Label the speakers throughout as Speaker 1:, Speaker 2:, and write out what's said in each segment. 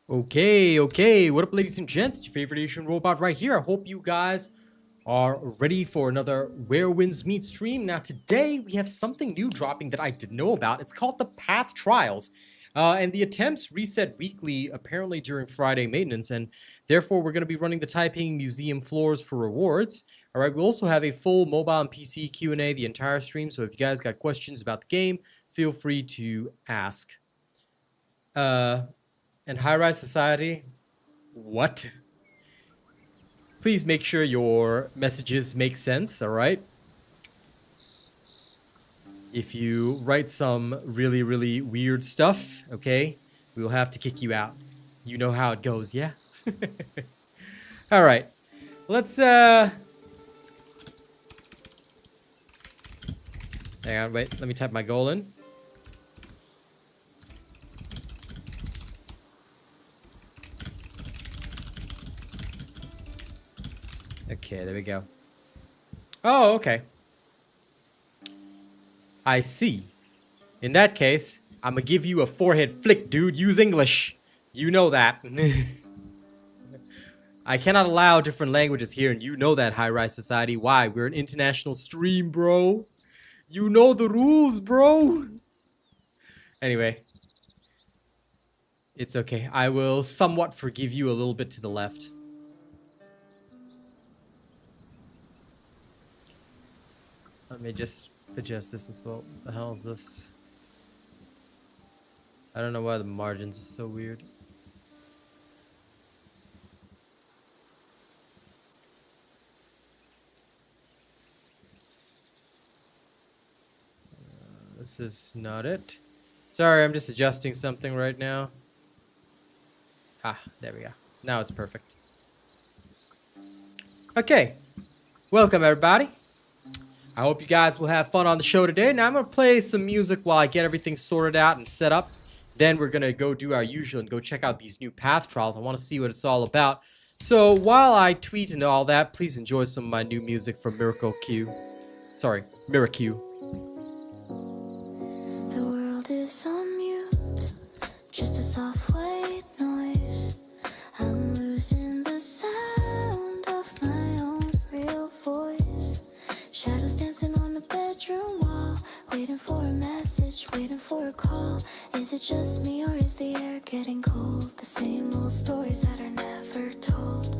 Speaker 1: Okay. What up, ladies and gents? It's your favorite Asian robot right here. I hope you guys are ready for another Where Winds Meet stream. Now, today we have something new dropping that I didn't know about. It's called the Path Trials. And the attempts reset weekly, apparently during Friday maintenance, and therefore we're going to be running the Taiping Museum floors for rewards. All right, we also have a full mobile and PC Q&A the entire stream, so if you guys got questions about the game, feel free to ask. And high-rise society, what? Please make sure your messages make sense, all right? If you write some really, really weird stuff, okay, we will have to kick you out. You know how it goes, yeah? All right, let's, hang on, wait, let me type my goal in. Okay, there we go. Oh, okay. I see. In that case, I'm gonna give you a forehead flick, dude. Use English. You know that. I cannot allow different languages here, and you know that, high-rise society. Why? We're an international stream, bro. You know the rules, bro. Anyway. It's okay. I will somewhat forgive you a little bit to the left. Let me just adjust this as well. What the hell is this? I don't know why the margins are so weird. This is not it. Sorry, I'm just adjusting something right now. Ah, there we go. Now it's perfect. Okay. Welcome, everybody. I hope you guys will have fun on the show today. Now I'm going to play some music while I get everything sorted out and set up. Then we're going to go do our usual and go check out these new path trials. I want to see what it's all about. So while I tweet and all that, please enjoy some of my new music from Miracle Q. Sorry, Miracle.
Speaker 2: The world is on mute, just a soft white noise. I'm losing the sound of my own real voice. Shadows dancing on the bedroom wall, waiting for a message, waiting for a call. Is it just me or is the air getting cold? The same old stories that are never told.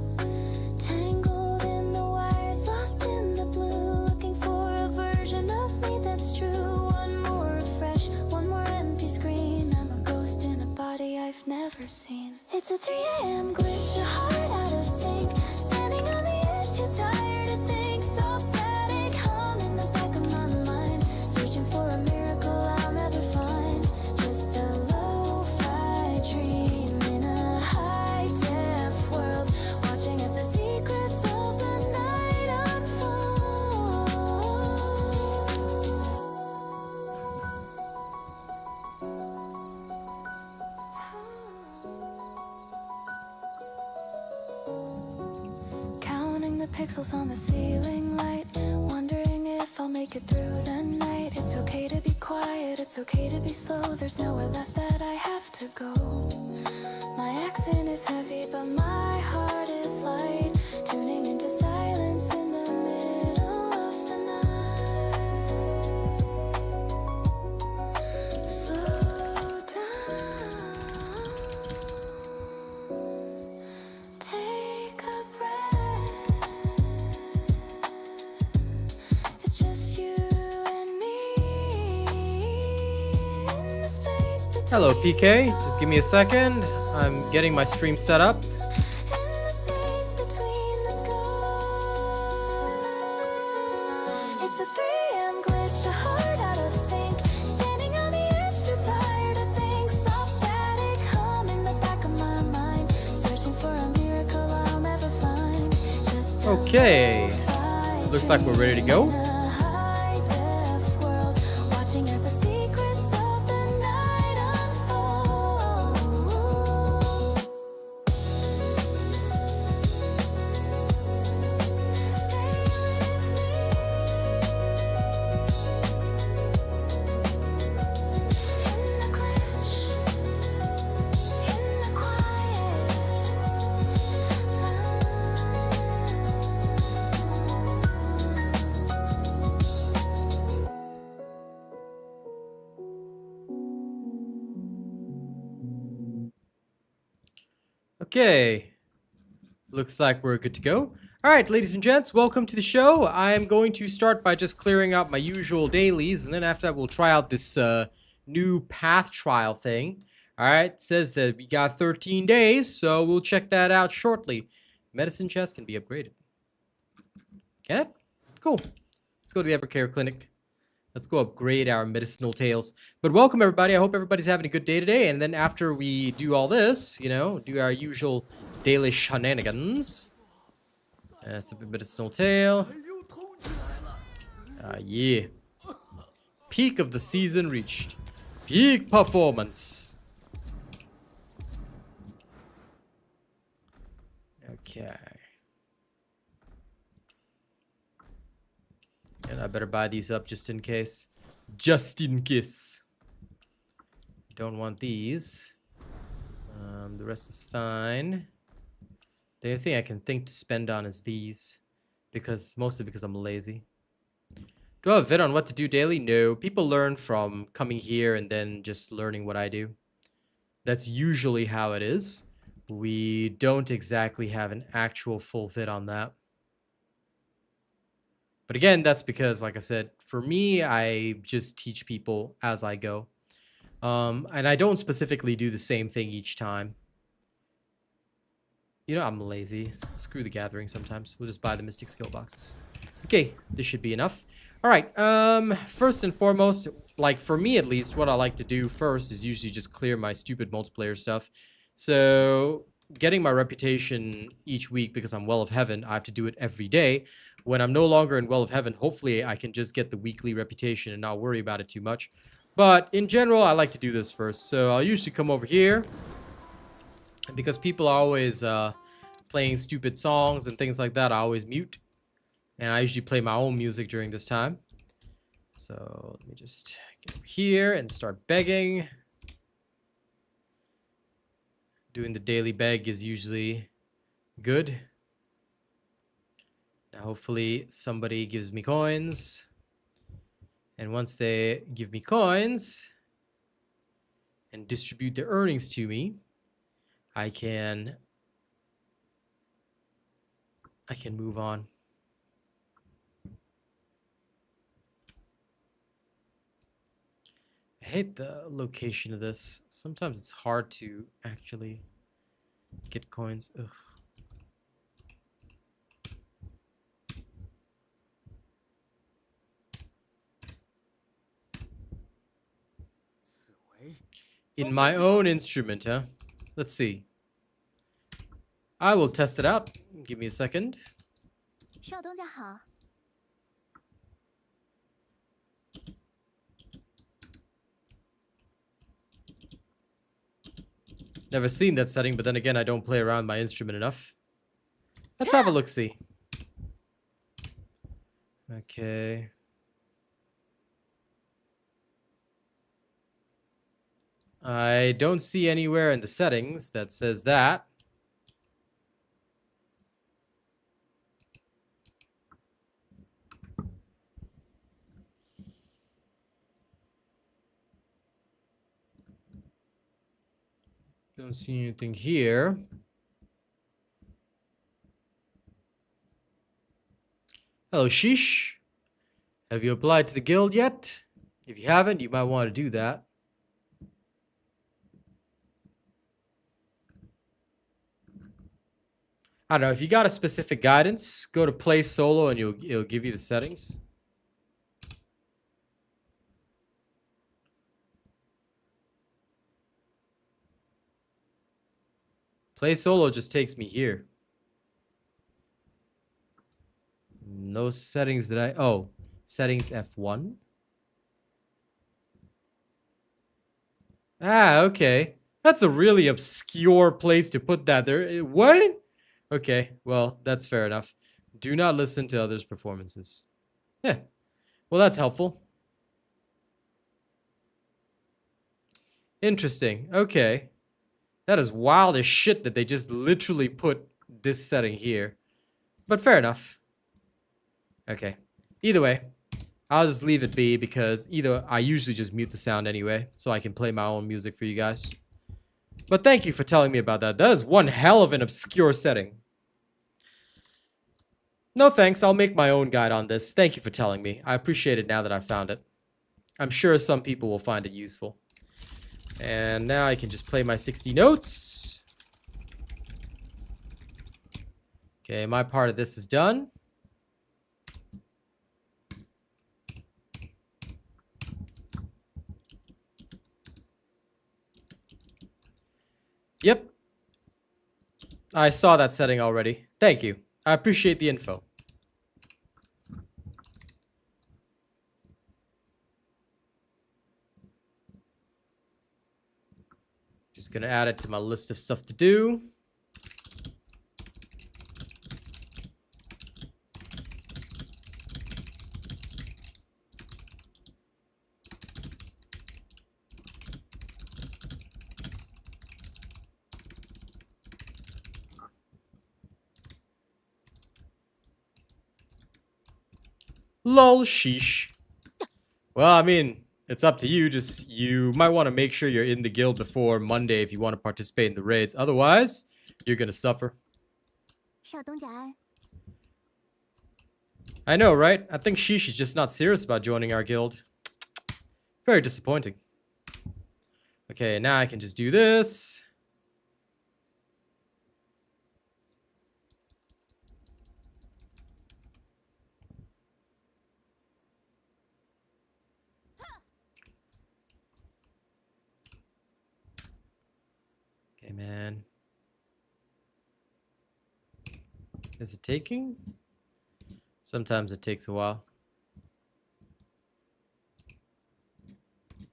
Speaker 2: Tangled in the wires, lost in the blue, looking for a version of me that's true. One more refresh, one more empty screen. I'm a ghost in a body I've never seen. It's a 3 a.m. glitch, a heart out of sync, standing on the edge, too tired to think. So static hum in the back of my mind, searching for a miracle I'll never find. Just a lo-fi dream in a high-def world, watching as the secrets of the night unfold. Counting the pixels on the ceiling light, wondering if I'll make it through the night. It's okay to be quiet, it's okay to be slow. There's nowhere left that I have to go. My accent is heavy, but my heart is light. Tuning into silence in the middle of the night. Slow down, take a breath. It's just you and me in the space between.
Speaker 1: Hello, PK. Just give me a second. I'm getting my stream set up.
Speaker 2: In the space between the sky. It's a 3 a.m. glitch, a heart out of sync, standing on the edge, too tired to think. Soft static hum in the back of my mind, searching for a miracle I'll never find. Just a
Speaker 1: Okay.
Speaker 2: lo-fi
Speaker 1: Looks like we're ready to go.
Speaker 2: dream in a high-def world, watching as the secrets of the night unfold. Stay with me. In the glitch, in the quiet.
Speaker 1: Okay. Looks like we're good to go. Alright, ladies and gents, welcome to the show. I am going to start by just clearing out my usual dailies, and then after that we'll try out this new path trial thing. Alright, it says that we got 13 days, so we'll check that out shortly. Medicine chest can be upgraded. Can it? Cool. Let's go to the Evercare Clinic. Let's go upgrade our medicinal tales. But welcome everybody. I hope everybody's having a good day today. And then after we do all this, you know, do our usual daily shenanigans. Some medicinal tale. Yeah. Peak of the season reached. Peak performance. Okay. And I better buy these up just in case. Just in case. Don't want these. The rest is fine. The only thing I can think to spend on is these. Mostly because I'm lazy. Do I have a vid on what to do daily? No. People learn from coming here and then just learning what I do. That's usually how it is. We don't exactly have an actual full vid on that. But again, that's because, like I said, for me, I just teach people as I go. And I don't specifically do the same thing each time. You know, I'm lazy. Screw the gathering sometimes. We'll just buy the Mystic Skill boxes. Okay, this should be enough. All right, first and foremost, like for me at least, what I like to do first is usually just clear my stupid multiplayer stuff. So getting my reputation each week because I'm Well of Heaven, I have to do it every day. When I'm no longer in Well of Heaven, hopefully I can just get the weekly reputation and not worry about it too much. But in general, I like to do this first. So I'll usually come over here. Because people are always playing stupid songs and things like that, I always mute. And I usually play my own music during this time. So let me just get over here and start begging. Doing the daily beg is usually good. Now hopefully somebody gives me coins. And once they give me coins and distribute their earnings to me, I can move on. I hate the location of this. Sometimes it's hard to actually get coins. Ugh. In my own instrument, huh? Let's see. I will test it out. Give me a second. Never seen that setting, but then again, I don't play around my instrument enough. Let's have a look-see. Okay. I don't see anywhere in the settings that says that. Don't see anything here. Hello, Sheesh. Have you applied to the guild yet? If you haven't, you might want to do that. I don't know, if you got a specific guidance, go to play solo and it'll give you the settings. Play solo just takes me here. No settings that I... Oh, settings F1. Ah, okay. That's a really obscure place to put that there. What? Okay, well, that's fair enough. Do not listen to others' performances. Yeah, well, that's helpful. Interesting, okay. That is wild as shit that they just literally put this setting here. But fair enough. Okay, either way, I'll just leave it be because I usually just mute the sound anyway, so I can play my own music for you guys. But thank you for telling me about that. That is one hell of an obscure setting. No thanks, I'll make my own guide on this. Thank you for telling me. I appreciate it now that I've found it. I'm sure some people will find it useful. And now I can just play my 60 notes. Okay, my part of this is done. Yep. I saw that setting already. Thank you. I appreciate the info. Just gonna add it to my list of stuff to do. Lol, sheesh. Well, I mean, it's up to you. Just, you might want to make sure you're in the guild before Monday if you want to participate in the raids. Otherwise, you're gonna suffer. I know, right? I think Sheesh is just not serious about joining our guild. Very disappointing. Okay, now I can just do this. Okay, man. Is it taking? Sometimes it takes a while.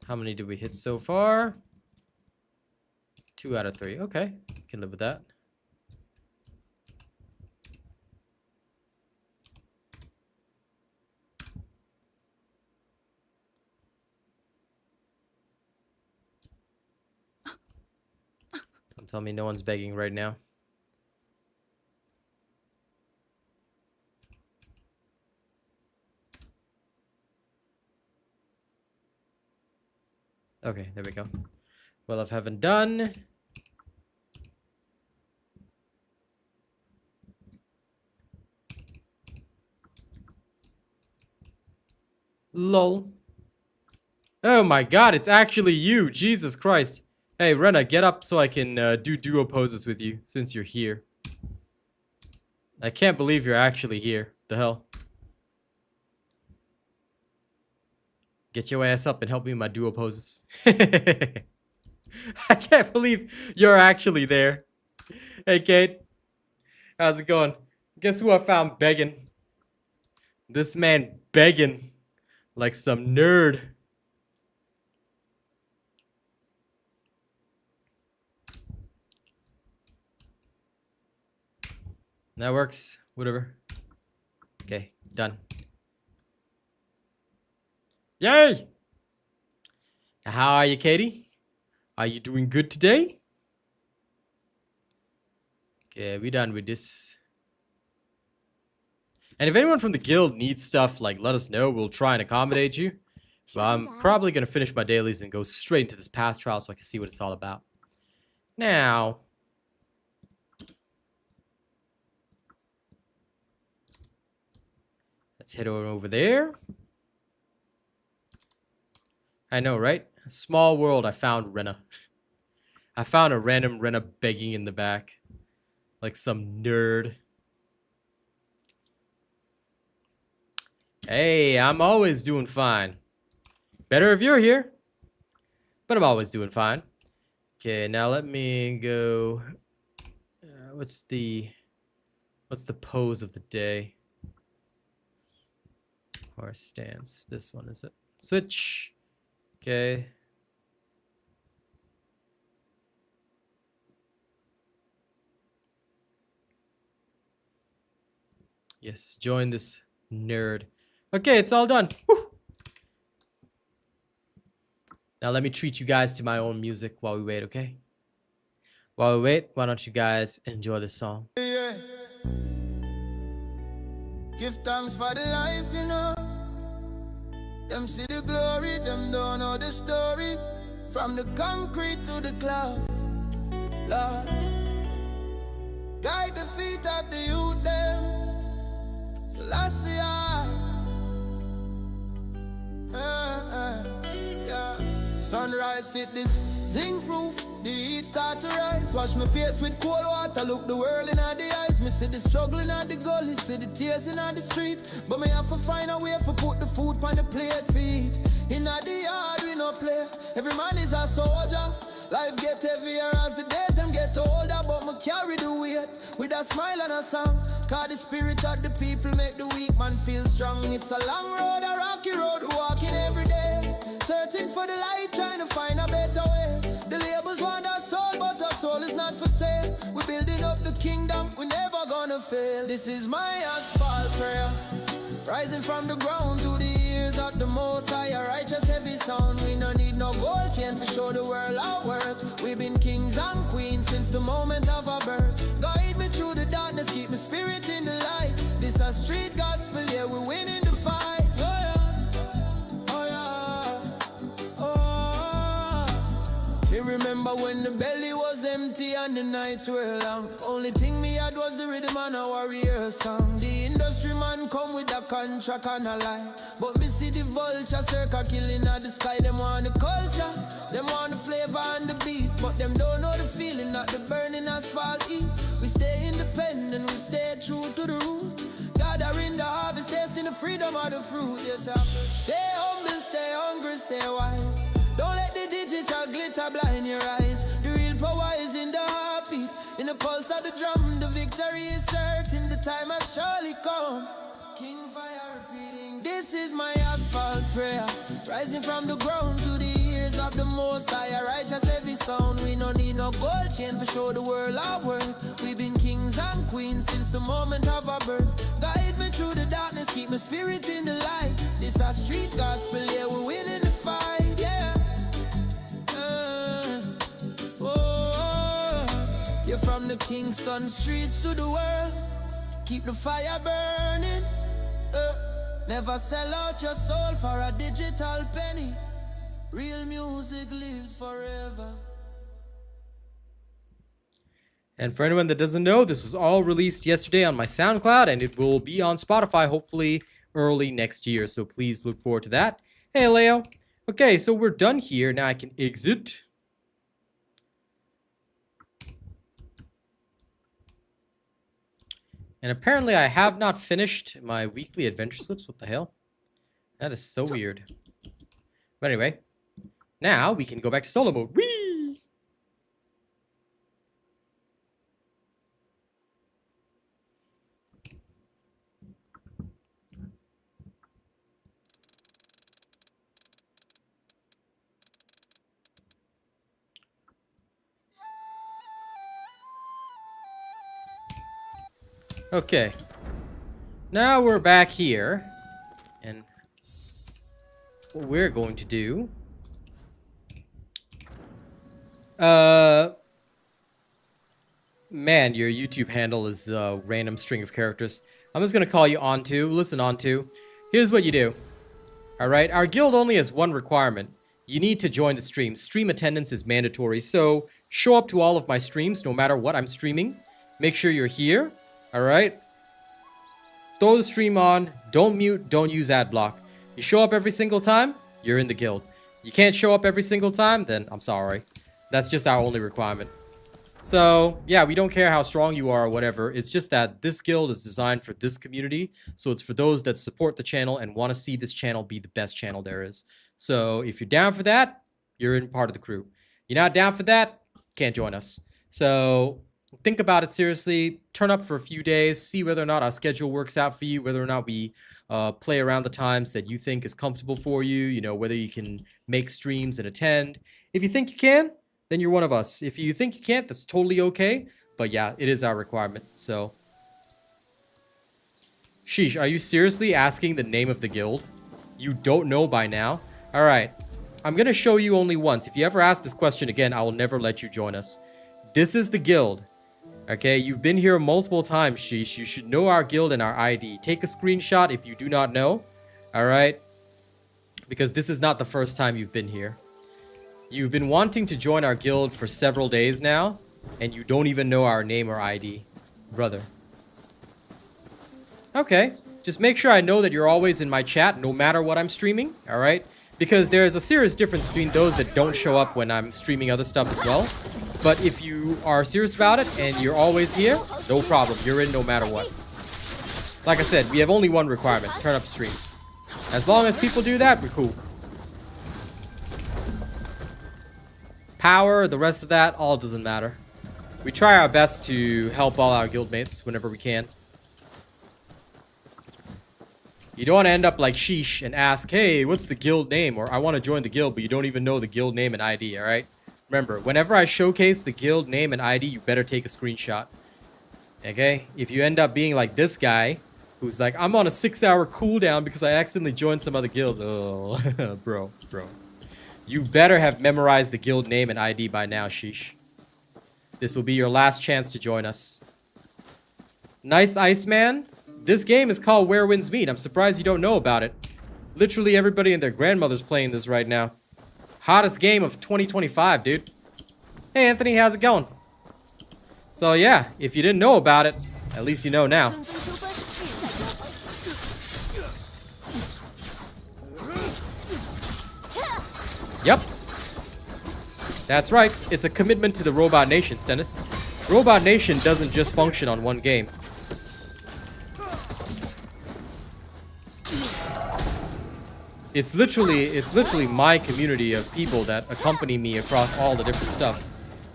Speaker 1: How many did we hit so far? 2 out of 3. Okay, can live with that. Don't tell me no one's begging right now. Okay, there we go. Well of heaven done. Lol. Oh my god, it's actually you. Jesus Christ. Hey, Rena, get up so I can do duo poses with you since you're here. I can't believe you're actually here. The hell? Get your ass up and help me with my duo poses. I can't believe you're actually there. Hey, Kate. How's it going? Guess who I found begging? This man begging like some nerd. That works. Whatever. Okay, done. Yay! How are you, Katie? Are you doing good today? Okay, we done with this. And if anyone from the guild needs stuff, like, let us know. We'll try and accommodate you. But I'm probably going to finish my dailies and go straight into this path trial so I can see what it's all about. Now, let's head over there. I know, right? Small world, I found Rena. I found a random Rena begging in the back. Like some nerd. Hey, I'm always doing fine. Better if you're here. But I'm always doing fine. Okay, now let me go. What's the pose of the day? Or stance. This one is it. Switch. Okay. Yes, join this nerd. Okay, it's all done. Whew. Now let me treat you guys to my own music while we wait, okay? While we wait, why don't you guys enjoy this song?
Speaker 3: Yeah. Give thanks for the life, you know. Them see the glory, them don't know the story. From the concrete to the clouds, Lord. Guide the feet of the youth them. Selassie yeah. Sunrise hit this zinc roof. The heat start to rise. Wash my face with cold water. Look the world in the eyes. Me see the struggle in the gully. See the tears in the street. But me have to find a way to put the food on the plate feed. In the yard we no play. Every man is a soldier. Life get heavier as the days them get older. But me carry the weight with a smile and a song. Cause the spirit of the people make the weak man feel strong. It's a long road, a rocky road, walking every day. Searching for the light, trying to find a better way. The labels want our soul, but our soul is not for sale. We're building up the kingdom, we're never gonna fail. This is my asphalt prayer. Rising from the ground to the ears of the most high, a righteous heavy sound. We no need no gold chain for show the world our worth. We've been kings and queens since the moment of our birth. Guide me through the darkness, keep my spirit in the light. This a street gospel, yeah, we're winning the fight. Me remember when the belly was empty and the nights were long. Only thing me had was the rhythm and a warrior song. The industry man come with a contract and a lie. But me see the vulture circle killing at the sky. Them want the culture, them want the flavor and the beat. But them don't know the feeling, not the burning asphalt heat. We stay independent, we stay true to the root. Gathering the harvest, tasting the freedom of the fruit. Yes, I stay humble, stay hungry, stay wise. Don't let the digital glitter blind your eyes. The real power is in the heartbeat, in the pulse of the drum. The victory is certain, the time has surely come. King fire repeating, this is my asphalt prayer. Rising from the ground to the ears of the most high, a righteous heavy sound. We no need no gold chain for show the world our worth. We've been kings and queens since the moment of our birth. Guide me through the darkness, keep my spirit in the light. This a street gospel, yeah, we're winning the fight, yeah. You're from the Kingston streets to the world. Keep the fire burning. Never sell out your soul for a digital penny. Real music lives forever.
Speaker 1: And for anyone that doesn't know, this was all released yesterday on my SoundCloud, and it will be on Spotify hopefully early next year. So please look forward to that. Hey, Leo. Okay, so we're done here. Now I can exit. And apparently I have not finished my weekly adventure slips. What the hell? That is so weird. But anyway, now we can go back to solo mode. Whee! Okay, now we're back here, and what we're going to do, man, your YouTube handle is a random string of characters. I'm just gonna call you Onto. Listen, Onto, here's what you do. Alright, our guild only has one requirement. You need to join the stream. Stream attendance is mandatory, so show up to all of my streams, no matter what I'm streaming. Make sure you're here. Alright, throw the stream on, don't mute, don't use ad block. You show up every single time, you're in the guild. You can't show up every single time, then I'm sorry. That's just our only requirement. So, yeah, we don't care how strong you are or whatever. It's just that this guild is designed for this community. So it's for those that support the channel and want to see this channel be the best channel there is. So if you're down for that, you're in part of the crew. You're not down for that, can't join us. So think about it seriously. Turn up for a few days. See whether or not our schedule works out for you. Whether or not we play around the times that you think is comfortable for you. You know, whether you can make streams and attend. If you think you can, then you're one of us. If you think you can't, that's totally okay. But yeah, it is our requirement. So, sheesh, are you seriously asking the name of the guild? You don't know by now? Alright, I'm gonna show you only once. If you ever ask this question again, I will never let you join us. This is the guild. Okay, you've been here multiple times, sheesh. You should know our guild and our ID. Take a screenshot if you do not know. Alright? Because this is not the first time you've been here. You've been wanting to join our guild for several days now. And you don't even know our name or ID. Brother. Okay. Just make sure I know that you're always in my chat no matter what I'm streaming. Alright? Because there's a serious difference between those that don't show up when I'm streaming other stuff as well. But if you are serious about it and you're always here, no problem. You're in no matter what. Like I said, we have only one requirement. Turn up streams. As long as people do that, we're cool. Power, the rest of that, all doesn't matter. We try our best to help all our guildmates whenever we can. You don't want to end up like Sheesh and ask, hey, what's the guild name? Or I want to join the guild, but you don't even know the guild name and ID, alright? Remember, whenever I showcase the guild name and ID, you better take a screenshot. Okay? If you end up being like this guy, who's like, I'm on a 6-hour cooldown because I accidentally joined some other guild. Oh, bro. You better have memorized the guild name and ID by now, Sheesh. This will be your last chance to join us. Nice Iceman. This game is called Where Winds Meet. I'm surprised you don't know about it. Literally everybody and their grandmother's playing this right now. Hottest game of 2025, dude. Hey, Anthony, how's it going? So, yeah, if you didn't know about it, at least you know now. Yep. That's right. It's a commitment to the Robot Nation, Stennis. Robot Nation doesn't just function on one game. It's literally my community of people that accompany me across all the different stuff.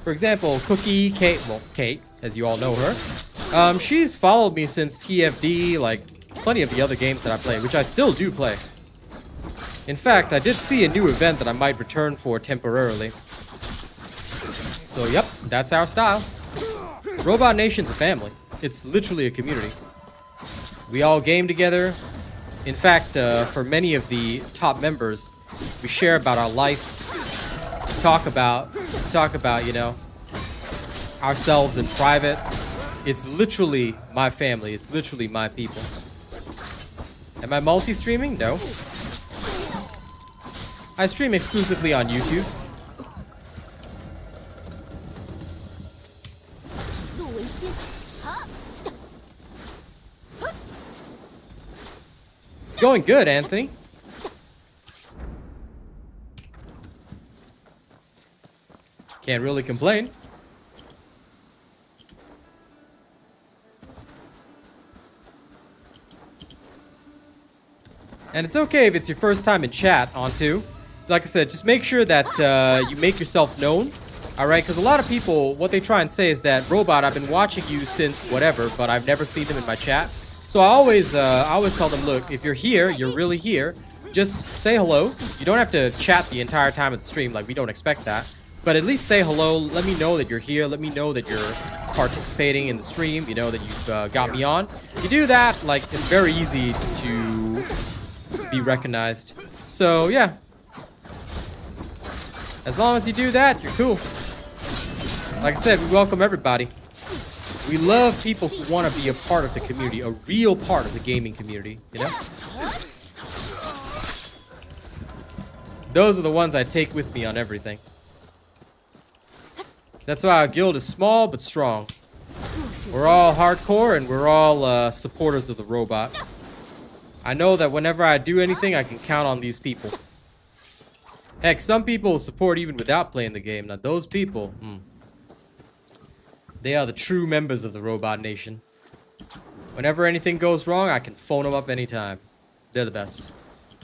Speaker 1: For example, Cookie, Kate, as you all know her. She's followed me since TFD, like plenty of the other games that I play, which I still do play. In fact, I did see a new event that I might return for temporarily. So, yep, that's our style. Robot Nation's a family. It's literally a community. We all game together. In fact, for many of the top members, we share about our life. We talk about, you know, ourselves in private. It's literally my family. It's literally my people. Am I multi-streaming? No. I stream exclusively on YouTube. It's going good, Anthony. Can't really complain. And it's okay if it's your first time in chat, onto. Like I said, just make sure that you make yourself known. Alright, because a lot of people, what they try and say is that, Robot, I've been watching you since whatever, but I've never seen them in my chat. So I always tell them, look, if you're here, you're really here, just say hello. You don't have to chat the entire time of the stream, like we don't expect that. But at least say hello, let me know that you're here, let me know that you're participating in the stream, you know, that you've got me on. If you do that, like, it's very easy to be recognized. So, yeah. As long as you do that, you're cool. Like I said, we welcome everybody. We love people who want to be a part of the community, a real part of the gaming community, you know? Those are the ones I take with me on everything. That's why our guild is small but strong. We're all hardcore and we're all supporters of the robot. I know that whenever I do anything, I can count on these people. Heck, some people support even without playing the game. Now, those people, they are the true members of the Robot Nation. Whenever anything goes wrong, I can phone them up anytime. They're the best.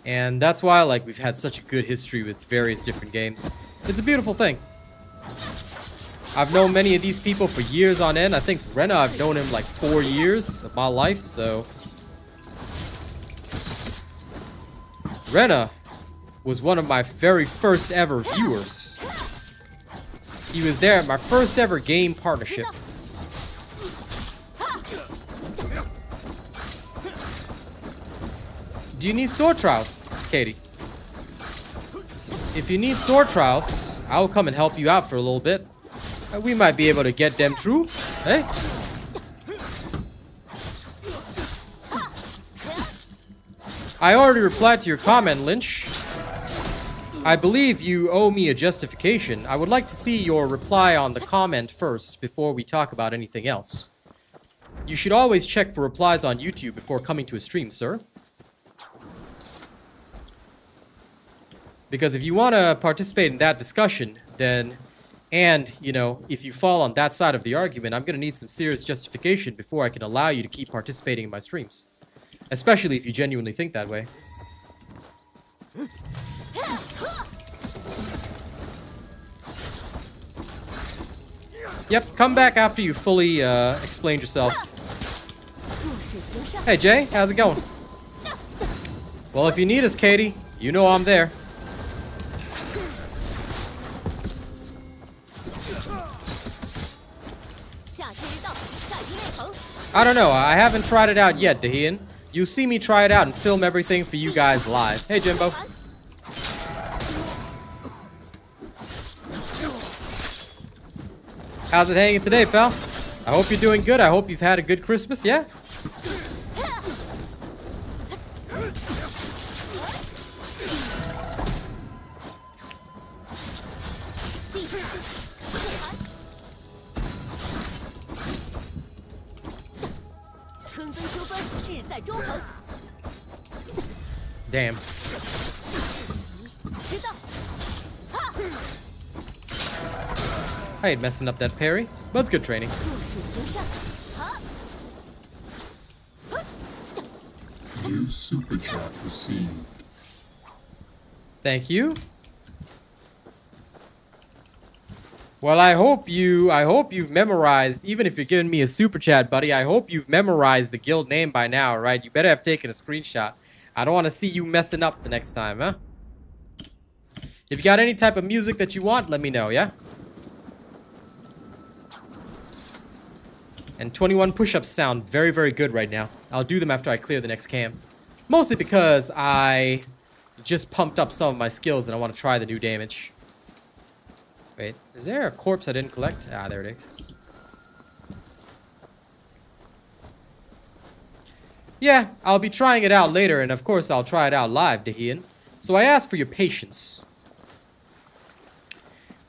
Speaker 1: And that's why, like, we've had such a good history with various different games. It's a beautiful thing. I've known many of these people for years on end. I think Rena, I've known him like 4 years of my life, so... Rena was one of my very first ever viewers. He was there at my first ever game partnership. Do you need sword trials, Katie? If you need sword trials, I will come and help you out for a little bit. We might be able to get them through. Hey? I already replied to your comment, Lynch. I believe you owe me a justification. I would like to see your reply on the comment first before we talk about anything else. You should always check for replies on YouTube before coming to a stream, sir. Because if you want to participate in that discussion, then, and, you know, if you fall on that side of the argument, I'm going to need some serious justification before I can allow you to keep participating in my streams. Especially if you genuinely think that way. Yep, come back after you fully explained yourself. Hey Jay, how's it going? Well, if you need us, Katie, you know I'm there. I don't know, I haven't tried it out yet, Dahian. You'll see me try it out and film everything for you guys live. Hey Jimbo. How's it hanging today, pal? I hope you're doing good. I hope you've had a good Christmas, yeah? Damn. I ain't messing up that parry, but it's good training.
Speaker 4: New super chat received.
Speaker 1: Thank you. Well, I hope you've memorized, even if you're giving me a super chat, buddy, I hope you've memorized the guild name by now, right? You better have taken a screenshot. I don't want to see you messing up the next time, huh? If you got any type of music that you want, let me know, yeah? And 21 push-ups sound very, very good right now. I'll do them after I clear the next cam. Mostly because I just pumped up some of my skills and I want to try the new damage. Wait, is there a corpse I didn't collect? Ah, there it is. Yeah, I'll be trying it out later, and of course I'll try it out live, Dahian. So I ask for your patience.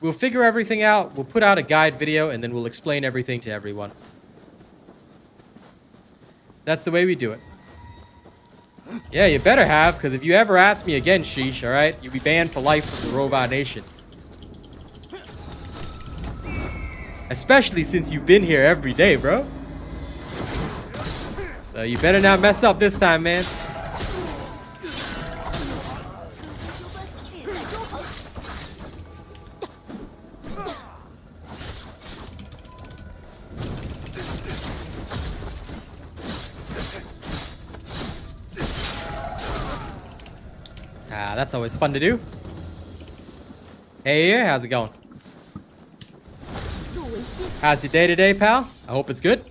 Speaker 1: We'll figure everything out, we'll put out a guide video, and then we'll explain everything to everyone. That's the way we do it. Yeah, you better have, because if you ever ask me again, Sheesh, alright? You'll be banned for life from the Robot Nation. Especially since you've been here every day, bro. So you better not mess up this time, man. Ah, that's always fun to do. Hey, how's it going? How's your day today, pal? I hope it's good.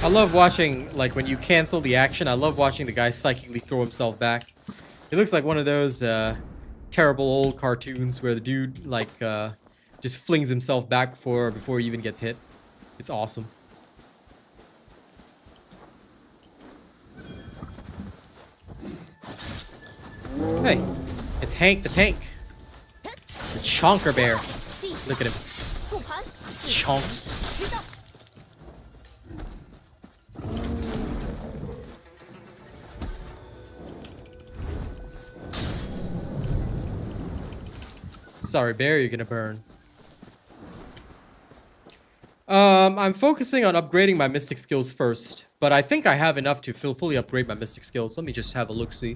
Speaker 1: I love watching, like, when you cancel the action, I love watching the guy psychically throw himself back. It looks like one of those terrible old cartoons where the dude, like, just flings himself back before he even gets hit. It's awesome. Hey, it's Hank the Tank. The Chonker Bear. Look at him. Chonk. Sorry, Bear, you're gonna burn. I'm focusing on upgrading my mystic skills first. But I think I have enough to fully upgrade my mystic skills. Let me just have a look-see.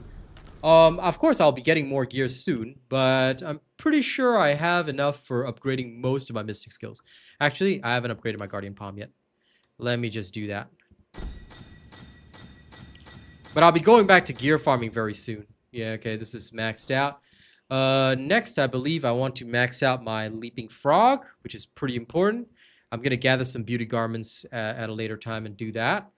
Speaker 1: Of course, I'll be getting more gear soon, but I'm pretty sure I have enough for upgrading most of my mystic skills. Actually, I haven't upgraded my guardian palm yet. Let me just do that. But I'll be going back to gear farming very soon. Yeah, okay, this is maxed out. Next, I believe I want to max out my leaping frog, which is pretty important. I'm going to gather some beauty garments at a later time and do that.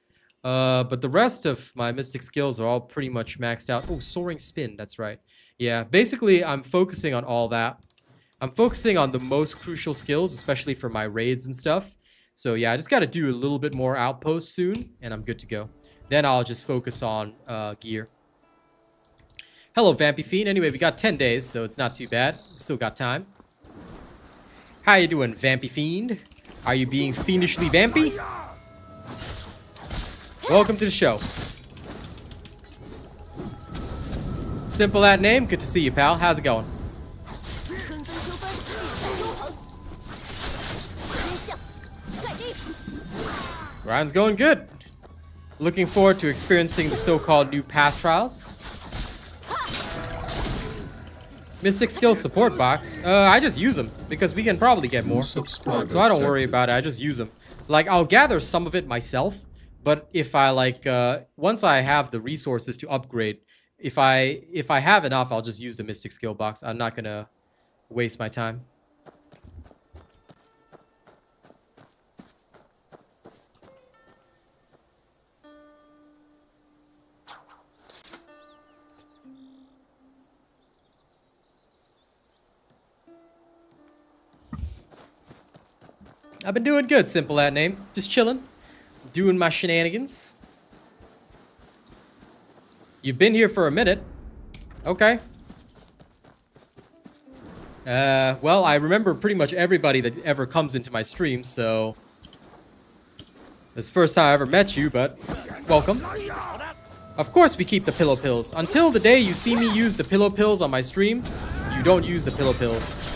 Speaker 1: But the rest of my mystic skills are all pretty much maxed out. Oh, soaring spin, that's right. Yeah, basically, I'm focusing on all that. I'm focusing on the most crucial skills, especially for my raids and stuff. So yeah, I just got to do a little bit more outposts soon, and I'm good to go. Then I'll just focus on gear. Hello, Vampy Fiend. Anyway, we got 10 days, so it's not too bad. Still got time. How you doing, Vampy Fiend? Are you being fiendishly vampy? Welcome to the show. Simple that name. Good to see you, pal. How's it going? Grind's going good. Looking forward to experiencing the so-called new path trials. Mystic Skills support box. I just use them because we can probably get more. So I don't worry about it. I just use them. Like, I'll gather some of it myself. But if I like, once I have the resources to upgrade, if I have enough, I'll just use the Mystic Skill box. I'm not gonna waste my time. I've been doing good, simple that name. Just chilling. Doing my shenanigans. You've been here for a minute. Okay. Well, I remember pretty much everybody that ever comes into my stream, so... It's the first time I ever met you, but welcome. Of course we keep the pillow pills. Until the day you see me use the pillow pills on my stream, you don't use the pillow pills.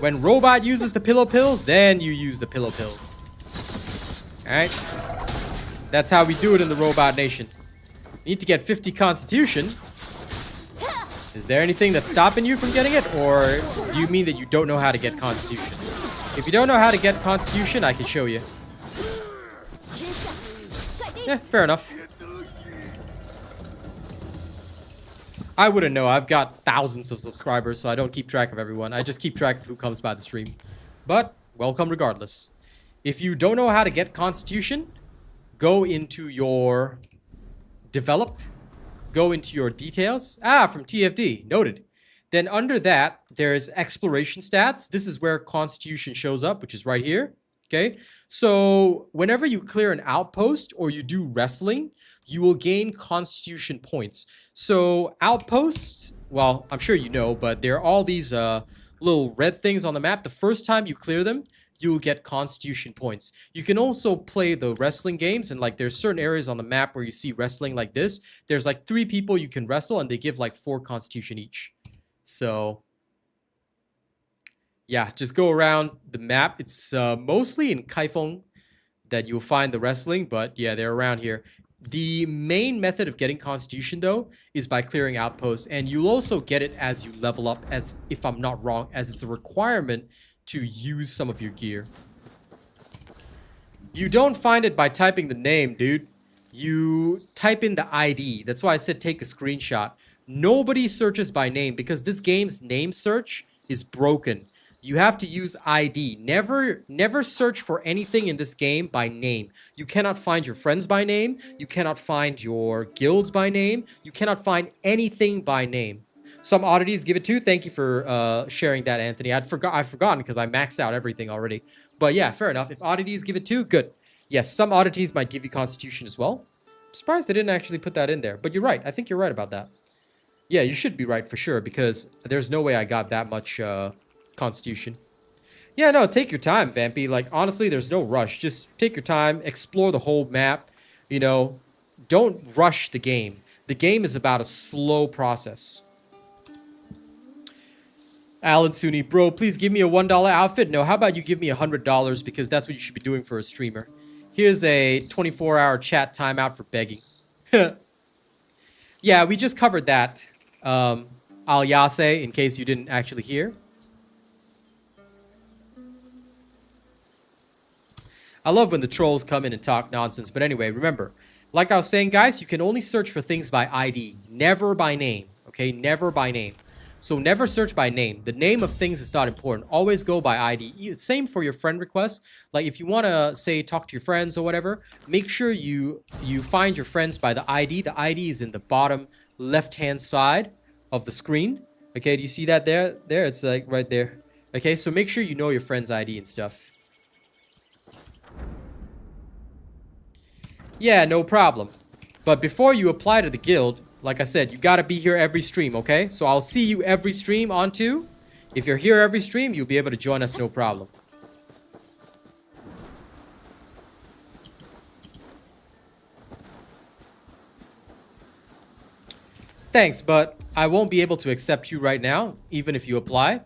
Speaker 1: When Robot uses the pillow pills, then you use the pillow pills. Alright? That's how we do it in the Robot Nation. Need to get 50 Constitution. Is there anything that's stopping you from getting it? Or do you mean that you don't know how to get Constitution? If you don't know how to get Constitution, I can show you. Yeah, fair enough. I wouldn't know. I've got thousands of subscribers, so I don't keep track of everyone. I just keep track of who comes by the stream. But, welcome regardless. If you don't know how to get Constitution, go into your develop, go into your details. Ah, from TFD, noted. Then under that, there's exploration stats. This is where Constitution shows up, which is right here. Okay, so whenever you clear an outpost or you do wrestling, you will gain Constitution points. So outposts, well, I'm sure you know, but there are all these little red things on the map. The first time you clear them, you will get Constitution points. You can also play the wrestling games, and like there's certain areas on the map where you see wrestling like this. There's like 3 people you can wrestle, and they give like 4 Constitution each. So yeah, just go around the map. It's mostly in Kaifeng that you'll find the wrestling, but yeah, they're around here. The main method of getting Constitution, though, is by clearing outposts, and you'll also get it as you level up, as if I'm not wrong, as it's a requirement to use some of your gear. You don't find it by typing the name, dude. You type in the ID. That's why I said take a screenshot. Nobody searches by name because this game's name search is broken. You have to use ID. Never search for anything in this game by name. You cannot find your friends by name. You cannot find your guilds by name. You cannot find anything by name. Some oddities give it 2. Thank you for sharing that, Anthony. I've forgotten because I maxed out everything already. But yeah, fair enough. If oddities give it 2, good. Yes, some oddities might give you Constitution as well. I'm surprised they didn't actually put that in there. But you're right. I think you're right about that. Yeah, you should be right for sure because there's no way I got that much Constitution. Yeah, no, take your time, Vampy. Like, honestly, there's no rush. Just take your time, explore the whole map. You know, don't rush the game. The game is about a slow process. Alan Suni, bro, please give me a $1 outfit. No, how about you give me $100 because that's what you should be doing for a streamer. Here's a 24-hour chat timeout for begging. Yeah, we just covered that. Al Yase, in case you didn't actually hear. I love when the trolls come in and talk nonsense. But anyway, remember, like I was saying, guys, you can only search for things by ID, never by name. Okay, never by name. So never search by name. The name of things is not important. Always go by ID. Same for your friend requests. Like if you want to say talk to your friends or whatever, make sure you find your friends by the ID. The ID is in the bottom left-hand side of the screen. Okay, do you see that there? There, it's like right there. Okay, so make sure you know your friend's ID and stuff. Yeah, no problem. But before you apply to the guild, like I said, you gotta be here every stream, okay? So I'll see you every stream on 2. If you're here every stream, you'll be able to join us, no problem. Thanks, but I won't be able to accept you right now, even if you apply.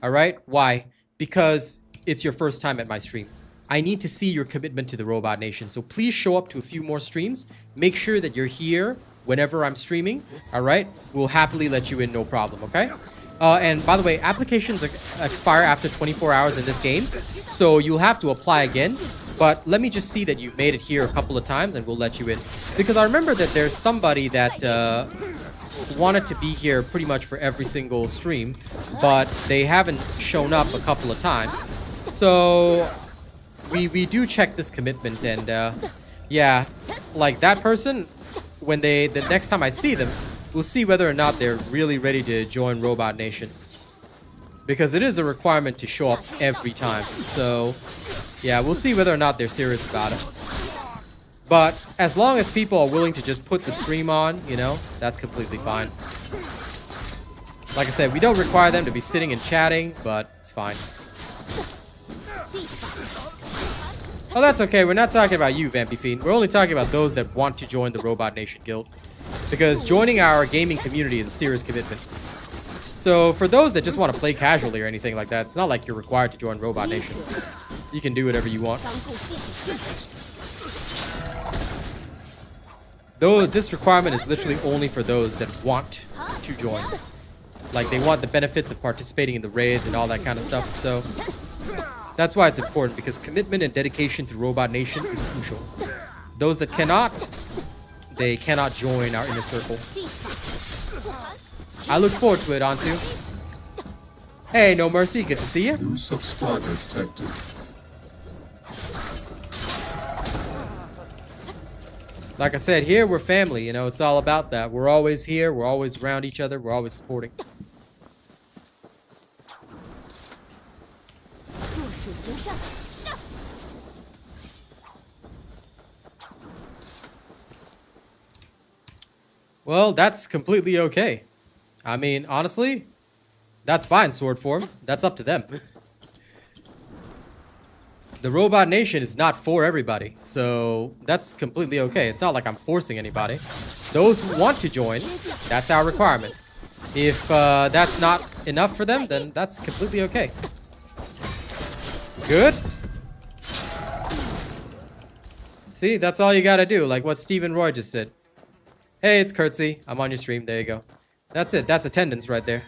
Speaker 1: Alright? Why? Because it's your first time at my stream. I need to see your commitment to the Robot Nation. So please show up to a few more streams. Make sure that you're here whenever I'm streaming. Alright? We'll happily let you in, no problem, okay? And by the way, applications expire after 24 hours in this game. So you'll have to apply again. But let me just see that you've made it here a couple of times and we'll let you in. Because I remember that there's somebody that wanted to be here pretty much for every single stream. But they haven't shown up a couple of times. So we do check this commitment and yeah, like that person, when the next time I see them, we'll see whether or not they're really ready to join Robot Nation. Because it is a requirement to show up every time. So yeah, we'll see whether or not they're serious about it. But as long as people are willing to just put the stream on, you know, that's completely fine. Like I said, we don't require them to be sitting and chatting, but it's fine. Oh, that's okay. We're not talking about you, Vampy Fiend. We're only talking about those that want to join the Robot Nation Guild. Because joining our gaming community is a serious commitment. So for those that just want to play casually or anything like that, it's not like you're required to join Robot Nation. You can do whatever you want. Though this requirement is literally only for those that want to join. Like they want the benefits of participating in the raids and all that kind of stuff. So that's why it's important, because commitment and dedication to Robot Nation is crucial. Those that cannot, they cannot join our inner circle. I look forward to it, Antu. Hey, No Mercy, good to see you.
Speaker 4: New subscriber detected.
Speaker 1: Like I said, here we're family, you know, it's all about that. We're always here, we're always around each other, we're always supporting. Well, that's completely okay. I mean, honestly, that's fine, sword form. That's up to them. The Robot Nation is not for everybody, so that's completely okay. It's not like I'm forcing anybody. Those who want to join, that's our requirement. If that's not enough for them, then that's completely okay. Good? See, that's all you gotta do, like what Stephen Roy just said. Hey, it's Curtsy. I'm on your stream. There you go. That's it. That's attendance right there.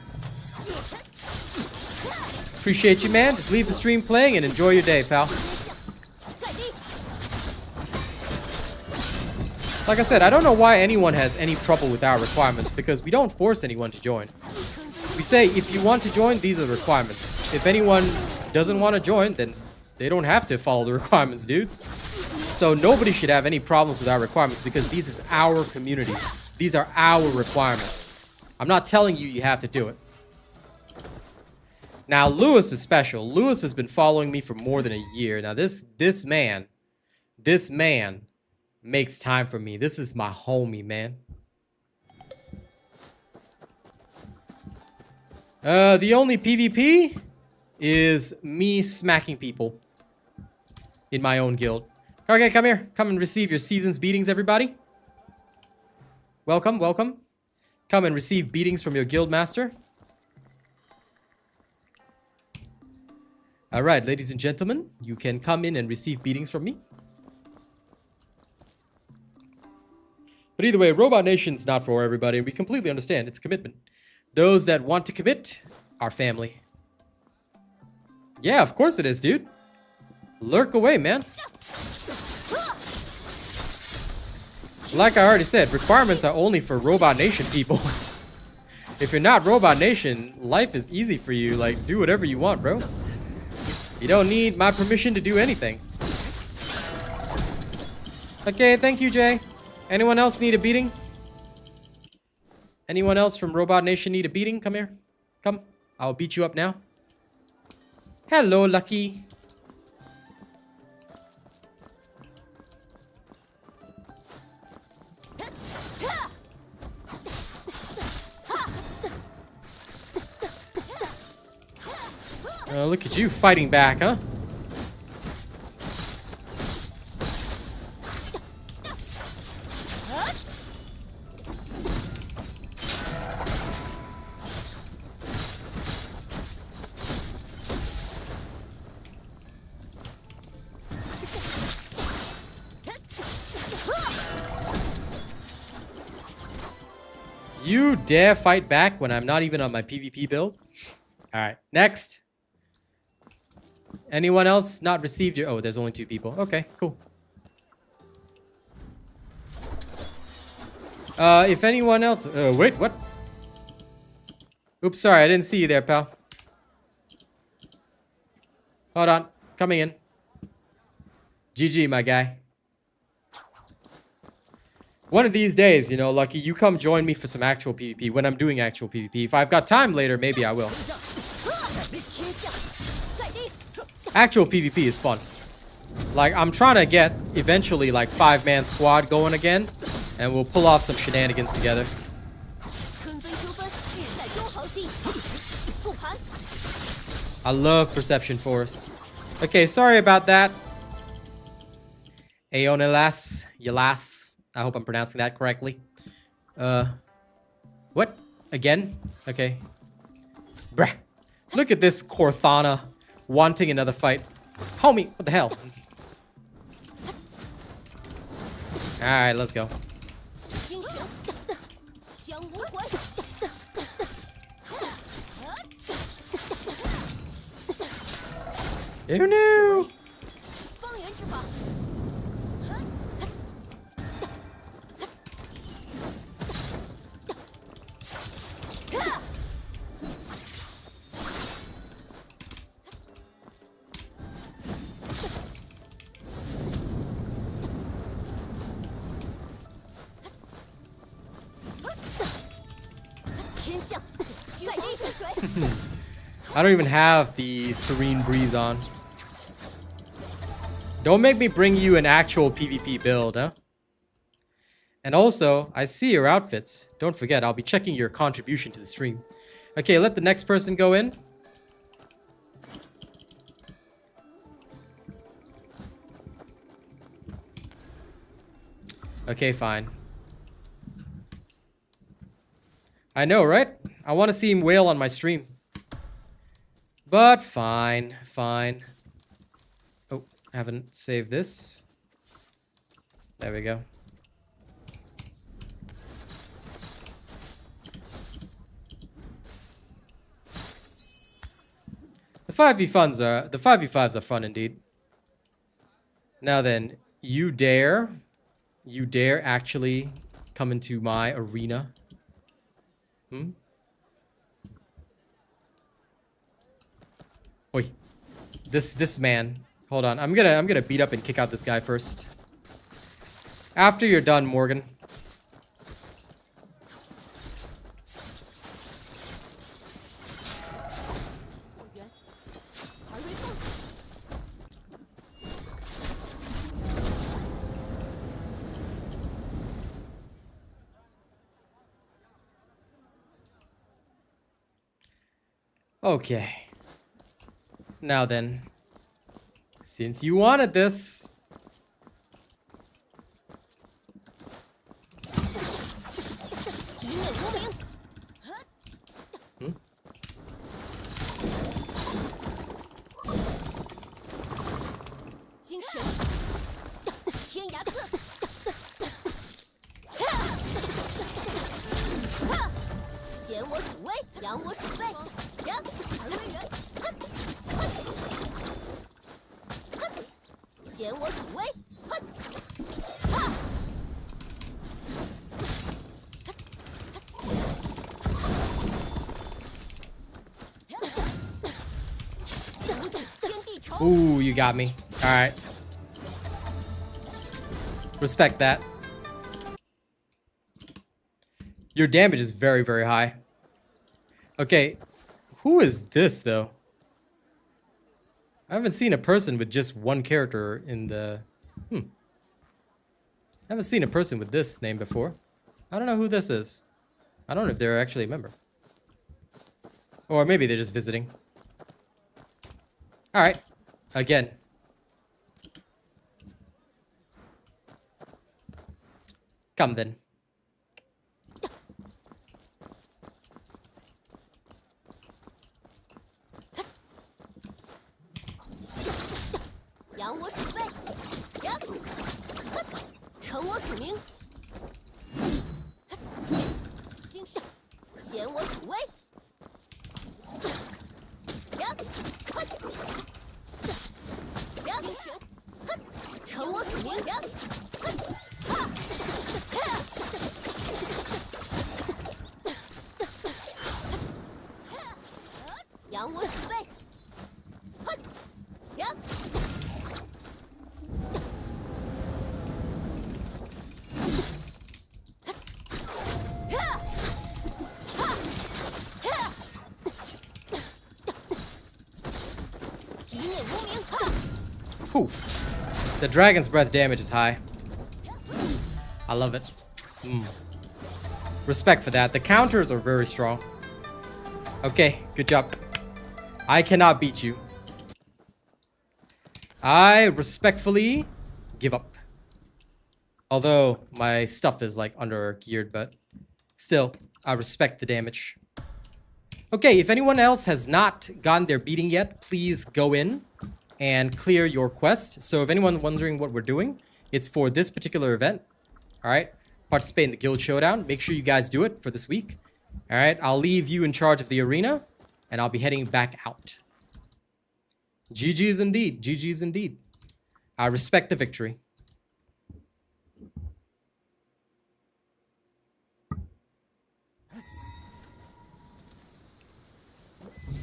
Speaker 1: Appreciate you, man. Just leave the stream playing and enjoy your day, pal. Like I said, I don't know why anyone has any trouble with our requirements, because we don't force anyone to join. We say, if you want to join, these are the requirements. If anyone doesn't want to join, then they don't have to follow the requirements, dudes. So nobody should have any problems with our requirements, because these is our community. These are our requirements. I'm not telling you you have to do it. Now, Lewis is special. Lewis has been following me for more than a year. Now, this man makes time for me. This is my homie, man. The only PvP is me smacking people in my own guild. Okay, come here. Come and receive your season's beatings, everybody. Welcome, welcome. Come and receive beatings from your guild master. Alright, ladies and gentlemen, you can come in and receive beatings from me. But either way, Robot Nation's not for everybody. We completely understand. It's a commitment. Those that want to commit are family. Yeah, of course it is, dude. Lurk away, man. Like I already said, requirements are only for Robot Nation people. If you're not Robot Nation, life is easy for you. Like, do whatever you want, bro. You don't need my permission to do anything. Okay, thank you, Jay. Anyone else need a beating? Anyone else from Robot Nation need a beating? Come here. Come. I'll beat you up now. Hello, Lucky. Look at you fighting back, huh? You dare fight back when I'm not even on my PvP build? Alright, next. Anyone else not received your... Oh, there's only 2 people. Okay, cool. If anyone else... wait, what? Oops, sorry, I didn't see you there, pal. Hold on. Coming in. GG, my guy. One of these days, you know, Lucky, you come join me for some actual PvP when I'm doing actual PvP. If I've got time later, maybe I will. Actual PvP is fun. Like, I'm trying to get, eventually, like, 5-man squad going again. And we'll pull off some shenanigans together. I love Perception Forest. Okay, sorry about that. Aeonelas, Yalas. I hope I'm pronouncing that correctly. What? Again? Okay. Bruh. Look at this Corthana wanting another fight. Homie, what the hell? Alright, let's go. Who knew? I don't even have the Serene Breeze on. Don't make me bring you an actual PvP build, huh? And also, I see your outfits. Don't forget, I'll be checking your contribution to the stream. Okay, let the next person go in. Okay, fine. I know, right? I want to see him wail on my stream. But fine, fine. Oh, I haven't saved this. There we go. The 5v5s are fun indeed. Now then, you dare actually come into my arena? Hmm? Oi. This man. Hold on. I'm gonna beat up and kick out this guy first. After you're done, Morgan. Okay. Now then, since you wanted this, Ooh, you got me. Alright. Respect that. Your damage is very, very high. Okay. Who is this, though? I haven't seen a person with just one character in the... I haven't seen a person with this name before. I don't know who this is. I don't know if they're actually a member. Or maybe they're just visiting. Alright. Again. Come then. Whew. The dragon's breath damage is high. I love it. Respect for that. The counters are very strong. Okay, good job. I cannot beat you. I respectfully give up. Although my stuff is like under geared, but still, I respect the damage. Okay, if anyone else has not gotten their beating yet, please go in and clear your quest. So if anyone's wondering what we're doing, it's for this particular event. All right, participate in the guild showdown. Make sure you guys do it for this week. All right, I'll leave you in charge of the arena, and I'll be heading back out. GG's indeed. GG's indeed. I respect the victory.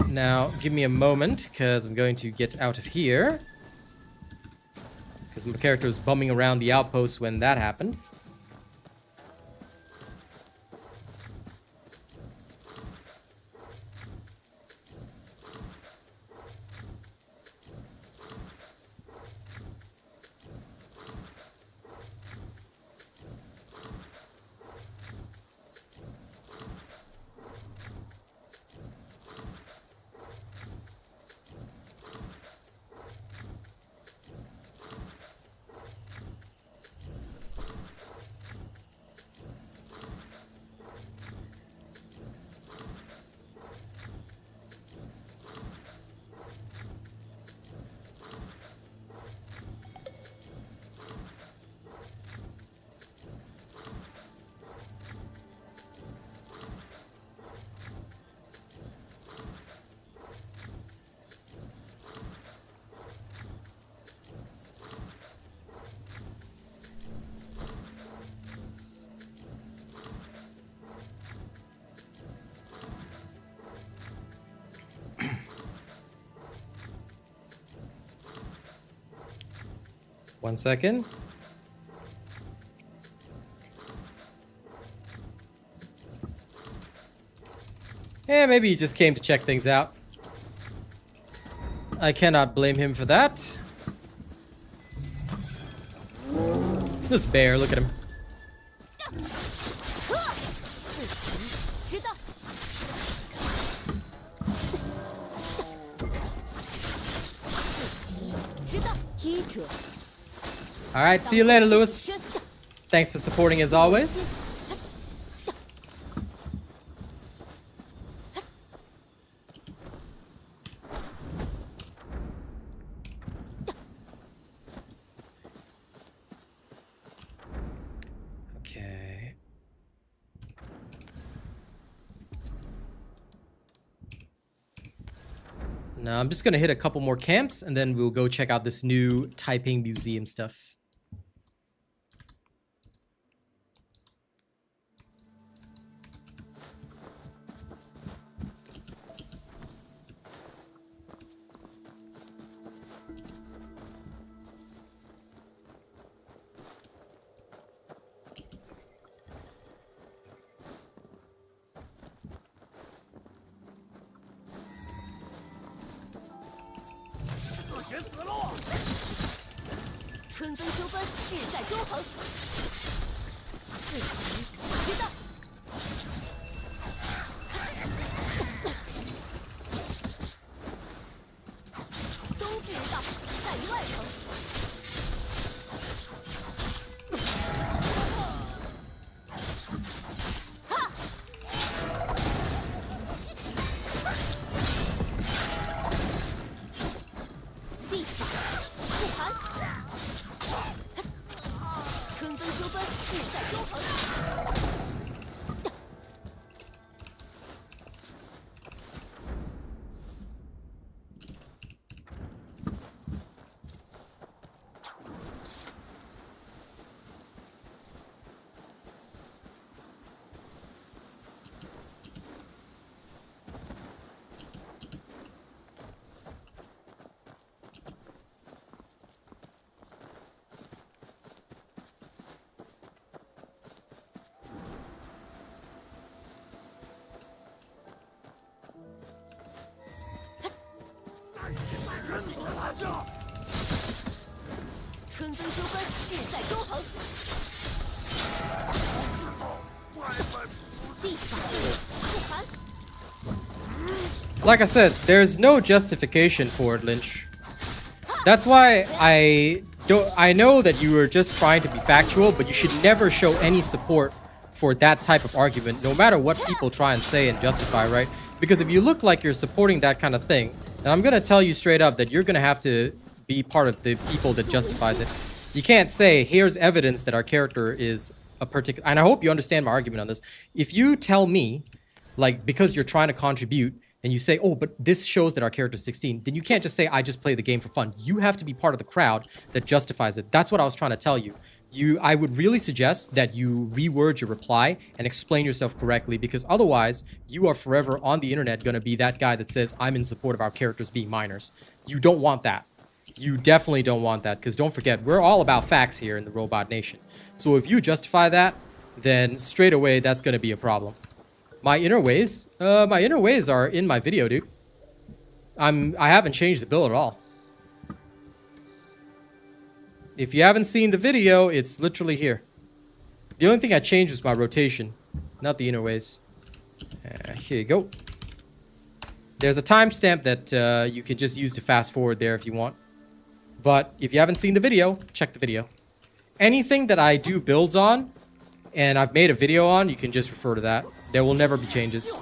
Speaker 1: Now, give me a moment, because I'm going to get out of here. Because my character was bumming around the outpost when that happened. One second. Yeah, maybe he just came to check things out. I cannot blame him for that. This bear, look at him. Alright, see you later, Lewis. Thanks for supporting as always. Okay. Now I'm just gonna hit a couple more camps and then we'll go check out this new Taiping Museum stuff. Like I said, there's no justification for it, Lynch. That's why I know that you were just trying to be factual, but you should never show any support for that type of argument, no matter what people try and say and justify, right? Because if you look like you're supporting that kind of thing, then I'm gonna tell you straight up that you're gonna have to be part of the people that justifies it. You can't say, here's evidence that our character is a particular... And I hope you understand my argument on this. If you tell me, like, because you're trying to contribute, and you say, oh, but this shows that our character is 16, then you can't just say, I just play the game for fun. You have to be part of the crowd that justifies it. That's what I was trying to tell you. I would really suggest that you reword your reply and explain yourself correctly, because otherwise, you are forever on the internet going to be that guy that says, I'm in support of our characters being minors. You don't want that. You definitely don't want that, because don't forget, we're all about facts here in the Robot Nation. So if you justify that, then straight away, that's going to be a problem. My inner ways are in my video, dude. I haven't changed the build at all. If you haven't seen the video, it's literally here. The only thing I changed was my rotation, not the inner ways. Here you go. There's a timestamp that you can just use to fast forward there if you want. But if you haven't seen the video, check the video. Anything that I do builds on, and I've made a video on, you can just refer to that. There will never be changes.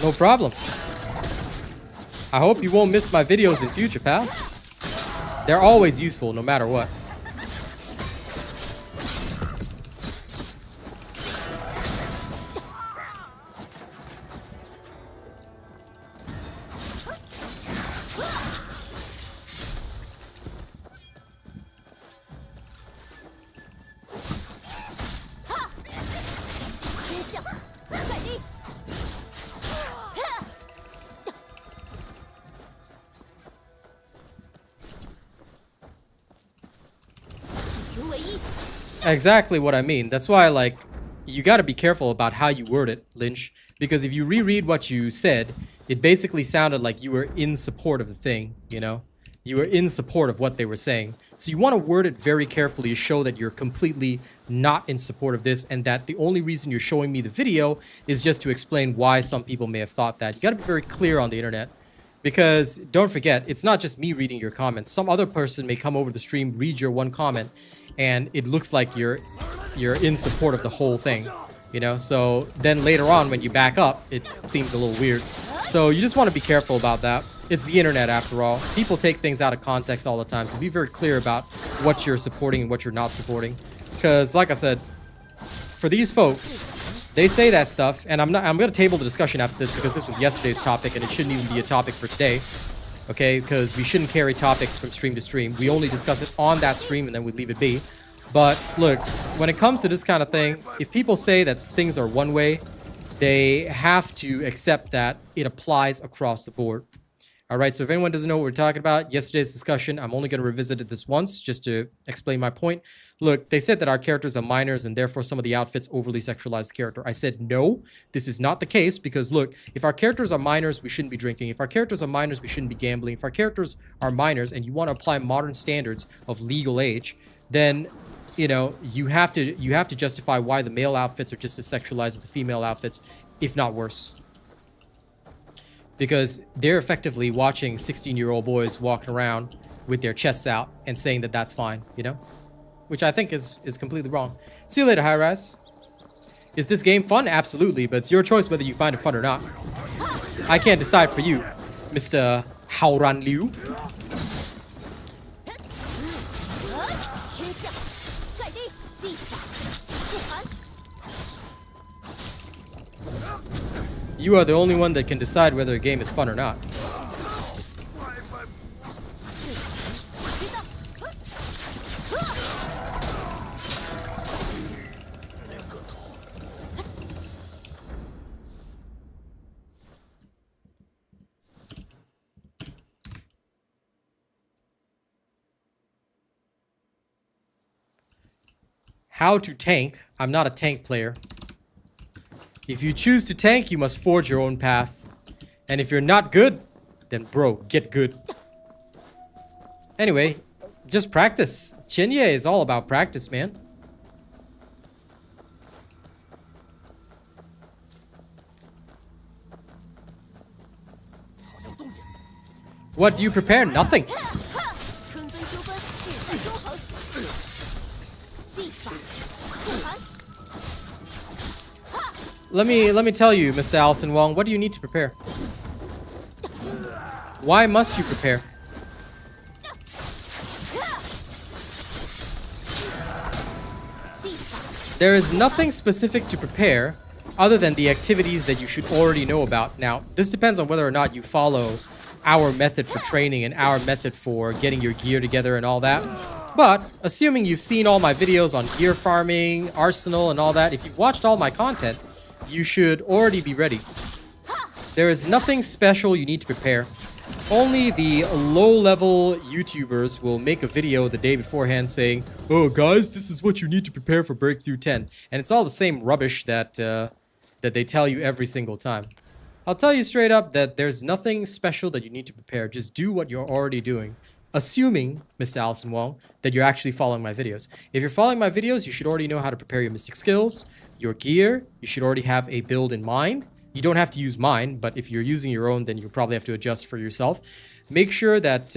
Speaker 1: No problem. I hope you won't miss my videos in future, pal. They're always useful, no matter what. Exactly what I mean. That's why, like, you gotta be careful about how you word it, Lynch. Because if you reread what you said, it basically sounded like you were in support of the thing, you know? You were in support of what they were saying. So you want to word it very carefully to show that you're completely not in support of this, and that the only reason you're showing me the video is just to explain why some people may have thought that. You gotta be very clear on the internet. Because, don't forget, it's not just me reading your comments. Some other person may come over the stream, read your one comment, and it looks like you're you're in support of the whole thing, you know. So then later on when you back up, it seems a little weird. So you just want to be careful about that. It's the internet after all. People take things out of context all the time, so be very clear about what you're supporting and what you're not supporting. Because like I said, for these folks, they say that stuff, and I'm going to table the discussion after this because this was yesterday's topic and it shouldn't even be a topic for today. Okay, because we shouldn't carry topics from stream to stream. We only discuss it on that stream and then we leave it be. But look, when it comes to this kind of thing, if people say that things are one way, they have to accept that it applies across the board. All right, so if anyone doesn't know what we're talking about, yesterday's discussion, I'm only going to revisit it this once just to explain my point. Look, they said that our characters are minors and therefore some of the outfits overly sexualize the character. I said, no, this is not the case because look, if our characters are minors, we shouldn't be drinking. If our characters are minors, we shouldn't be gambling. If our characters are minors and you want to apply modern standards of legal age, then, you know, you have to justify why the male outfits are just as sexualized as the female outfits, if not worse. Because they're effectively watching 16-year-old boys walking around with their chests out and saying that that's fine, you know? Which I think is completely wrong. See you later, Hi-Rise. Is this game fun? Absolutely, but it's your choice whether you find it fun or not. I can't decide for you, Mr. Haoran Liu. You are the only one that can decide whether a game is fun or not. How to tank. I'm not a tank player. If you choose to tank, you must forge your own path. And if you're not good, then bro, get good. Anyway, just practice. Chenye is all about practice, man. What do you prepare? Nothing. Let me tell you, Mr. Allison Wong, what do you need to prepare? Why must you prepare? There is nothing specific to prepare other than the activities that you should already know about. Now, this depends on whether or not you follow our method for training and our method for getting your gear together and all that. But, assuming you've seen all my videos on gear farming, arsenal, and all that, if you've watched all my content, you should already be ready. There is nothing special you need to prepare. Only the low-level YouTubers will make a video the day beforehand saying, "Oh guys, this is what you need to prepare for Breakthrough 10." And it's all the same rubbish that they tell you every single time. I'll tell you straight up that there's nothing special that you need to prepare. Just do what you're already doing. Assuming, Mr. Allison Wong, that you're actually following my videos. If you're following my videos, you should already know how to prepare your mystic skills, your gear. You should already have a build in mind. You don't have to use mine, but if you're using your own, then you probably have to adjust for yourself. Make sure that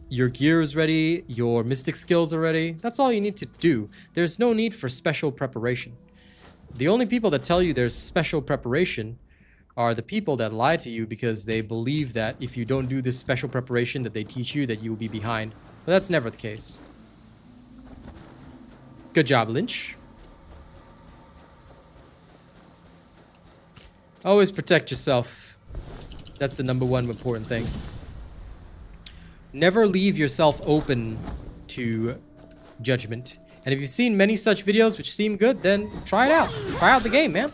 Speaker 1: your gear is ready, your mystic skills are ready. That's all you need to do. There's no need for special preparation. The only people that tell you there's special preparation are the people that lie to you because they believe that if you don't do this special preparation that they teach you, that you will be behind. But that's never the case. Good job, Lynch. Always protect yourself. That's the #1 important thing. Never leave yourself open to judgment. And if you've seen many such videos which seem good, then try it out. Try out the game, man.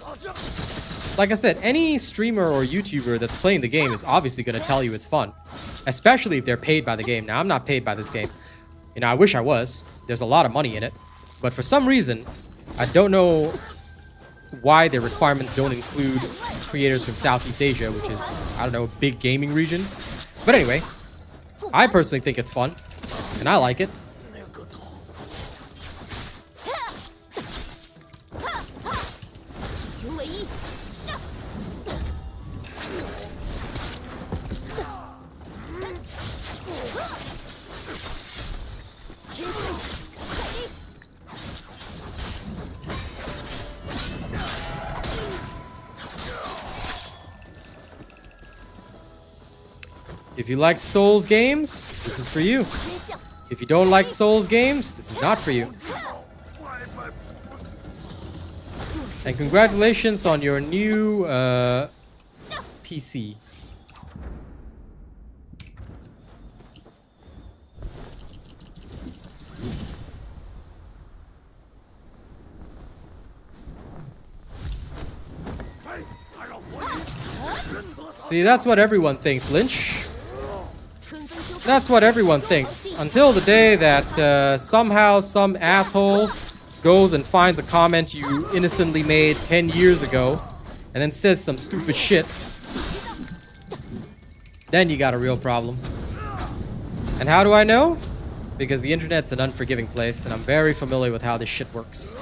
Speaker 1: Like I said, any streamer or YouTuber that's playing the game is obviously going to tell you it's fun. Especially if they're paid by the game. Now, I'm not paid by this game. You know, I wish I was. There's a lot of money in it. But for some reason, I don't know why their requirements don't include creators from Southeast Asia, which is, I don't know, a big gaming region. But anyway, I personally think it's fun. And I like it. If you like Souls games, this is for you. If you don't like Souls games, this is not for you. And congratulations on your new PC. See, that's what everyone thinks, Lynch. That's what everyone thinks. Until the day that somehow some asshole goes and finds a comment you innocently made 10 years ago and then says some stupid shit. Then you got a real problem. And how do I know? Because the internet's an unforgiving place and I'm very familiar with how this shit works.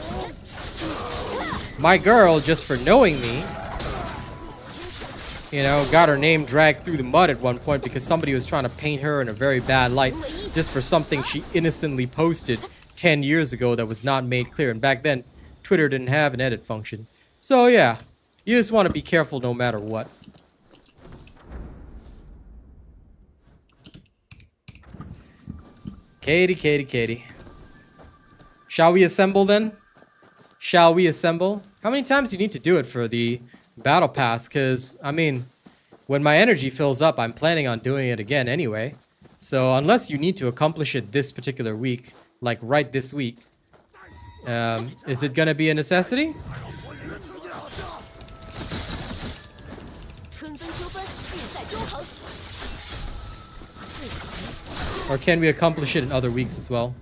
Speaker 1: My girl, just for knowing me, you know, got her name dragged through the mud at one point because somebody was trying to paint her in a very bad light just for something she innocently posted 10 years ago that was not made clear. And back then, Twitter didn't have an edit function. So yeah, you just want to be careful no matter what. Katie. Shall we assemble then? Shall we assemble? How many times do you need to do it for the battle pass? Because, I mean, when my energy fills up, I'm planning on doing it again anyway. So unless you need to accomplish it this particular week, like right this week, is it gonna be a necessity? Or can we accomplish it in other weeks as well?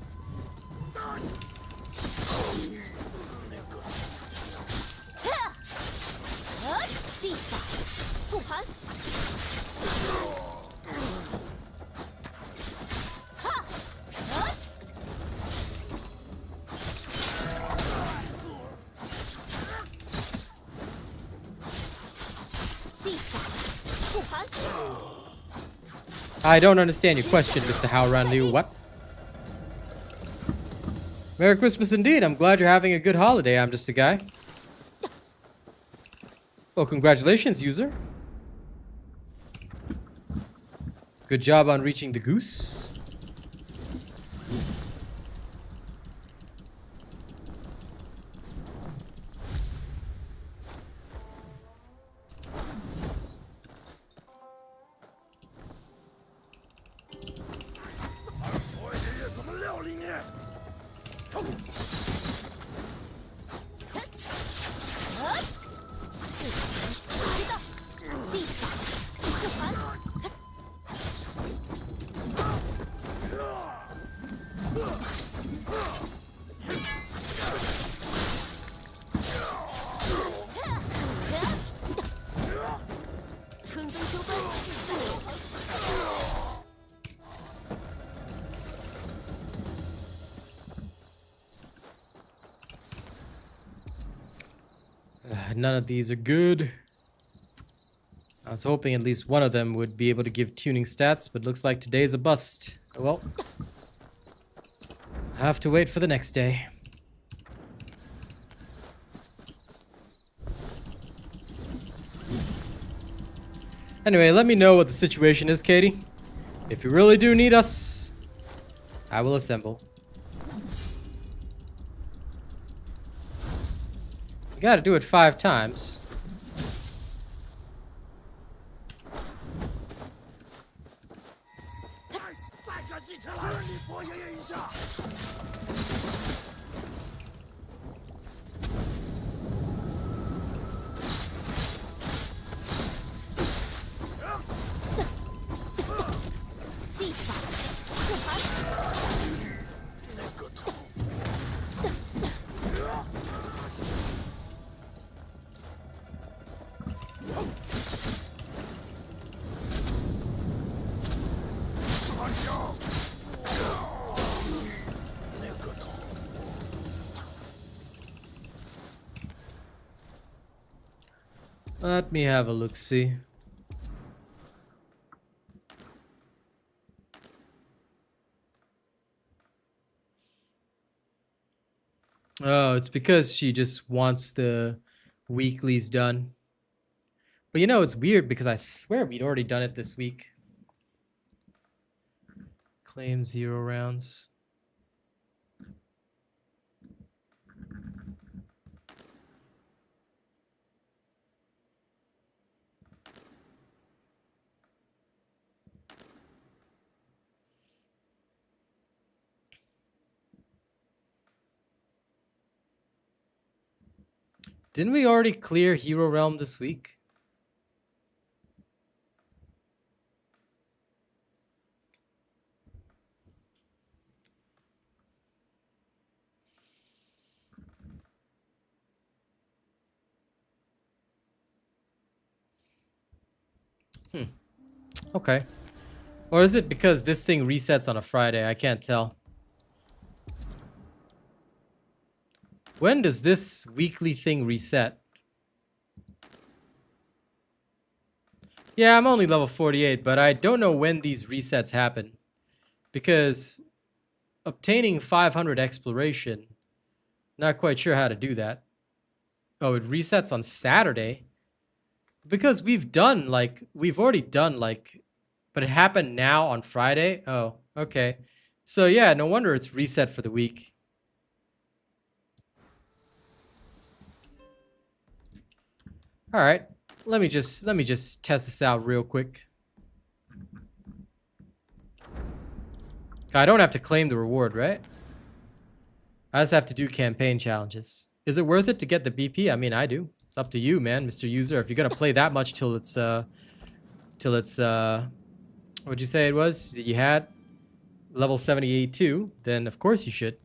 Speaker 1: I don't understand your question, Mr. Howran Liu. What? Merry Christmas indeed. I'm glad you're having a good holiday. I'm just a guy. Well, congratulations, user. Good job on reaching the goose. None of these are good. I was hoping at least one of them would be able to give tuning stats, but looks like today's a bust. Well, I have to wait for the next day. Anyway, let me know what the situation is, Katie. If you really do need us, I will assemble. You gotta do it 5 times. Let me have a look-see. Oh, it's because she just wants the weeklies done. But you know, it's weird because I swear we'd already done it this week. Claim 0 rounds. Didn't we already clear Hero Realm this week? Okay. Or is it because this thing resets on a Friday? I can't tell. When does this weekly thing reset? Yeah, I'm only level 48, but I don't know when these resets happen. Because obtaining 500 exploration, not quite sure how to do that. Oh, it resets on Saturday? Because we've already done but it happened now on Friday? Oh, okay. So yeah, no wonder it's reset for the week. All right, let me just test this out real quick. I don't have to claim the reward, right? I just have to do campaign challenges. Is it worth it to get the BP? I mean, I do. It's up to you, man, Mr. User. If you're gonna play that much till it's what'd you say it was that you had? Level 78 too, then of course you should.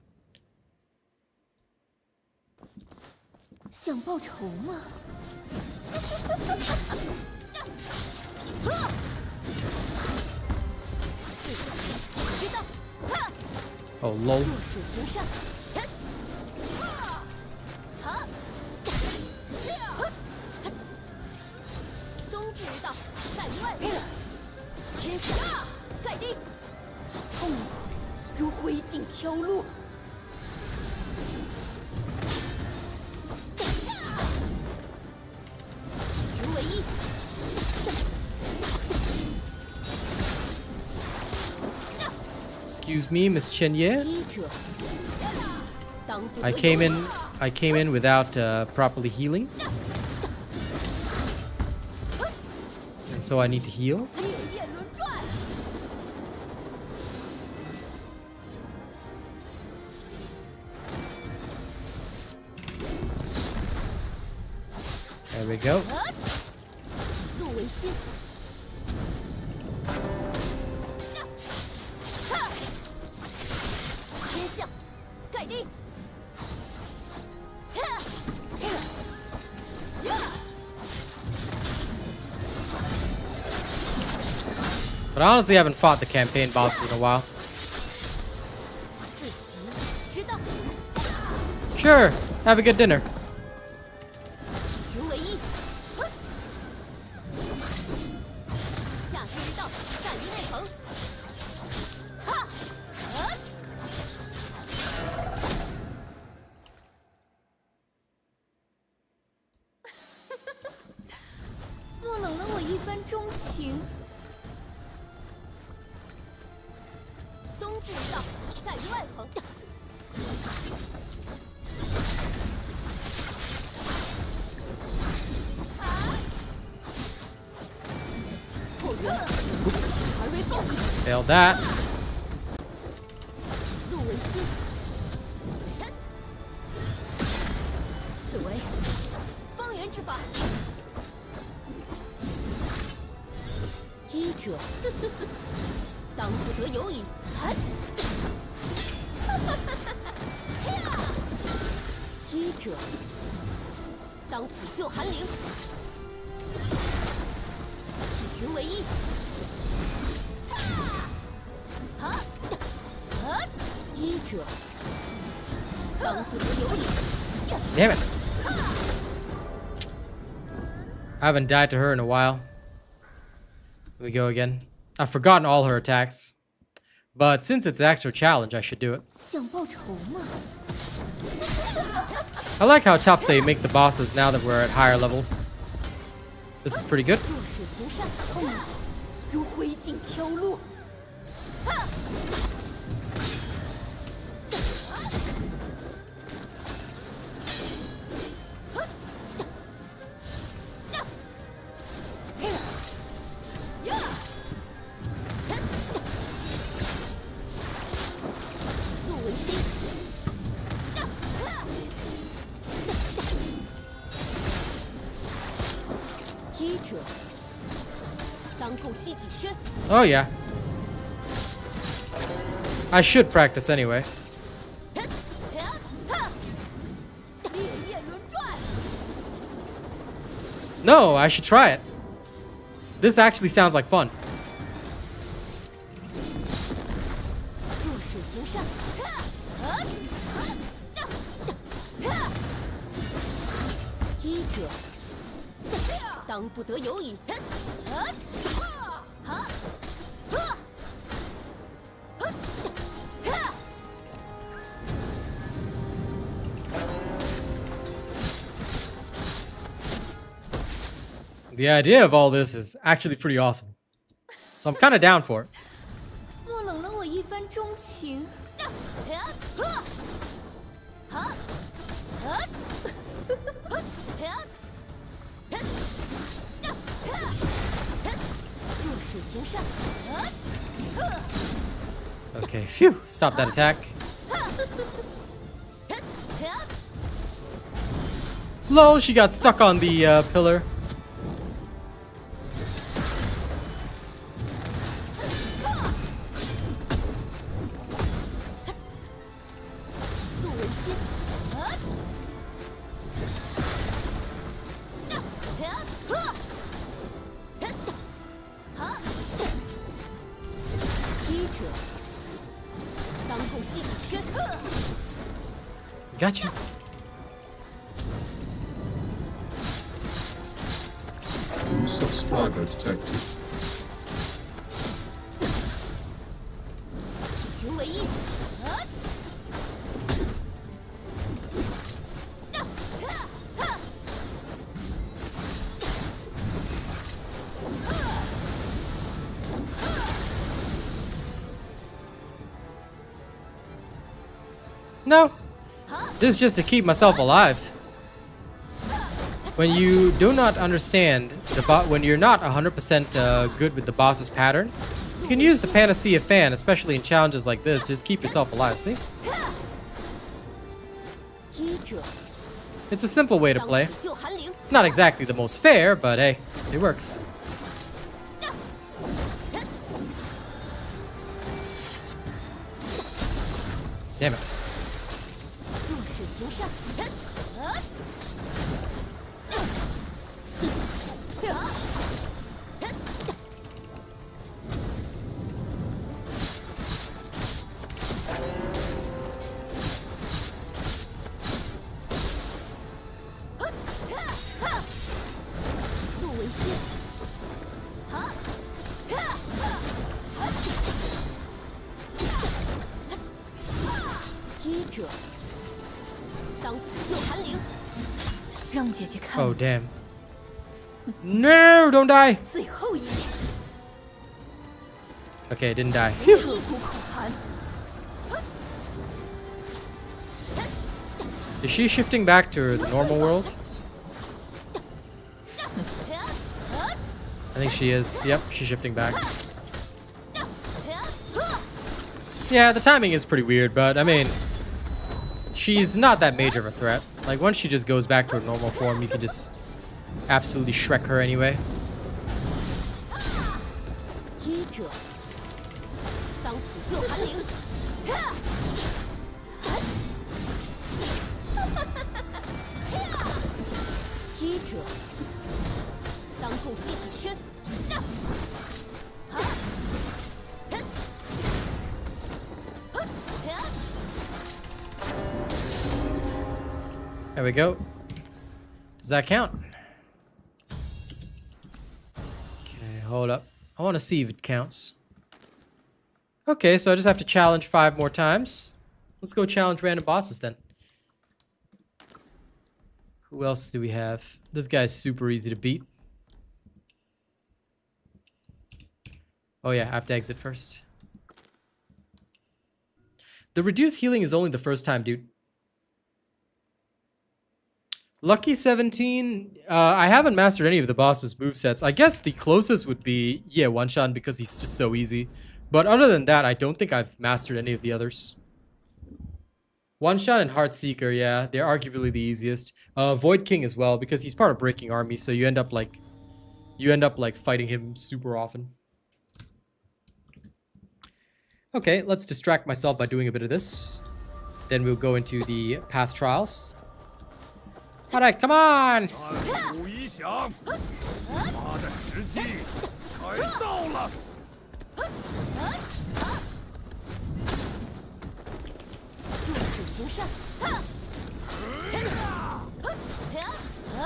Speaker 2: 想报仇吗？
Speaker 1: Oh lol.
Speaker 2: 弱水行善。宗旨之道，在于外人。天下盖地，痛苦如灰烬飘落。
Speaker 1: Excuse me, Miss Chen Ye. I came in without properly healing. And so I need to heal. There we go. But I honestly haven't fought the campaign bosses in a while. Sure, have a good dinner. Oops. Failed that. Damn it. I haven't died to her in a while. Here we go again. I've forgotten all her attacks. But since it's the actual challenge, I should do it. I like how tough they make the bosses now that we're at higher levels. This is pretty good. Oh yeah. I should practice anyway. No, I should try it. This actually sounds like fun. The idea of all this is actually pretty awesome. So I'm kind of down for it.
Speaker 2: 莫冷了我一番钟情。
Speaker 1: Okay, phew. Stop that attack. Lol, she got stuck on the pillar. Gotcha.
Speaker 4: New subscriber detected.
Speaker 1: No. This is just to keep myself alive. When you do not understand when you're not 100% good with the boss's pattern, you can use the Panacea fan, especially in challenges like this. Just keep yourself alive, see? It's a simple way to play. Not exactly the most fair, but hey, it works. Damn it. Oh damn. No, don't die. Okay, didn't die. Phew. Is she shifting back to the normal world? I think she is. Yep, she's shifting back. Yeah, the timing is pretty weird, but I mean, she's not that major of a threat. Like, once she just goes back to her normal form, you can just absolutely Shrek her anyway. There we go. Does that count? Okay, hold up. I want to see if it counts. Okay, so I just have to challenge 5 more times. Let's go challenge random bosses then. Who else do we have? This guy's super easy to beat. Oh yeah, I have to exit first. The reduced healing is only the first time, dude. Lucky 17. I haven't mastered any of the boss's movesets. I guess the closest would be, yeah, one-shot because he's just so easy. But other than that, I don't think I've mastered any of the others. One-shot and Heartseeker, yeah, they're arguably the easiest. Void King as well, because he's part of Breaking Army, so you end up like fighting him super often. Okay, let's distract myself by doing a bit of this. Then we'll go into the path trials. Alright, come on!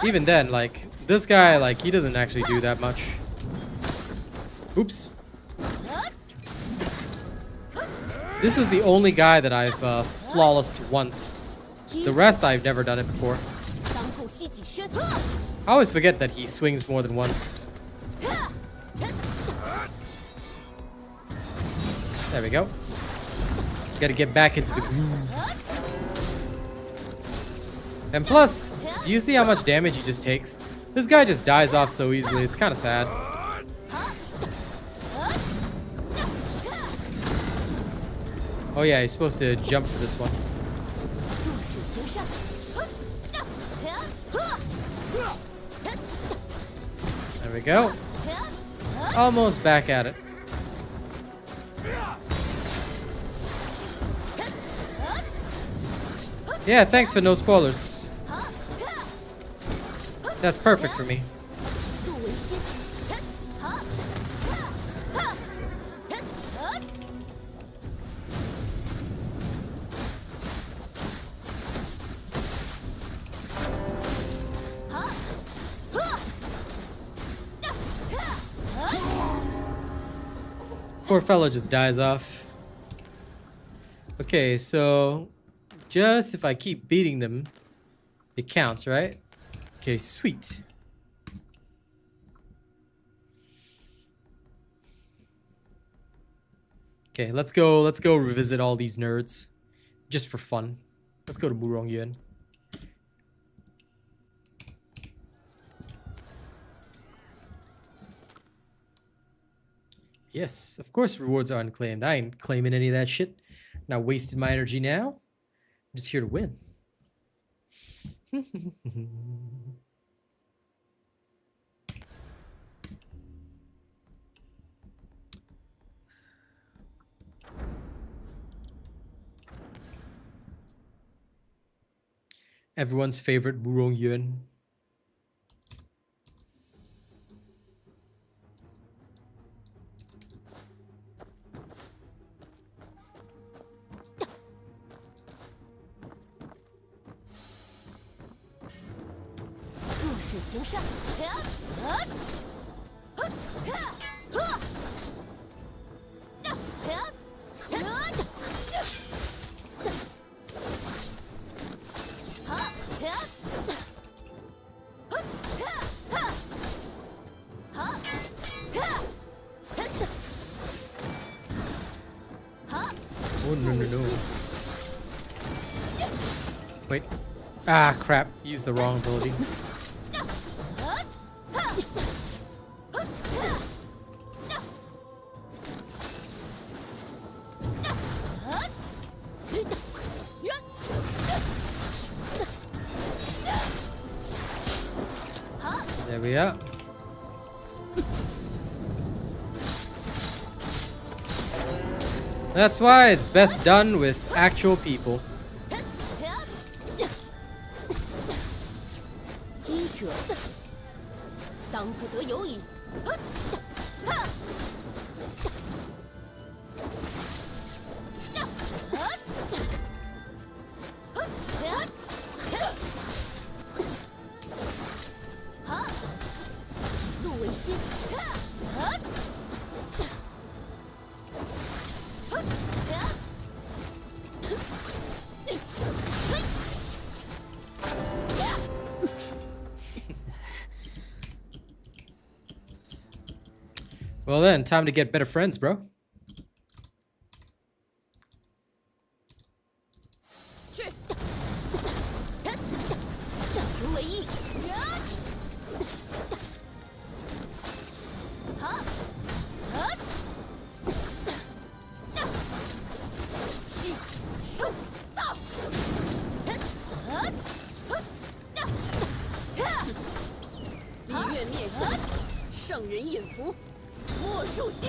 Speaker 1: Even then, like, this guy, like, he doesn't actually do that much. Oops. This is the only guy that I've flawlessed once. The rest, I've never done it before. I always forget that he swings more than once. There we go. Gotta get back into the groove. And plus, do you see how much damage he just takes? This guy just dies off so easily, it's kind of sad. Oh yeah, he's supposed to jump for this one. There we go. Almost back at it. Yeah, thanks for no spoilers. That's perfect for me. Poor fella just dies off. Okay, so just if I keep beating them, it counts, right? Okay, sweet. Okay, let's go revisit all these nerds. Just for fun. Let's go to Murongyuan. Yes, of course rewards are unclaimed. I ain't claiming any of that shit. Not wasting my energy now. I'm just here to win. Everyone's favorite Murongyuan. Oh, no. Wait. Ah, crap. Used the wrong ability. There we are. That's why it's best done with actual people. Well then, time to get better friends, bro.
Speaker 5: 见灭世，圣人饮服，莫术星。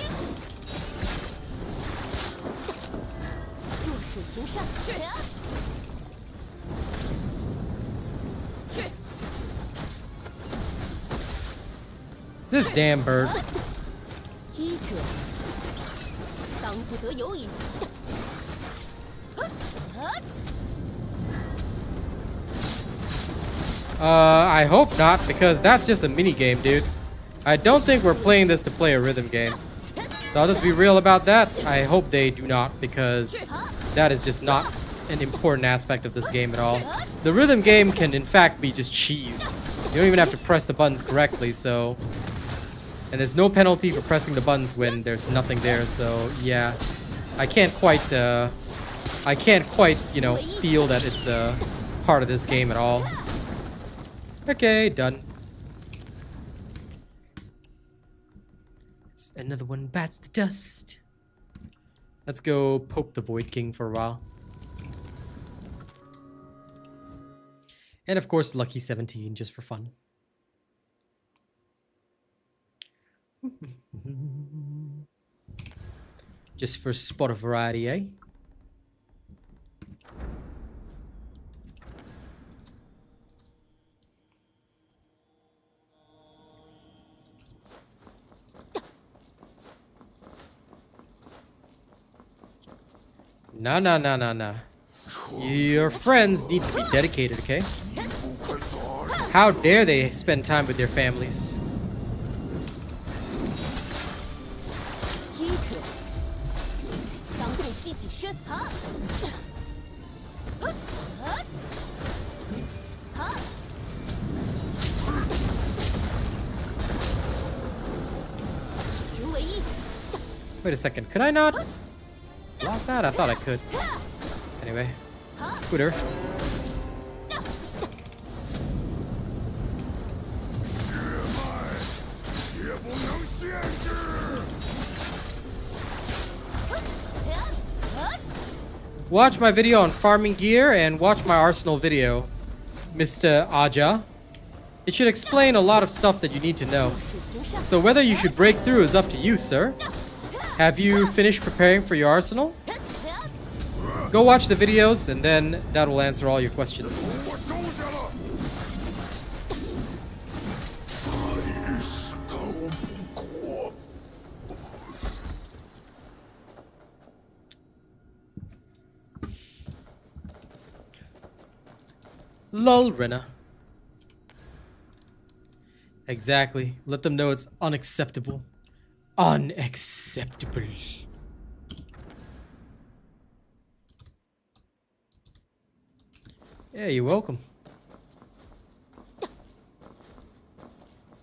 Speaker 5: 若水行善，去。去。
Speaker 1: This damn bird.
Speaker 5: 医者，当不得有矣。
Speaker 1: I hope not, because that's just a mini game, dude. I don't think we're playing this to play a rhythm game. So I'll just be real about that. I hope they do not, because that is just not an important aspect of this game at all. The rhythm game can, in fact, be just cheesed. You don't even have to press the buttons correctly, so... And there's no penalty for pressing the buttons when there's nothing there, so yeah. I can't quite, you know, feel that it's part of this game at all. Okay, done. It's another one bats the dust. Let's go poke the Void King for a while. And of course, Lucky 17 just for fun. Just for spot of variety, eh? Nah. Your friends need to be dedicated, okay? How dare they spend time with their families? Wait a second, could I not block that? I thought I could. Anyway, Twitter. Watch my video on farming gear and watch my arsenal video, Mr. Aja. It should explain a lot of stuff that you need to know. So whether you should break through is up to you, sir. Have you finished preparing for your arsenal? Go watch the videos and then that will answer all your questions. Lol, Rena. Exactly. Let them know it's unacceptable. Unacceptable. Yeah, you're welcome.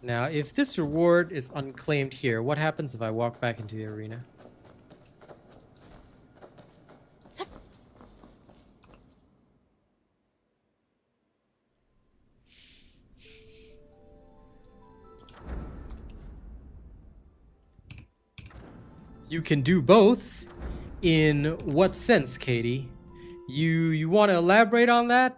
Speaker 1: Now, if this reward is unclaimed here, what happens if I walk back into the arena? You can do both. In what sense, Katie? You want to elaborate on that?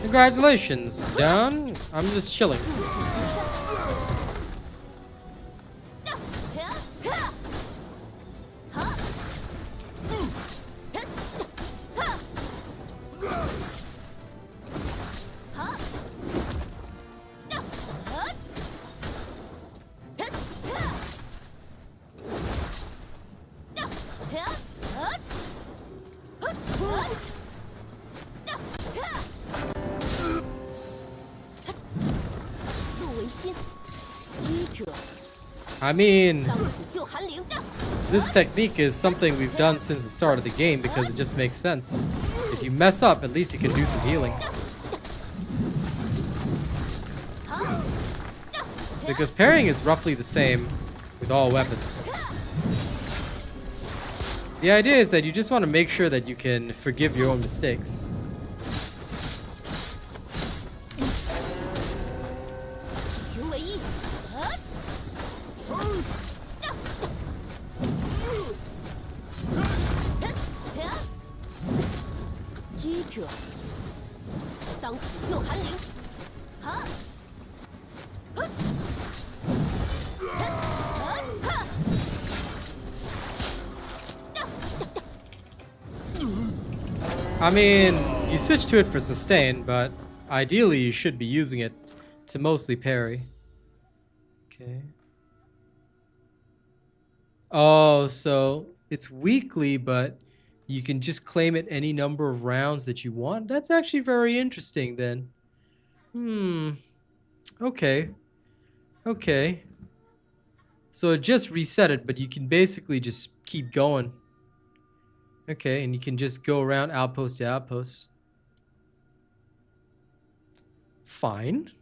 Speaker 1: Congratulations, done. I'm just chilling.
Speaker 5: 心，医者
Speaker 1: I mean,
Speaker 5: 当苦救寒灵。
Speaker 1: this technique is something we've done since the start of the game because it just makes sense. If you mess up, at least you can do some healing. Because parrying is roughly the same with all weapons. The idea is that you just want to make sure that you can forgive your own mistakes. I mean, you switch to it for sustain, but ideally you should be using it to mostly parry. Okay. Oh, so it's weekly, but you can just claim it any number of rounds that you want. That's actually very interesting then. Okay. Okay. So it just reset it, but you can basically just keep going. Okay, and you can just go around outpost to outpost. Fine.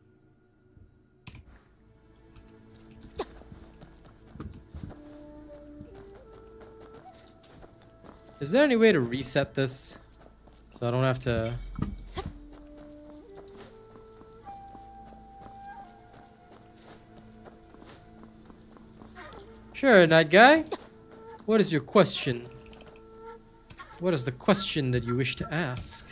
Speaker 1: Is there any way to reset this so I don't have to... Sure, night guy. What is your question? What is the question that you wish to ask?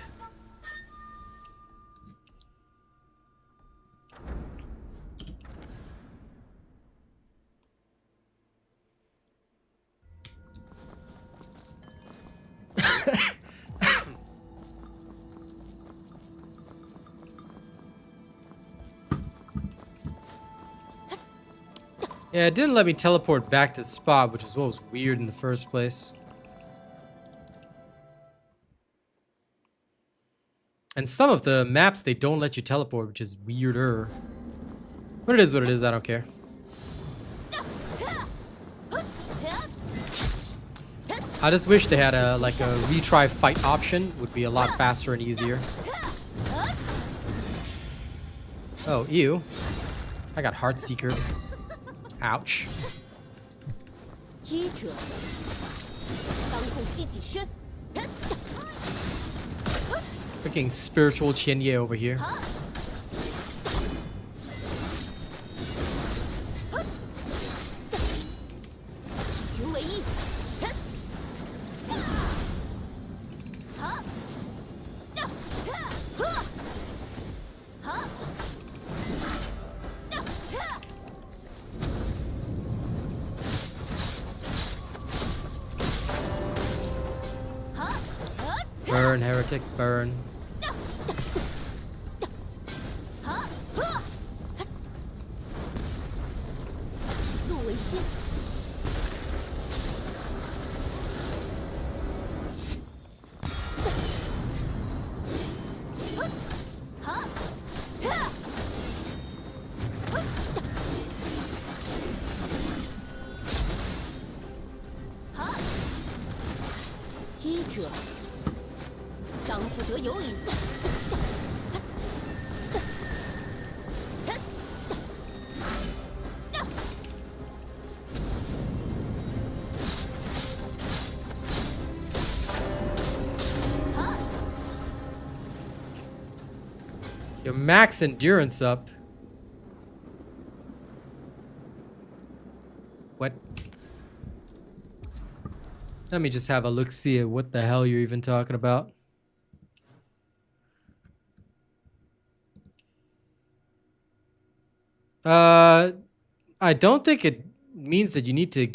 Speaker 1: Yeah, it didn't let me teleport back to the spot, which is what was weird in the first place. And some of the maps, they don't let you teleport, which is weirder. But it is what it is, I don't care. I just wish they had a like a retry fight option. Would be a lot faster and easier. Oh, ew. I got Heartseeker. Ouch.
Speaker 5: 医者当空吸己身，
Speaker 1: Freaking spiritual Qianye over here.
Speaker 5: 云为一。
Speaker 1: Burn, heretic, burn.
Speaker 5: 路为心， 医者当不得有礼。
Speaker 1: Your max endurance up. What? Let me just have a look-see at what the hell you're even talking about. I don't think it means that you need to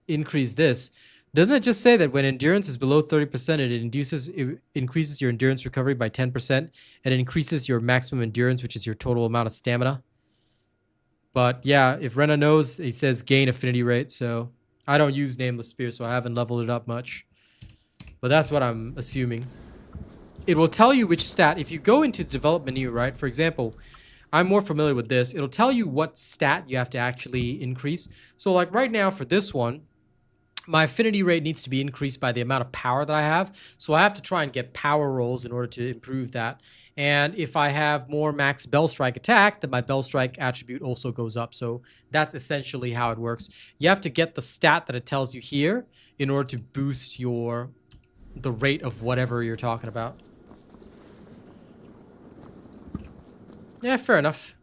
Speaker 1: increase this. Doesn't it just say that when endurance is below 30%, it increases your endurance recovery by 10%, and it increases your maximum endurance, which is your total amount of stamina? But yeah, if Rena knows, it says gain affinity rate, so I don't use Nameless Spear, so I haven't leveled it up much. But that's what I'm assuming. It will tell you which stat. If you go into the development menu, right? For example, I'm more familiar with this. It'll tell you what stat you have to actually increase. So like right now for this one, my affinity rate needs to be increased by the amount of power that I have. So I have to try and get power rolls in order to improve that. And if I have more max Bell Strike attack, then my Bell Strike attribute also goes up. So that's essentially how it works. You have to get the stat that it tells you here in order to boost the rate of whatever you're talking about. Yeah, fair enough.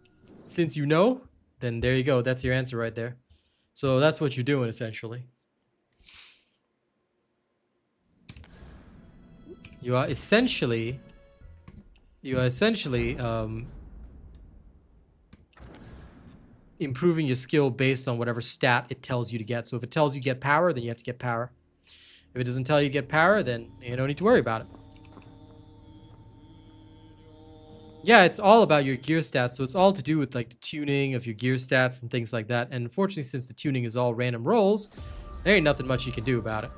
Speaker 1: Since you know, then there you go. That's your answer right there. So that's what you're doing essentially. You are essentially improving your skill based on whatever stat it tells you to get. So if it tells you get power, then you have to get power. If it doesn't tell you to get power, then you don't need to worry about it. Yeah, it's all about your gear stats. So it's all to do with like the tuning of your gear stats and things like that. And unfortunately, since the tuning is all random rolls, there ain't nothing much you can do about it.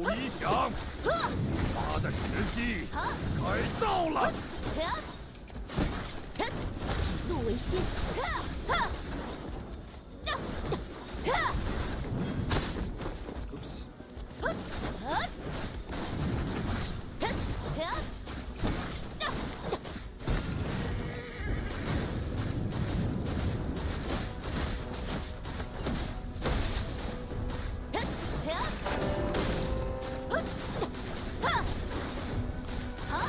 Speaker 6: 理想，他的实际改造了。
Speaker 5: 以怒为心。
Speaker 1: Oops.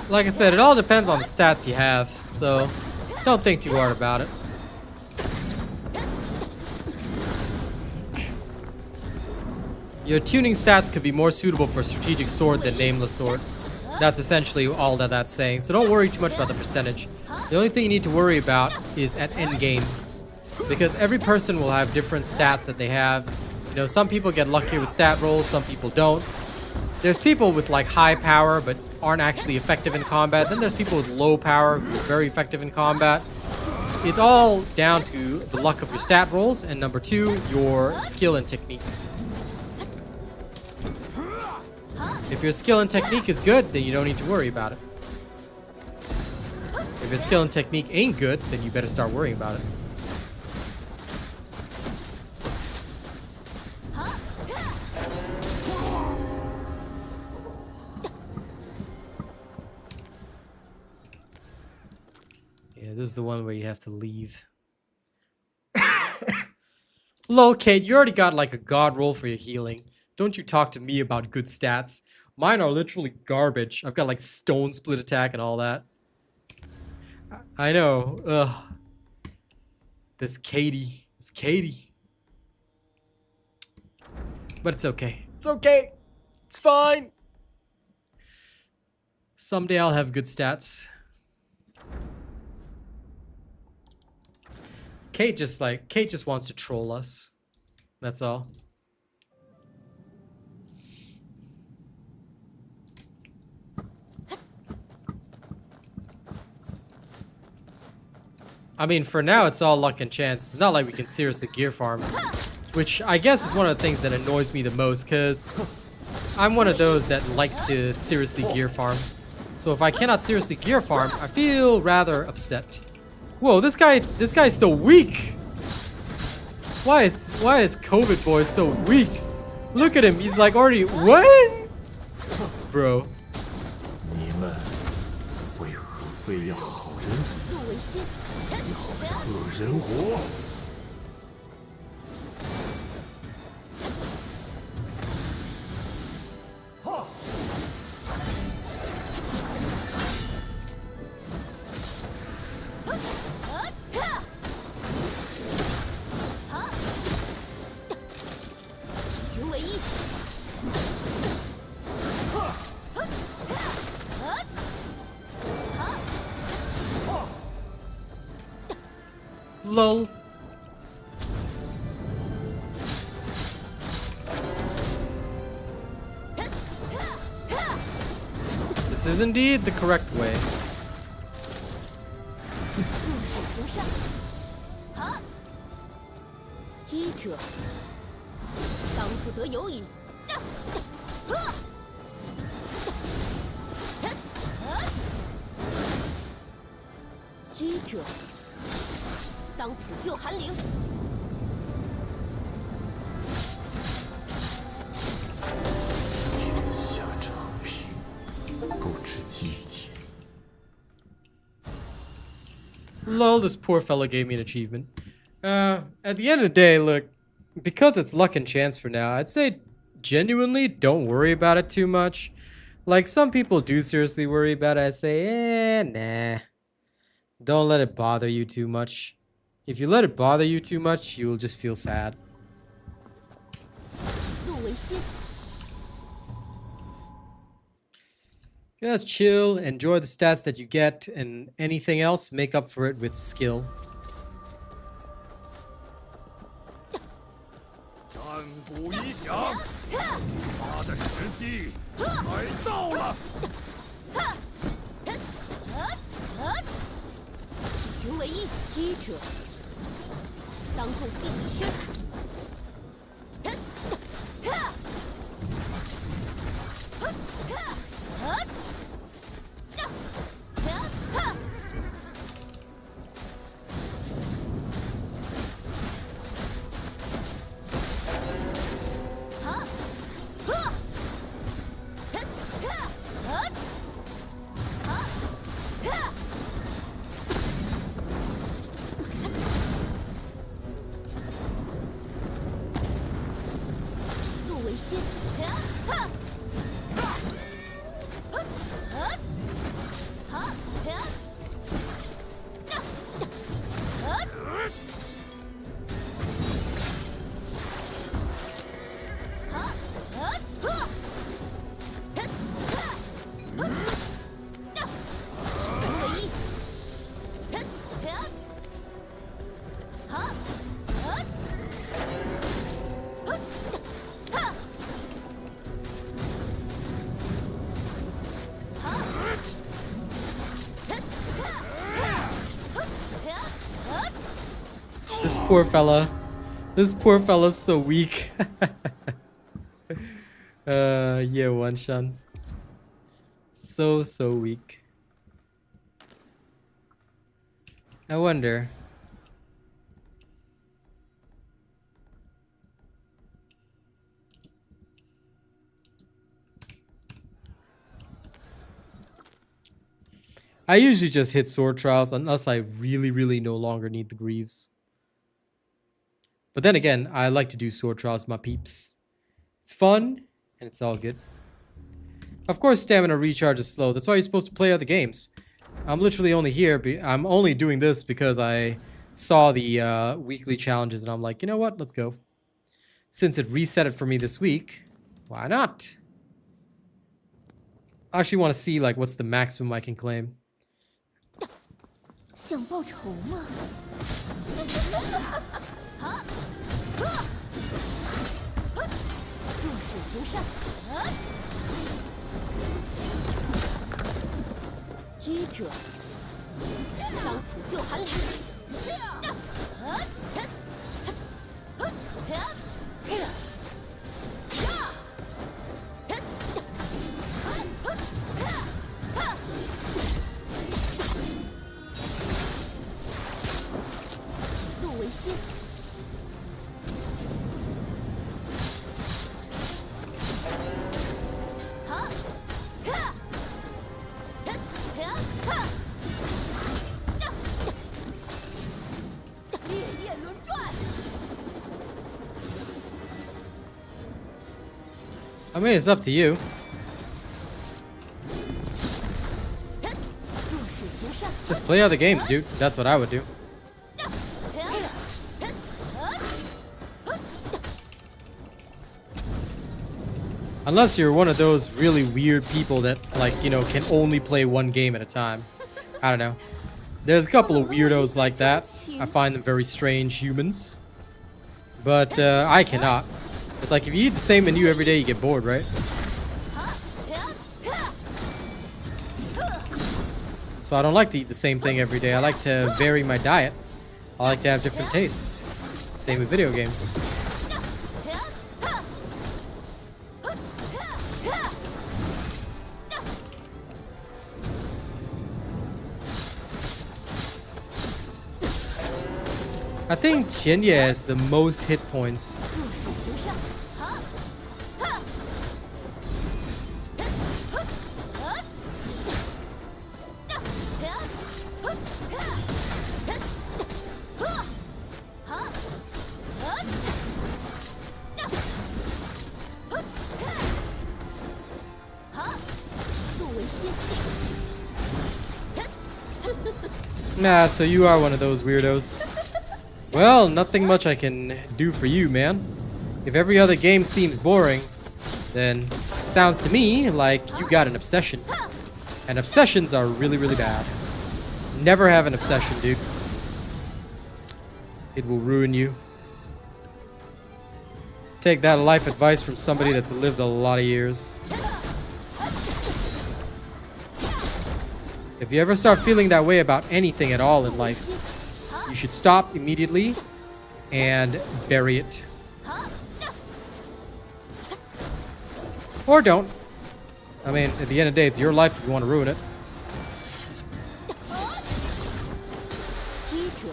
Speaker 1: Like I said, it all depends on the stats you have, so don't think too hard about it. Your tuning stats could be more suitable for Strategic Sword than Nameless Sword. That's essentially all that that's saying, so don't worry too much about the percentage. The only thing you need to worry about is at endgame, because every person will have different stats that they have. You know, some people get lucky with stat rolls, some people don't. There's people with like high power but aren't actually effective in combat. Then there's people with low power who are very effective in combat. It's all down to the luck of your stat rolls, and number two, your skill and technique. If your skill and technique is good, then you don't need to worry about it. If your skill and technique ain't good, then you better start worrying about it. Yeah, this is the one where you have to leave. Lol, Kate, you already got like a god roll for your healing. Don't you talk to me about good stats. Mine are literally garbage. I've got like stone split attack and all that. I know. Ugh. This Katie. It's Katie. But it's okay. It's okay. It's fine. Someday I'll have good stats. Kate just wants to troll us. That's all. I mean, for now, it's all luck and chance. It's not like we can seriously gear farm. Which I guess is one of the things that annoys me the most, because I'm one of those that likes to seriously gear farm. So if I cannot seriously gear farm, I feel rather upset. Whoa, this guy's so weak! Why is COVID boy so weak? Look at him, he's like already... What? Bro.
Speaker 6: 你们为何非要好人死，
Speaker 5: 怒为心。
Speaker 6: 恶人活？
Speaker 5: 云为一。
Speaker 1: Lol. This is indeed the correct way.
Speaker 5: 入手行善。医者，当不得有矣。者，当普救寒灵。
Speaker 6: 天下常平，不知季节。
Speaker 1: Lol, this poor fella gave me an achievement. At the end of the day, look, because it's luck and chance for now, I'd say genuinely don't worry about it too much. Like, some people do seriously worry about it. I say, nah. Don't let it bother you too much. If you let it bother you too much, you'll just feel sad.
Speaker 5: 路为心，
Speaker 1: Just chill, enjoy the stats that you get, and anything else, make up for it with skill.
Speaker 6: 战鼓一响，他的时机来到了。
Speaker 5: 云为翼，医者，当空吸己身。 路为心，This
Speaker 1: poor fella's so weak. Yeah, one shun. So weak. I wonder. I usually just hit sword trials unless I really no longer need the greaves. But then again, I like to do sword trials, my peeps. It's fun, and it's all good. Of course, stamina recharge is slow. That's why you're supposed to play other games. I'm literally only here. I'm only doing this because I saw the weekly challenges, and I'm like, you know what? Let's go. Since it reset it for me this week, why not? I actually want to see like what's the maximum I can claim.
Speaker 5: 想报仇吗？弱水行善，医者，当普救寒灵。路为心。 烈焰轮转，
Speaker 1: I mean, it's up to you.
Speaker 5: 弱水行善。
Speaker 1: Just play other games, dude. That's what I would do. Unless you're one of those really weird people that, like, you know, can only play one game at a time. I don't know. There's a couple of weirdos like that. I find them very strange humans. But I cannot. It's like if you eat the same menu every day, you get bored, right? So I don't like to eat the same thing every day. I like to vary my diet. I like to have different tastes. Same with video games. I think Qianye has the most hit points.
Speaker 5: 入手行上，好，哈，杜维新，
Speaker 1: Nah, so you are one of those weirdos. Well, nothing much I can do for you, man. If every other game seems boring, then sounds to me like you got an obsession. And obsessions are really, really bad. Never have an obsession, dude. It will ruin you. Take that life advice from somebody that's lived a lot of years. If you ever start feeling that way about anything at all in life, you should stop immediately and bury it. Or don't. I mean, at the end of the day, it's your life if you want to ruin it.
Speaker 5: 踢者，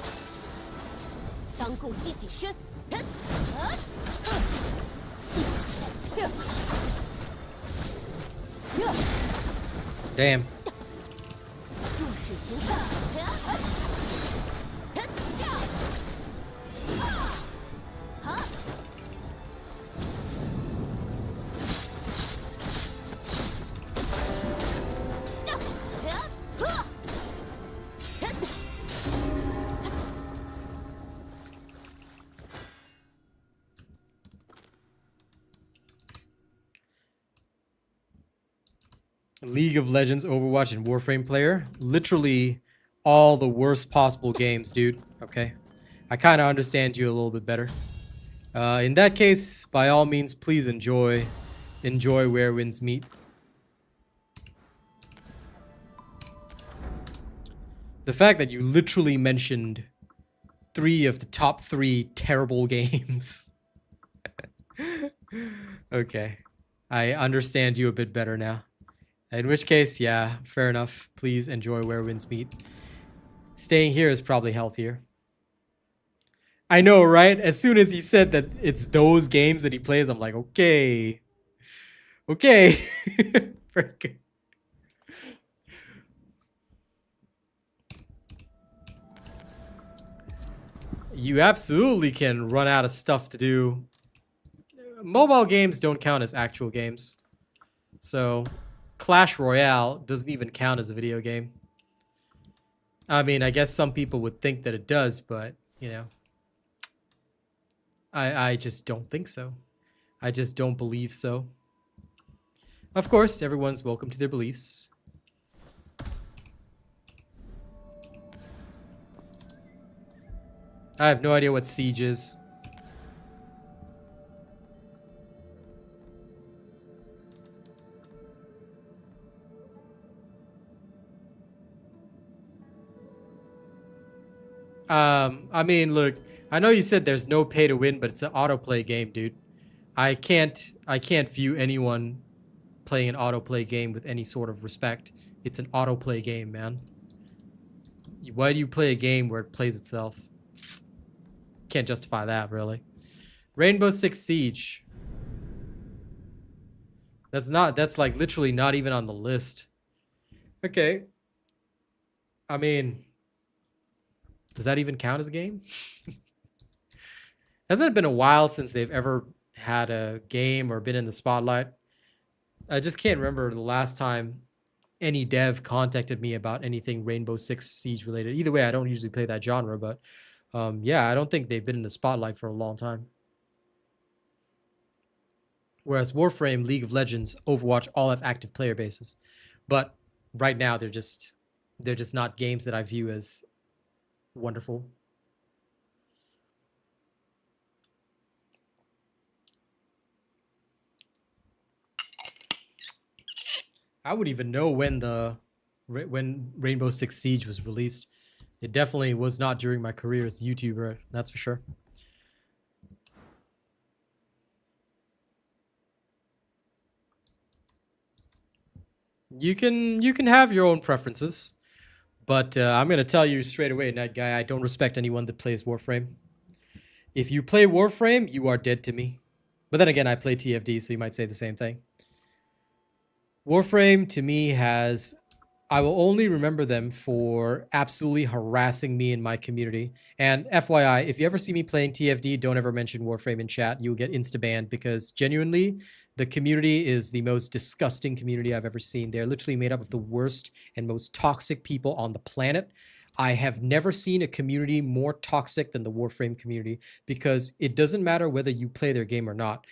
Speaker 5: 当共吸己身，
Speaker 1: Damn.
Speaker 5: 入手行上，
Speaker 1: League of Legends, Overwatch, and Warframe player. Literally all the worst possible games, dude. Okay. I kind of understand you a little bit better. In that case, by all means, please enjoy Where Winds Meet. The fact that you literally mentioned 3 of the top 3 terrible games. Okay. I understand you a bit better now. In which case, yeah, fair enough. Please enjoy Where Winds Meet. Staying here is probably healthier. I know, right? As soon as he said that it's those games that he plays, I'm like, okay. Okay. Frick. You absolutely can run out of stuff to do. Mobile games don't count as actual games. So Clash Royale doesn't even count as a video game. I mean, I guess some people would think that it does, but, you know, I just don't think so. I just don't believe so. Of course, everyone's welcome to their beliefs. I have no idea what Siege is. I mean, look, I know you said there's no pay to win, but it's an autoplay game, dude. I can't view anyone playing an autoplay game with any sort of respect. It's an autoplay game, man. Why do you play a game where it plays itself? Can't justify that, really. Rainbow Six Siege. That's like literally not even on the list. Okay. I mean, does that even count as a game? Hasn't it been a while since they've ever had a game or been in the spotlight? I just can't remember the last time any dev contacted me about anything Rainbow Six Siege related. Either way, I don't usually play that genre, but yeah, I don't think they've been in the spotlight for a long time. Whereas Warframe, League of Legends, Overwatch all have active player bases. But right now they're just not games that I view as wonderful. I would even know when Rainbow Six Siege was released. It definitely was not during my career as a YouTuber, that's for sure. You can have your own preferences, but I'm gonna tell you straight away, Night Guy, I don't respect anyone that plays Warframe. If you play Warframe, you are dead to me. But then again, I play TFD, so you might say the same thing. Warframe to me has... I will only remember them for absolutely harassing me in my community. And FYI, if you ever see me playing TFD, don't ever mention Warframe in chat. You'll get insta-banned because genuinely, the community is the most disgusting community I've ever seen. They're literally made up of the worst and most toxic people on the planet. I have never seen a community more toxic than the Warframe community because it doesn't matter whether you play their game or not.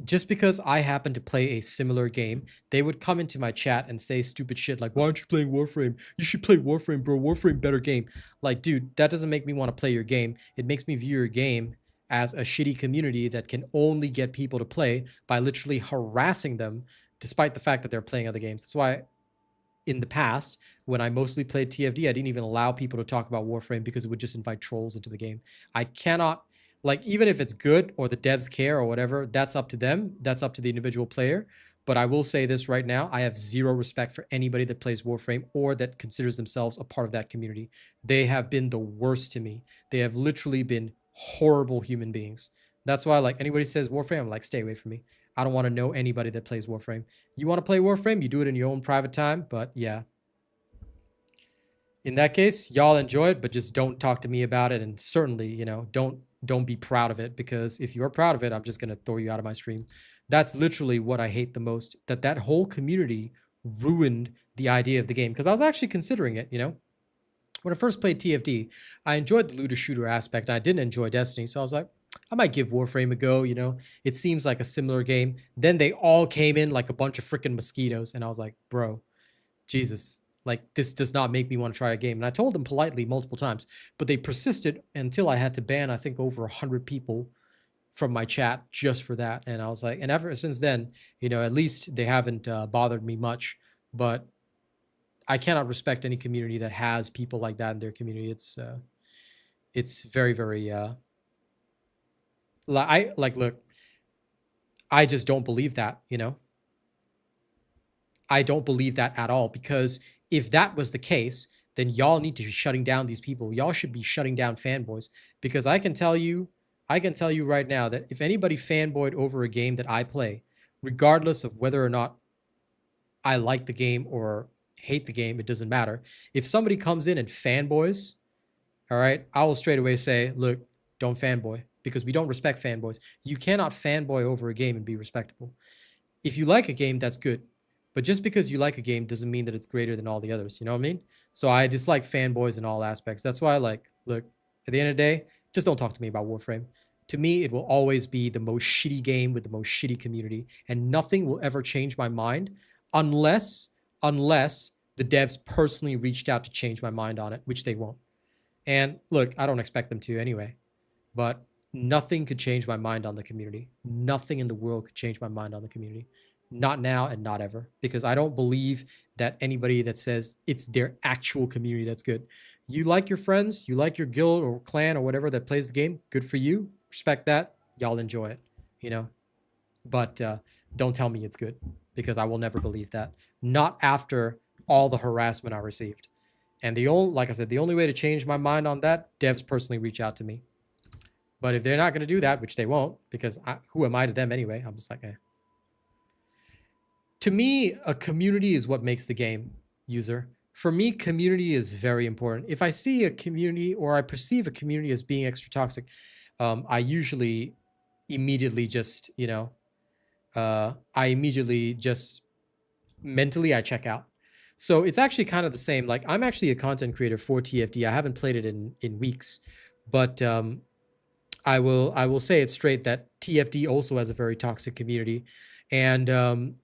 Speaker 1: Just because I happen to play a similar game, they would come into my chat and say stupid shit like, why aren't you playing Warframe? You should play Warframe, bro. Warframe, better game. Like, dude, that doesn't make me want to play your game. It makes me view your game as a shitty community that can only get people to play by literally harassing them, despite the fact that they're playing other games. That's why in the past, when I mostly played TFD, I didn't even allow people to talk about Warframe because it would just invite trolls into the game. I cannot... Like, even if it's good or the devs care or whatever, that's up to them. That's up to the individual player. But I will say this right now. I have zero respect for anybody that plays Warframe or that considers themselves a part of that community. They have been the worst to me. They have literally been horrible human beings. That's why, like, anybody says Warframe, I'm like, stay away from me. I don't want to know anybody that plays Warframe. You want to play Warframe, you do it in your own private time. But, yeah. In that case, y'all enjoy it, but just don't talk to me about it. And certainly, you know, don't be proud of it, because if you're proud of it, I'm just going to throw you out of my stream. That's literally what I hate the most, that whole community ruined the idea of the game, because I was actually considering it, you know. When I first played TFD, I enjoyed the looter shooter aspect, and I didn't enjoy Destiny, so I was like, I might give Warframe a go, you know. It seems like a similar game. Then they all came in like a bunch of freaking mosquitoes, and I was like, bro, Jesus. Like, this does not make me want to try a game. And I told them politely multiple times, but they persisted until I had to ban, I think, over 100 people from my chat just for that. And I was like, and ever since then, you know, at least they haven't bothered me much. But I cannot respect any community that has people like that in their community. It's very, very, look, I just don't believe that, you know. I don't believe that at all, because if that was the case, then y'all need to be shutting down these people. Y'all should be shutting down fanboys, because I can tell you right now that if anybody fanboyed over a game that I play, regardless of whether or not I like the game or hate the game, it doesn't matter. If somebody comes in and fanboys, all right, I will straight away say, look, don't fanboy, because we don't respect fanboys. You cannot fanboy over a game and be respectable. If you like a game, that's good. But just because you like a game doesn't mean that it's greater than all the others. You know what I mean? So I dislike fanboys in all aspects. That's why, like, look, at the end of the day, just don't talk to me about Warframe. To me, it will always be the most shitty game with the most shitty community. And nothing will ever change my mind unless the devs personally reached out to change my mind on it, which they won't. And look, I don't expect them to anyway. But nothing could change my mind on the community. Nothing in the world could change my mind on the community. Not now and not ever, because I don't believe that anybody that says it's their actual community that's good. You like your friends, you like your guild or clan or whatever that plays the game, good for you. Respect that. Y'all enjoy it, you know. But don't tell me it's good, because I will never believe that. Not after all the harassment I received. And like I said, the only way to change my mind on that, devs personally reach out to me. But if they're not going to do that, which they won't, because who am I to them anyway? I'm just like, eh. To me, a community is what makes the game, user. For me, community is very important. If I see a community or I perceive a community as being extra toxic, I usually immediately just, you know, mentally I check out. So it's actually kind of the same. Like, I'm actually a content creator for TFD. I haven't played it in weeks, but I will say it straight that TFD also has a very toxic community, and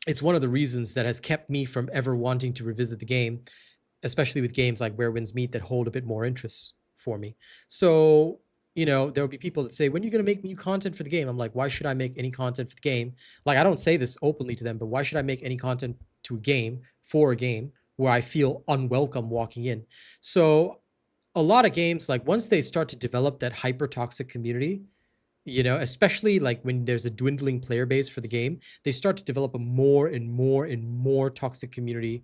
Speaker 1: it's one of the reasons that has kept me from ever wanting to revisit the game, especially with games like Where Winds Meet that hold a bit more interest for me. So, you know, there will be people that say, when are you going to make new content for the game? I'm like, why should I make any content for the game? Like, I don't say this openly to them, but why should I make any content to a game, for a game, where I feel unwelcome walking in? So a lot of games, like, once they start to develop that hyper toxic community, you know, especially like when there's a dwindling player base for the game, they start to develop a more and more toxic community,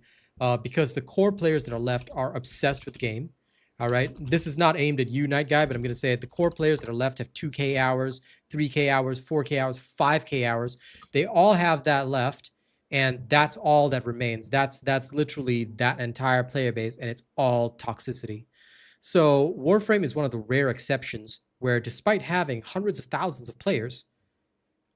Speaker 1: because the core players that are left are obsessed with the game, All right, this is not aimed at you, Night Guy, but I'm going to say it. The core players that are left have 2K hours, 3K hours, 4K hours, 5K hours. They all have that left, and that's all that remains. That's literally that entire player base, and it's all toxicity. So Warframe is one of the rare exceptions where, despite having hundreds of thousands of players,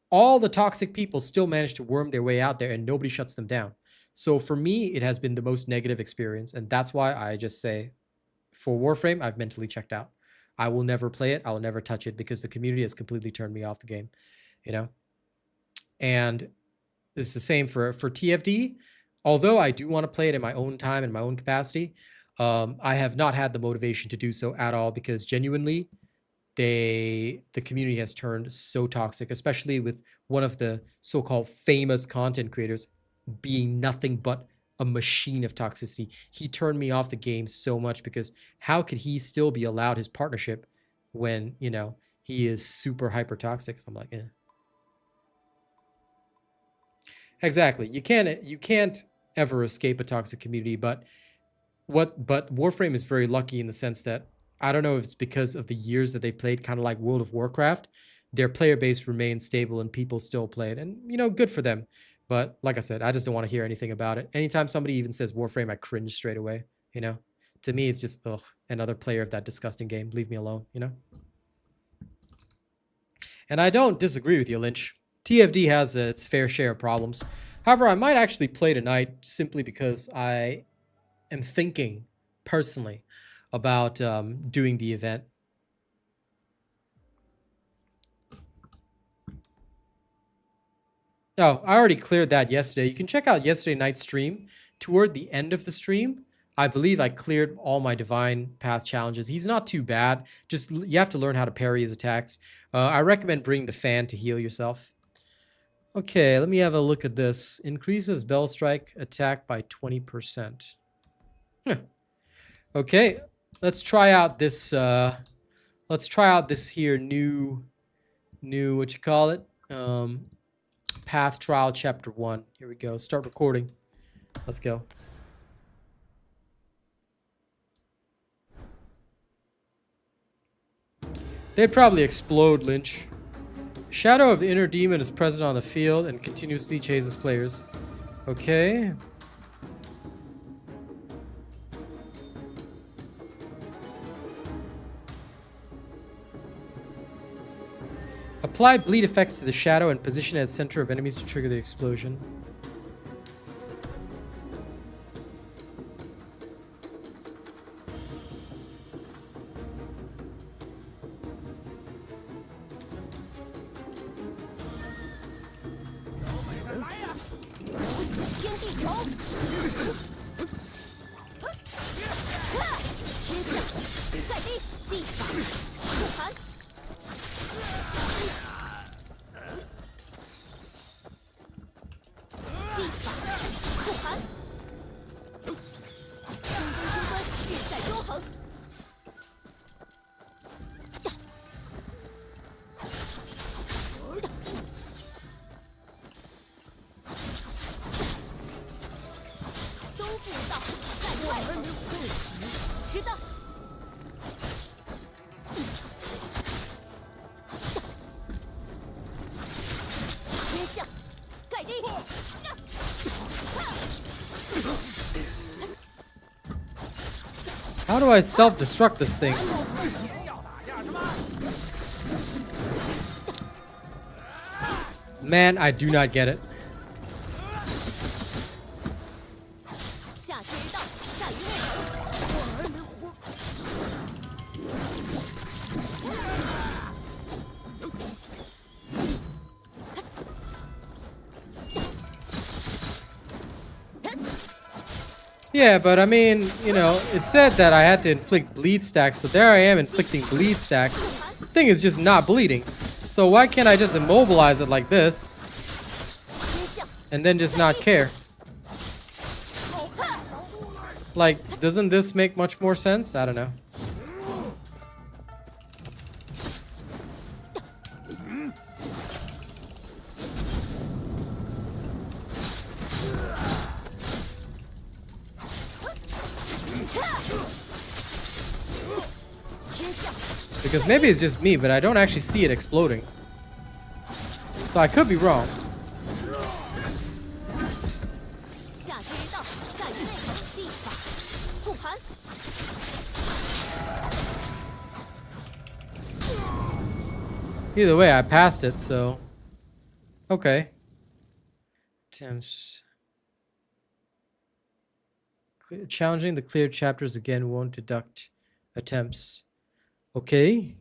Speaker 1: all the toxic people still manage to worm their way out there, and nobody shuts them down. So for me, it has been the most negative experience, and that's why I just say, for Warframe, I've mentally checked out. I will never play it. I will never touch it because the community has completely turned me off the game, you know? And it's the same for TFD. Although I do want to play it in my own time, in my own capacity, I have not had the motivation to do so at all because genuinely, the community has turned so toxic, especially with one of the so-called famous content creators being nothing but a machine of toxicity. He turned me off the game so much because how could he still be allowed his partnership when, you know, he is super hyper toxic? So I'm like, eh. Exactly. You can't ever escape a toxic community, but Warframe is very lucky in the sense that I don't know if it's because of the years that they played, kind of like World of Warcraft, their player base remains stable and people still play it, and you know, good for them. But like I said, I just don't want to hear anything about it. Anytime somebody even says Warframe, I cringe straight away, you know? To me, it's just, ugh, another player of that disgusting game. Leave me alone, you know? And I don't disagree with you, Lynch. TFD has its fair share of problems. However, I might actually play tonight simply because I am thinking, personally, about doing the event. Oh, I already cleared that yesterday. You can check out yesterday night's stream. Toward the end of the stream, I believe I cleared all my Divine Path challenges. He's not too bad. Just you have to learn how to parry his attacks. I recommend bringing the fan to heal yourself. Okay, let me have a look at this. Increases Bell Strike attack by 20%. Okay, let's try out this. Let's try out this here new what you call it? Path Trial Chapter 1. Here we go. Start recording. Let's go. They'd probably explode, Lynch. Shadow of the Inner Demon is present on the field and continuously chases players. Okay. Apply bleed effects to the shadow and position it at center of enemies to trigger the explosion. How do I self-destruct this thing? Man, I do not get it. Yeah, but I mean, you know, it said that I had to inflict bleed stacks, so there I am inflicting bleed stacks. The thing is just not bleeding. So why can't I just immobilize it like this? And then just not care? Like, doesn't this make much more sense? I don't know. Because maybe it's just me, but I don't actually see it exploding. So I could be wrong.
Speaker 5: 下之一道，在于内核技法，复盘。
Speaker 1: Either way, I passed it, so... Okay. Attempts. Challenging the cleared chapters again won't deduct attempts. Okay.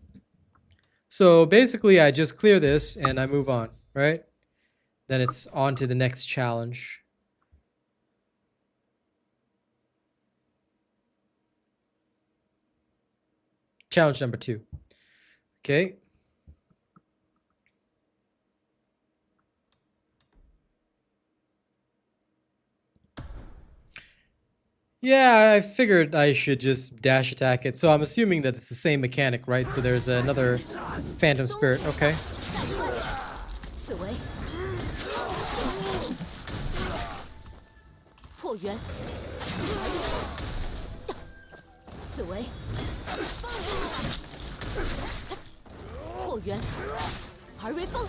Speaker 1: So basically, I just clear this and I move on, right? Then it's on to the next challenge. Challenge number 2. Okay. Yeah, I figured I should just dash attack it. So I'm assuming that it's the same mechanic, right? So there's another Phantom Spirit. Okay.
Speaker 5: 此为破圆，此为破圆，而为风。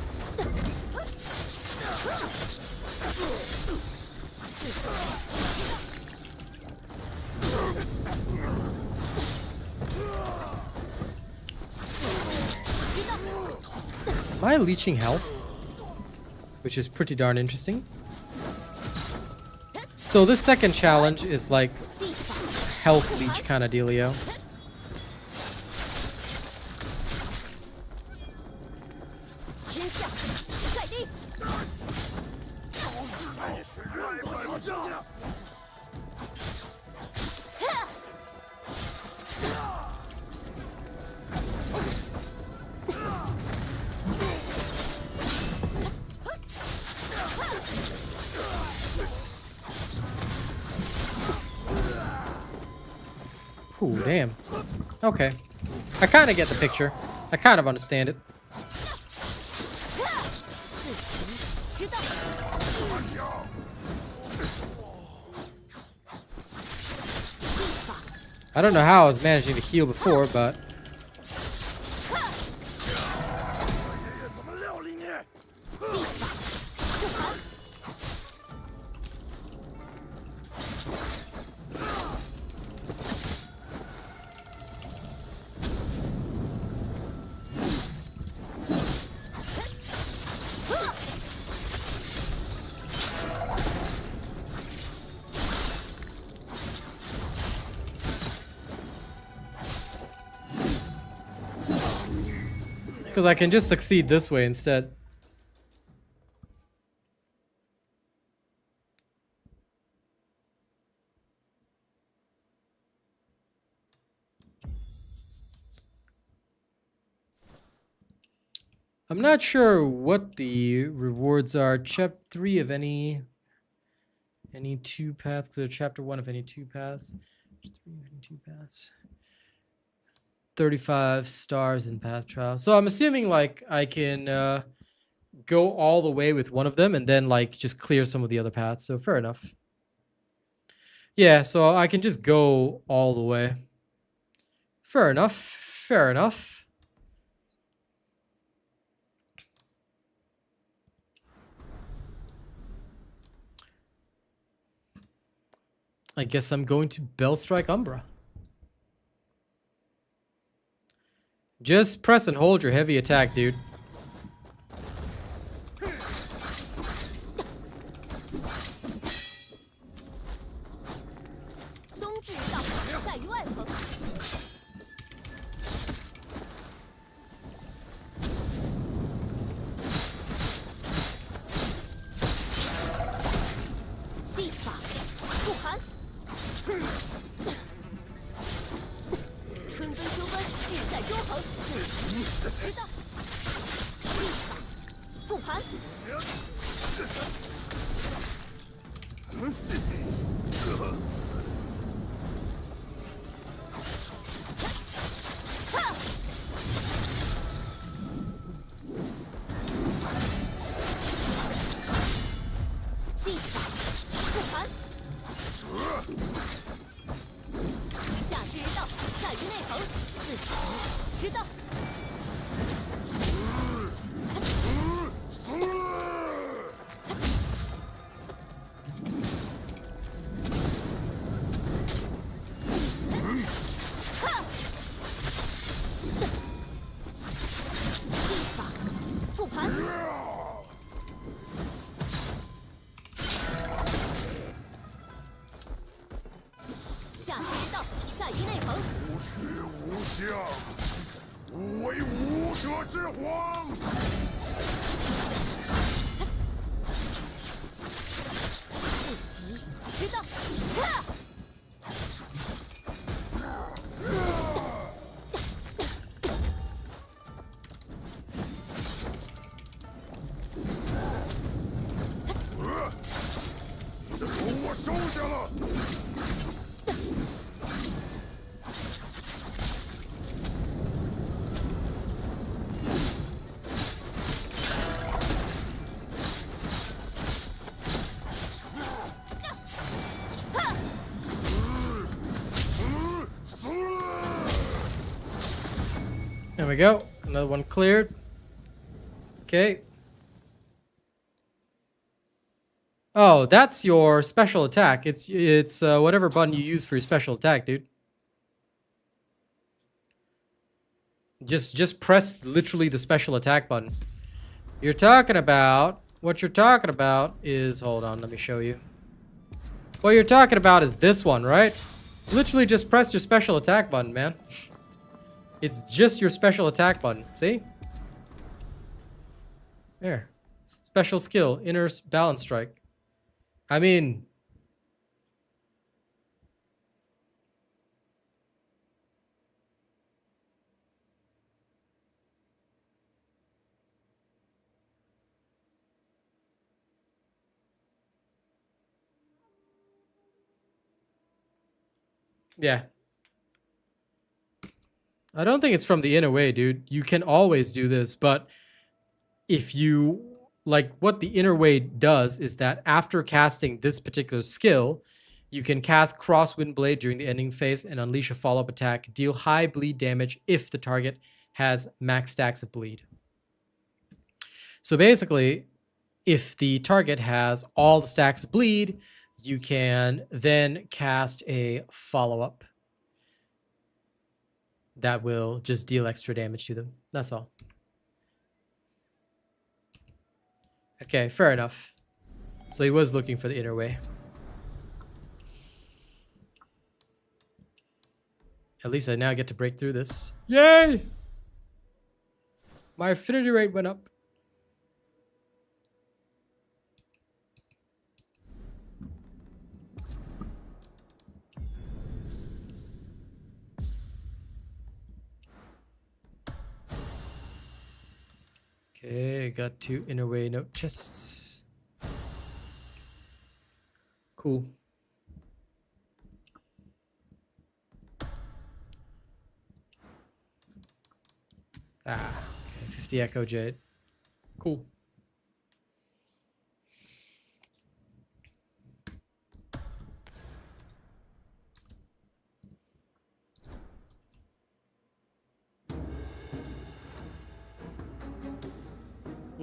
Speaker 1: Am I leeching health? Which is pretty darn interesting. So this second challenge is like health leech kind of dealio. Ooh, damn. Okay. I kind of get the picture. I kind of understand it. I don't know how I was managing to heal before, but... Because I can just succeed this way instead. I'm not sure what the rewards are. Chapter 3 of any 2 paths, or chapter 1 of any 2 paths. Chapter 3 of any 2 paths. 35 stars in path trial. So I'm assuming like I can go all the way with one of them and then like just clear some of the other paths. So fair enough. Yeah, so I can just go all the way. Fair enough. Fair enough. I guess I'm going to Bell Strike Umbra. Just press and hold your heavy attack, dude.
Speaker 5: 知道。一法复盘。下阶道，在于内横。
Speaker 6: 无实无相，吾为武者之皇。
Speaker 5: 自己知道。
Speaker 6: 你的头我收下了。
Speaker 1: There we go. Another one cleared. Okay. Oh, that's your special attack. It's whatever button you use for your special attack, dude. Just press literally the special attack button. What you're talking about is, hold on, let me show you. What you're talking about is this one, right? Literally just press your special attack button, man. It's just your special attack button. See? There. Special skill, inner balance strike. I mean, yeah. I don't think it's from the inner way, dude. You can always do this, but if you, like, what the inner way does is that after casting this particular skill, you can cast Crosswind Blade during the ending phase and unleash a follow-up attack. Deal high bleed damage if the target has max stacks of bleed. So basically, if the target has all the stacks of bleed, you can then cast a follow-up that will just deal extra damage to them. That's all. Okay, fair enough. So he was looking for the inner way. At least I now get to break through this. Yay! My affinity rate went up. Okay, got 2 inner way note chests. Cool. Okay, 50 Echo Jade. Cool.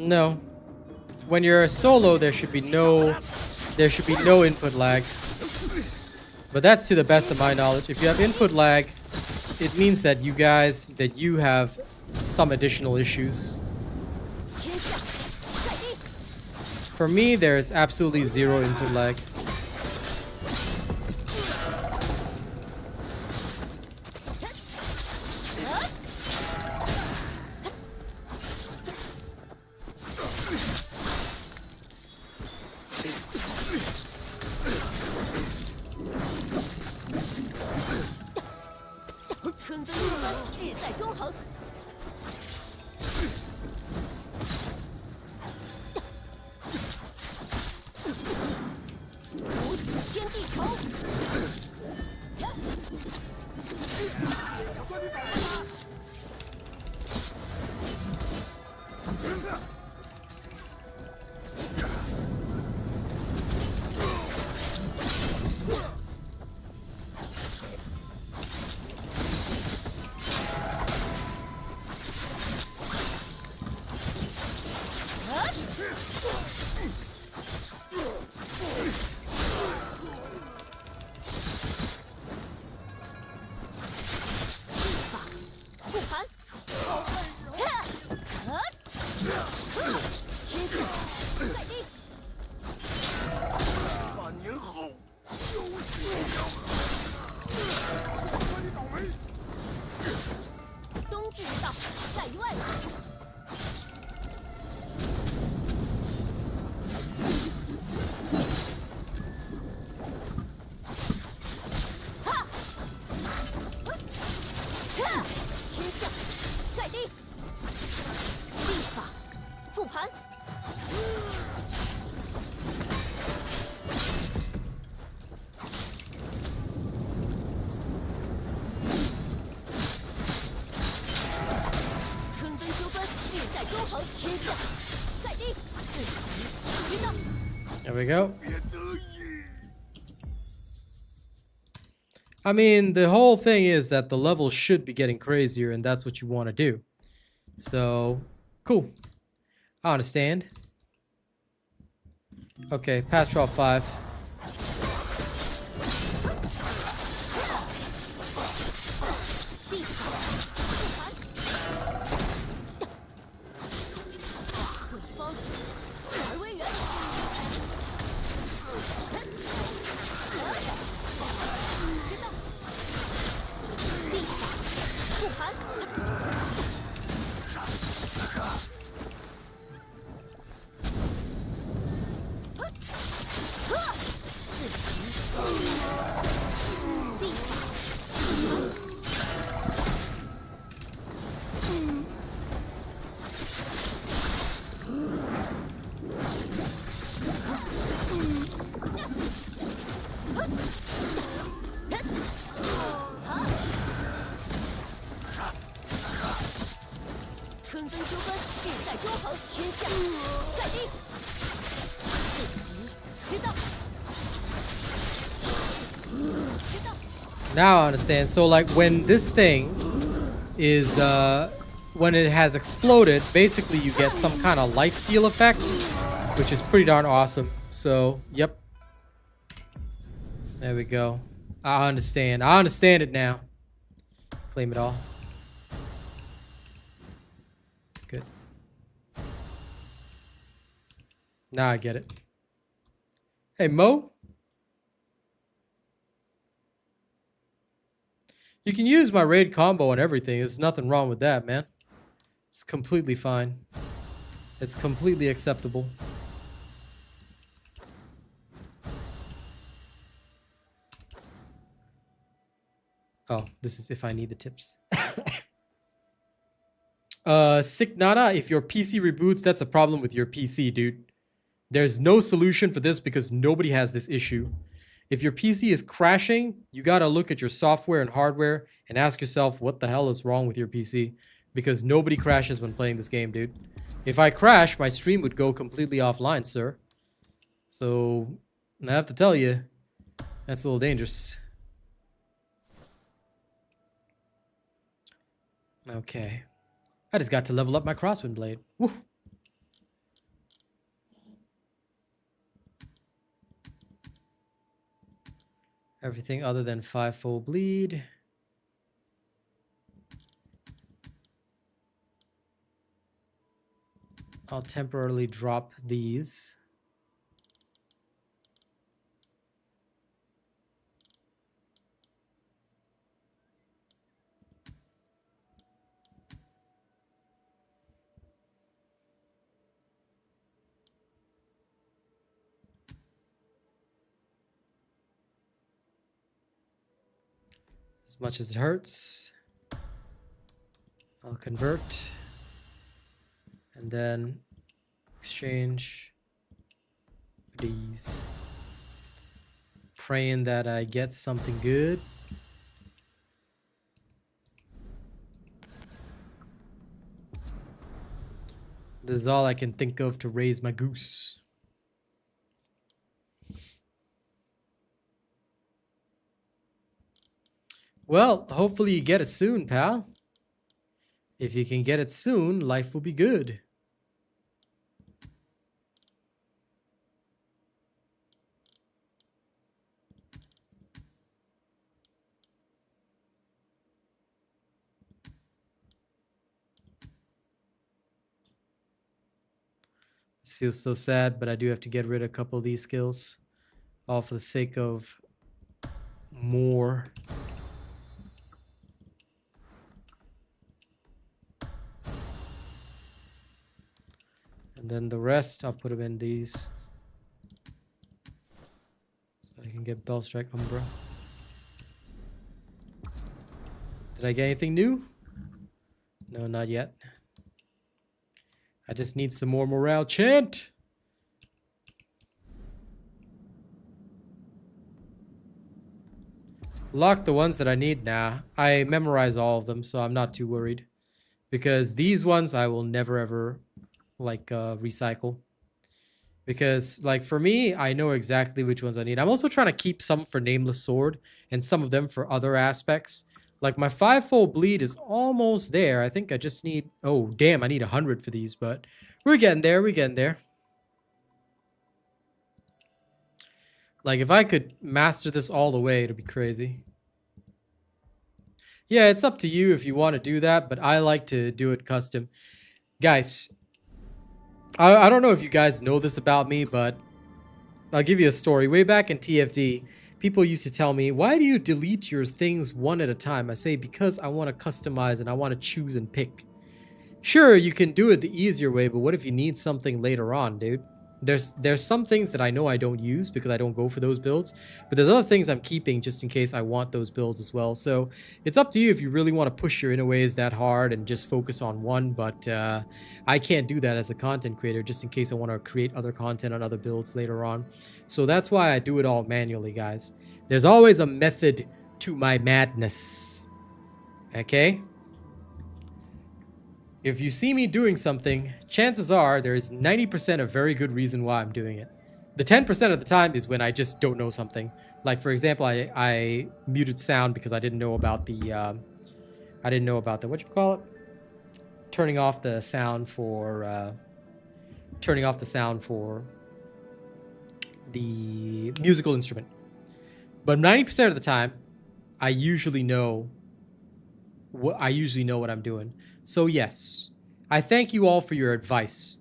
Speaker 1: No. When you're a solo, there should be no input lag. But that's to the best of my knowledge. If you have input lag, it means that you have some additional issues. For me, there's absolutely 0 input lag. we go. I mean, the whole thing is that the level should be getting crazier, and that's what you want to do. So, cool. I understand. Okay, pass draw 5. Now I understand. So like when this thing is when it has exploded, basically you get some kind of lifesteal effect, which is pretty darn awesome. So, yep. There we go. I understand. I understand it now. Claim it all. Good. Now I get it. Hey, Mo. You can use my raid combo and everything. There's nothing wrong with that, man. It's completely fine. It's completely acceptable. Oh, this is if I need the tips. Sick Nana, if your PC reboots, that's a problem with your PC, dude. There's no solution for this because nobody has this issue. If your PC is crashing, you gotta look at your software and hardware and ask yourself what the hell is wrong with your PC. Because nobody crashes when playing this game, dude. If I crash, my stream would go completely offline, sir. So, I have to tell you, that's a little dangerous. Okay. I just got to level up my crosswind blade. Woo. Everything other than 5-fold bleed. I'll temporarily drop these. As much as it hurts, I'll convert and then exchange these. Praying that I get something good. This is all I can think of to raise my goose. Well, hopefully you get it soon, pal. If you can get it soon, life will be good. This feels so sad, but I do have to get rid of a couple of these skills. All for the sake of more. And then the rest, I'll put them in these. So I can get Bell Strike Umbra. Did I get anything new? No, not yet. I just need some more morale chant. Lock the ones that I need now. I memorize all of them, so I'm not too worried. Because these ones I will never ever like recycle. Because, like, for me, I know exactly which ones I need. I'm also trying to keep some for Nameless Sword and some of them for other aspects. Like, my 5-fold bleed is almost there. I think I just need... Oh, damn, I need 100 for these, but we're getting there. We're getting there. Like, if I could master this all the way, it'd be crazy. Yeah, it's up to you if you want to do that, but I like to do it custom. Guys, I don't know if you guys know this about me, but I'll give you a story. Way back in TFD, people used to tell me, why do you delete your things one at a time? I say, because I want to customize and I want to choose and pick. Sure, you can do it the easier way, but what if you need something later on, dude? There's some things that I know I don't use because I don't go for those builds, but there's other things I'm keeping just in case I want those builds as well. So it's up to you if you really want to push your inner ways that hard and just focus on one, but I can't do that as a content creator just in case I want to create other content on other builds later on. So that's why I do it all manually, guys. There's always a method to my madness. Okay? If you see me doing something, chances are there is 90% a very good reason why I'm doing it. The 10% of the time is when I just don't know something. Like, for example, I muted sound because I didn't know about the, whatchamacallit? Turning off the sound for the musical instrument. But 90% of the time, I usually know what I'm doing. So yes, I thank you all for your advice,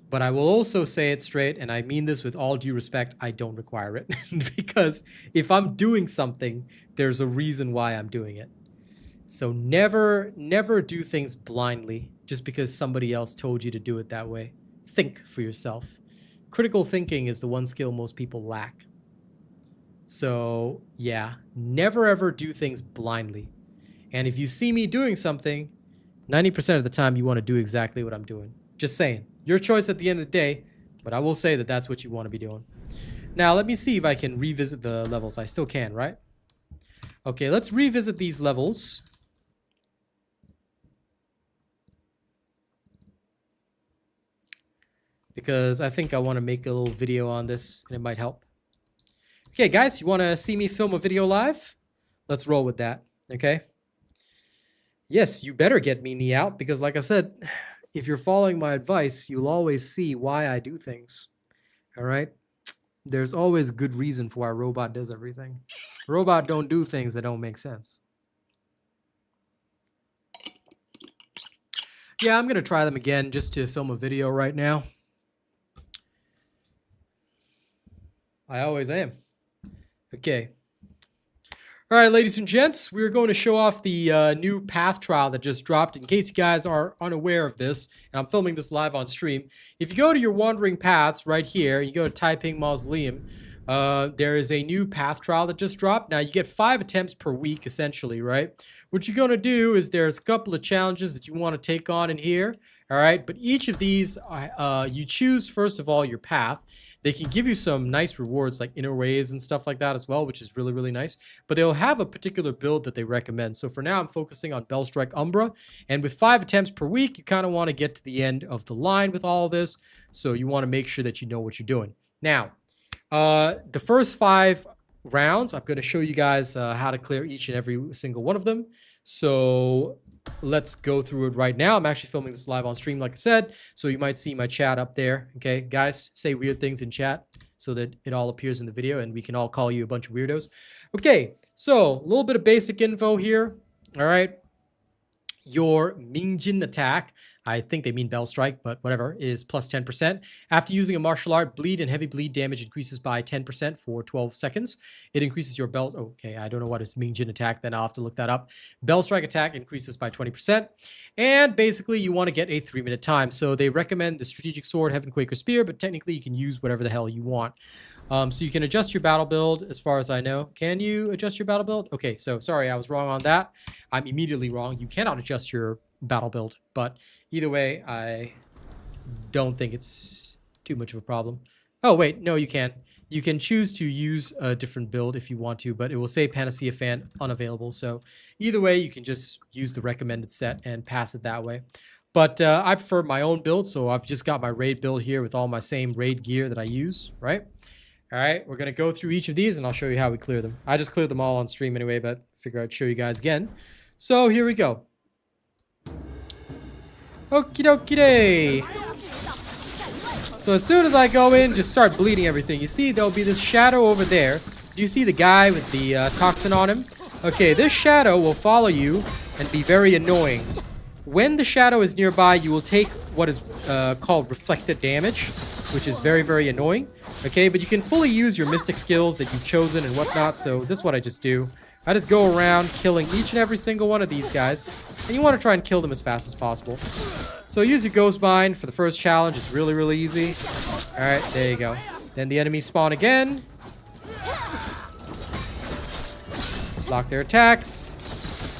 Speaker 1: but I will also say it straight, and I mean this with all due respect, I don't require it. Because if I'm doing something, there's a reason why I'm doing it. So never do things blindly just because somebody else told you to do it that way. Think for yourself. Critical thinking is the one skill most people lack. So yeah, never ever do things blindly. And if you see me doing something, 90% of the time you want to do exactly what I'm doing. Just saying. Your choice at the end of the day, but I will say that that's what you want to be doing. Now, let me see if I can revisit the levels. I still can, right? Okay, let's revisit these levels. Because I think I want to make a little video on this, and it might help. Okay, guys, you want to see me film a video live? Let's roll with that, okay? Yes, you better get me knee out because, like I said, if you're following my advice, you'll always see why I do things. All right? There's always a good reason for why a robot does everything. A robot don't do things that don't make sense. Yeah, I'm going to try them again just to film a video right now. I always am. Okay. All right, ladies and gents, we're going to show off the new path trial that just dropped. In case you guys are unaware of this, and I'm filming this live on stream, if you go to your wandering paths right here, you go to Taiping Mausoleum, there is a new path trial that just dropped. Now, you get 5 attempts per week, essentially, right? What you're going to do is there's a couple of challenges that you want to take on in here, all right? But each of these, you choose, first of all, your path. They can give you some nice rewards like inner ways and stuff like that as well, which is really, really nice. But they'll have a particular build that they recommend. So for now, I'm focusing on Bellstrike Umbra. And with 5 attempts per week, you kind of want to get to the end of the line with all of this. So you want to make sure that you know what you're doing. Now, the first 5 rounds, I'm going to show you guys how to clear each and every single one of them. So let's go through it right now. I'm actually filming this live on stream, like I said, so you might see my chat up there. Okay, guys, say weird things in chat so that it all appears in the video and we can all call you a bunch of weirdos. Okay, so a little bit of basic info here. All right, your Mingjin attack, I think they mean Bell Strike, but whatever, is plus 10%. After using a martial art, bleed and heavy bleed damage increases by 10% for 12 seconds. It increases your Bell... Okay, I don't know what is Mingjin attack, then I'll have to look that up. Bell Strike attack increases by 20%. And basically, you want to get a 3-minute time. So they recommend the Strategic Sword, Heaven Quaker Spear, but technically you can use whatever the hell you want. So you can adjust your battle build, as far as I know. Can you adjust your battle build? Okay, so sorry, I was wrong on that. I'm immediately wrong. You cannot adjust your battle build, but either way, I don't think it's too much of a problem. Oh, wait, no, you can. You can choose to use a different build if you want to, but it will say Panacea Fan unavailable. So either way, you can just use the recommended set and pass it that way. But I prefer my own build, so I've just got my raid build here with all my same raid gear that I use, right? All right, we're going to go through each of these, and I'll show you how we clear them. I just cleared them all on stream anyway, but figure I'd show you guys again. So here we go. Okie dokie day. So as soon as I go in, just start bleeding everything. You see, there'll be this shadow over there. Do you see the guy with the toxin on him? Okay, this shadow will follow you and be very annoying. When the shadow is nearby, you will take what is called reflected damage, which is very, very annoying. Okay, but you can fully use your mystic skills that you've chosen and whatnot, so this is what I just do. I just go around killing each and every single one of these guys, and you want to try and kill them as fast as possible. So use your Ghost Bind for the first challenge. It's really, really easy. Alright, there you go. Then the enemies spawn again. Block their attacks.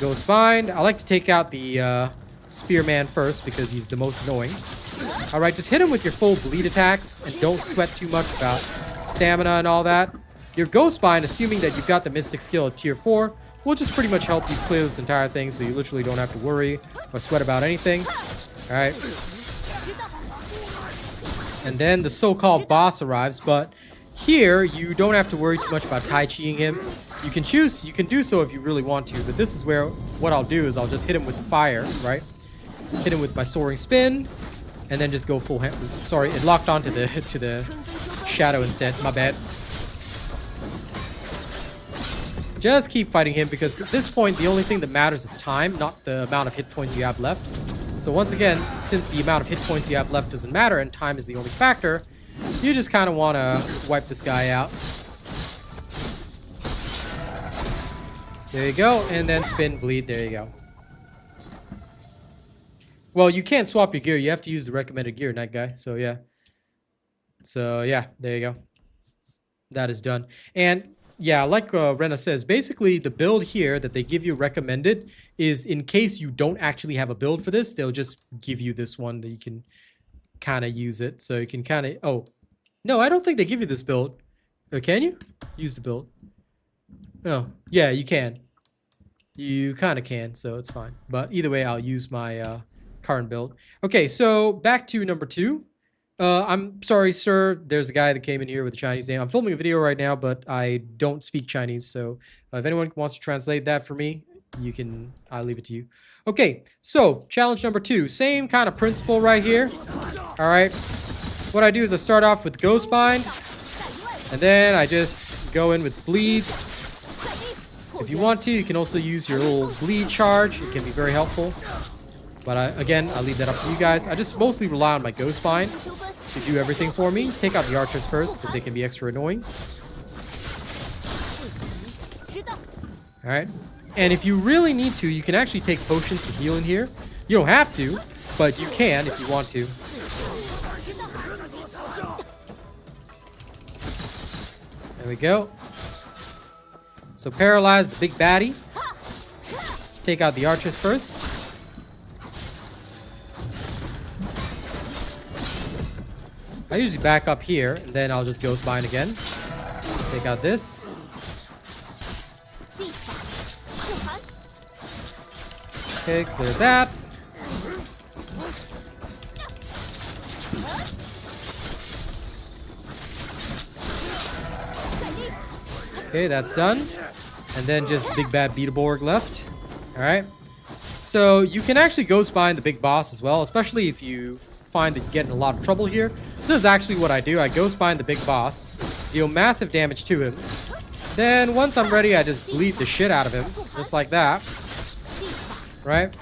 Speaker 1: Ghost Bind. I like to take out the Spearman first because he's the most annoying. Alright, just hit him with your full bleed attacks and don't sweat too much about stamina and all that. Your Ghost Bind, assuming that you've got the Mystic skill at tier 4, will just pretty much help you clear this entire thing so you literally don't have to worry or sweat about anything. Alright. And then the so-called boss arrives, but here you don't have to worry too much about Tai Chiing him. You can do so if you really want to, but this is where what I'll do is I'll just hit him with the fire, right? Hit him with my soaring spin, and then just go full hand. Sorry, it locked onto the shadow instead. My bad. Just keep fighting him because at this point the only thing that matters is time, not the amount of hit points you have left. So once again, since the amount of hit points you have left doesn't matter and time is the only factor, you just kind of want to wipe this guy out. There you go, and then spin, bleed, there you go. Well, you can't swap your gear, you have to use the recommended gear, Night Guy, so yeah. So yeah, there you go. That is done. And yeah, like Rena says, basically the build here that they give you recommended is in case you don't actually have a build for this, they'll just give you this one that you can kind of use it. So you can kind of, oh, no, I don't think they give you this build. Or can you? Use the build. Oh, yeah, you can. You kind of can, so it's fine. But either way, I'll use my current build. Okay, so back to number 2. I'm sorry, sir. There's a guy that came in here with a Chinese name. I'm filming a video right now, but I don't speak Chinese. So if anyone wants to translate that for me, you can. I'll leave it to you. Okay, so challenge number 2. Same kind of principle right here. All right. What I do is I start off with Ghost Bind, and then I just go in with bleeds. If you want to, you can also use your little bleed charge. It can be very helpful. But again, I'll leave that up to you guys. I just mostly rely on my Ghost Bind to do everything for me. Take out the archers first because they can be extra annoying. Alright. And if you really need to, you can actually take potions to heal in here. You don't have to, but you can if you want to. There we go. So paralyze the big baddie. Take out the archers first. I usually back up here, and then I'll just Ghost Bind again. Take out this. Okay, clear that. Okay, that's done. And then just Big Bad Beetleborg left. Alright. So you can actually Ghost Bind the big boss as well, especially if you find that you get in a lot of trouble here. This is actually what I do. I Ghost Bind the big boss, deal massive damage to him. Then once I'm ready, I just bleed the shit out of him, just like that. Right?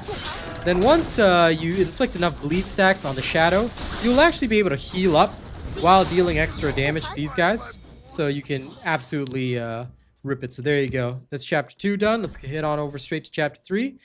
Speaker 1: Then once you inflict enough bleed stacks on the shadow, you'll actually be able to heal up while dealing extra damage to these guys. So you can absolutely rip it. So there you go. That's chapter 2 done. Let's head on over straight to chapter 3.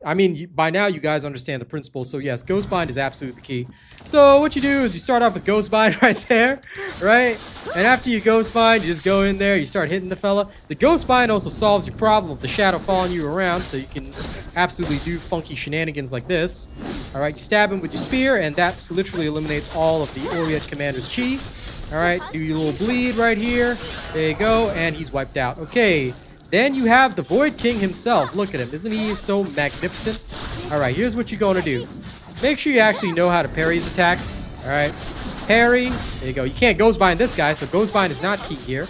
Speaker 1: I mean, by now you guys understand the principle, so yes, Ghost Bind is absolutely the key. So what you do is you start off with Ghost Bind right there, right? And after you Ghost Bind, you just go in there, you start hitting the fella. The Ghost Bind also solves your problem of the shadow following you around, so you can absolutely do funky shenanigans like this. Alright, you stab him with your spear, and that literally eliminates all of the Oriet Commander's chi. Alright, do your little bleed right here. There you go, and he's wiped out. Okay. Then you have the Void King himself. Look at him. Isn't he so magnificent? Alright, here's what you're going to do. make sure you actually know how to parry his attacks. Alright. Parry. There you go. You can't Ghost Bind this guy, so Ghost Bind is not key here.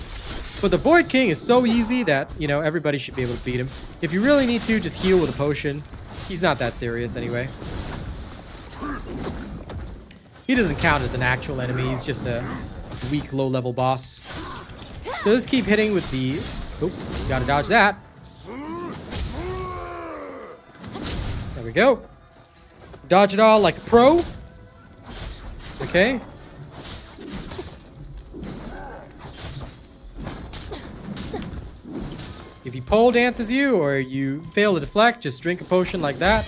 Speaker 1: But the Void King is so easy that, you know, everybody should be able to beat him. If you really need to, just heal with a potion. He's not that serious anyway. He doesn't count as an actual enemy. He's just a weak, low-level boss. So just keep hitting with the... Oh, gotta dodge that. There we go. Dodge it all like a pro. Okay. If he pole dances you or you fail to deflect, just drink a potion like that.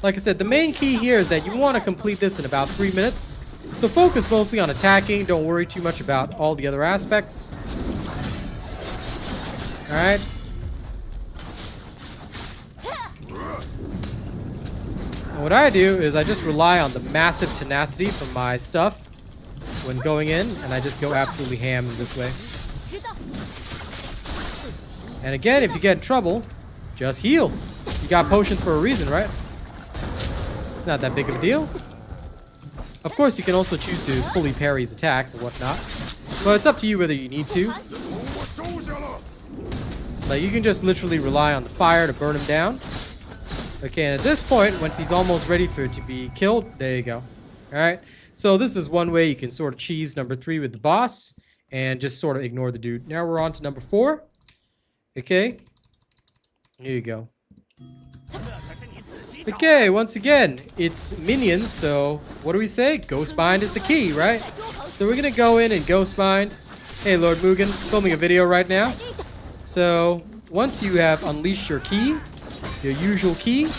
Speaker 1: Like I said, the main key here is that you want to complete this in about 3 minutes. So focus mostly on attacking. Don't worry too much about all the other aspects. Alright. And what I do is I just rely on the massive tenacity from my stuff when going in, and I just go absolutely ham in this way. And again, if you get in trouble, just heal. You got potions for a reason, right? It's not that big of a deal. Of course, you can also choose to fully parry his attacks and whatnot. But it's up to you whether you need to. Like, you can just literally rely on the fire to burn him down. Okay, and at this point, once he's almost ready for it to be killed, there you go. Alright, so this is one way you can sort of cheese number 3 with the boss and just sort of ignore the dude. Now we're on to number 4. Okay, here you go. Okay, once again, it's minions, so what do we say? Ghost Bind is the key, right? So we're gonna go in and Ghost Bind. Hey, Lord Mugen, filming a video right now. So, once you have unleashed your key, your usual key,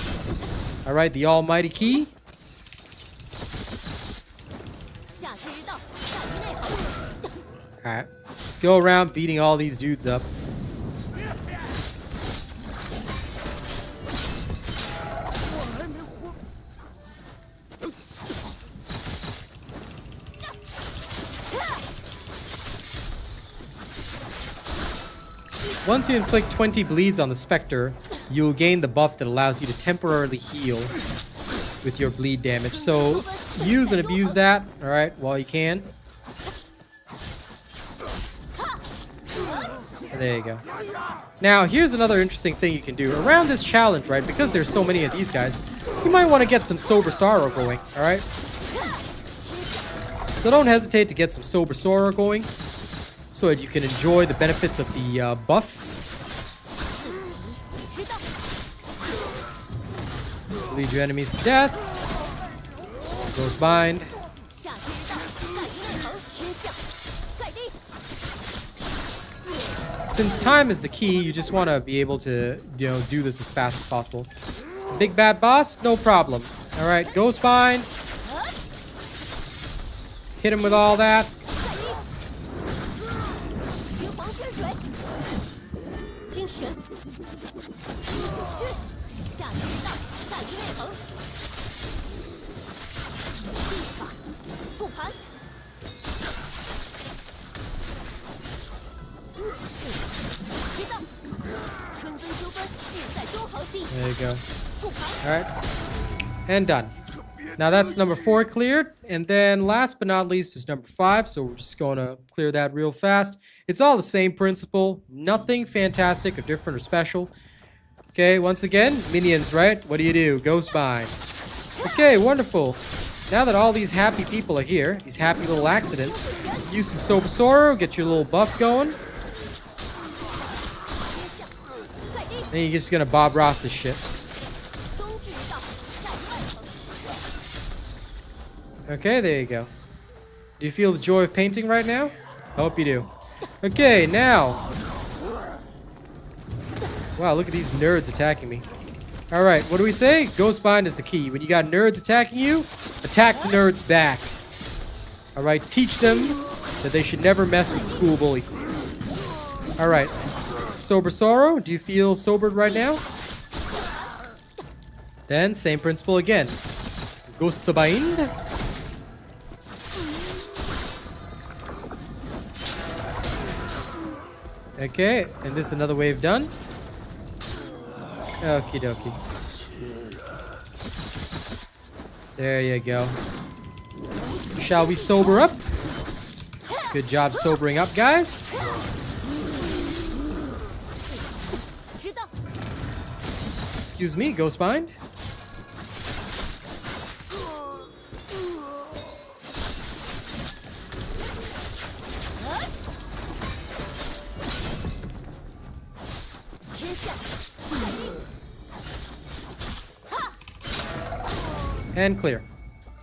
Speaker 1: alright, the almighty key. Alright, let's go around beating all these dudes up. Once you inflict 20 bleeds on the Spectre, you'll gain the buff that allows you to temporarily heal with your bleed damage. So use and abuse that, alright, while you can. And there you go. Now, here's another interesting thing you can do. Around this challenge, right, because there's so many of these guys, you might want to get some Sober Sorrow going, alright? So don't hesitate to get some Sober Sorrow going, so that you can enjoy the benefits of the buff. Lead your enemies to death. Ghost Bind. Since time is the key, you just want to be able to, you know, do this as fast as possible. Big bad boss, no problem. All right, Ghost Bind. Hit him with all that. There you go. Alright. And done. Now that's number 4 cleared. And then last but not least is number 5. So we're just going to clear that real fast. It's all the same principle. Nothing fantastic or different or special. Okay, once again, minions, right? What do? Ghost Bind. Okay, wonderful. Now that all these happy people are here, these happy little accidents, use some Sober Sorrow, get your little buff going. Then you're just gonna Bob Ross this shit. Okay, there you go. Do you feel the joy of painting right now? I hope you do. Okay, now. Wow, look at these nerds attacking me. Alright, what do we say? Ghost Bind is the key. When you got nerds attacking you, attack the nerds back. Alright, teach them that they should never mess with School Bully. Alright. Sober Sorrow, do you feel sobered right now? Then, same principle again. Ghost Bind. Okay, and this is another wave done. Okie dokie. There you go. Shall we sober up? Good job sobering up, guys.
Speaker 5: 知道。
Speaker 1: Excuse me, Ghost Mind. And clear.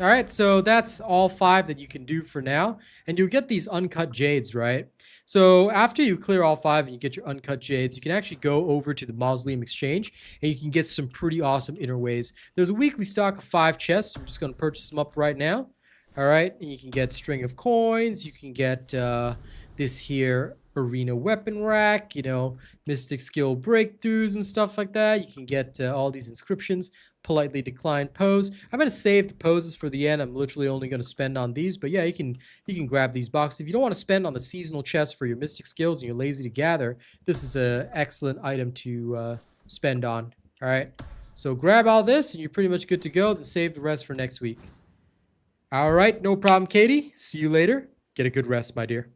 Speaker 1: Alright, so that's all 5 that you can do for now. And you'll get these uncut jades, right? So after you clear all 5 and you get your uncut jades, you can actually go over to the Mausoleum Exchange and you can get some pretty awesome inner ways. There's a weekly stock of 5 chests. I'm just going to purchase them up right now. Alright, and you can get string of coins. You can get this here arena weapon rack, you know, mystic skill breakthroughs and stuff like that. You can get all these inscriptions. Politely declined pose. I'm going to save the poses for the end. I'm literally only going to spend on these. But yeah, you can grab these boxes. If you don't want to spend on the seasonal chest for your mystic skills and you're lazy to gather, this is an excellent item to spend on. All right. So grab all this and you're pretty much good to go. Then save the rest for next week. All right. No problem, Katie. See you later. Get a good rest, my dear.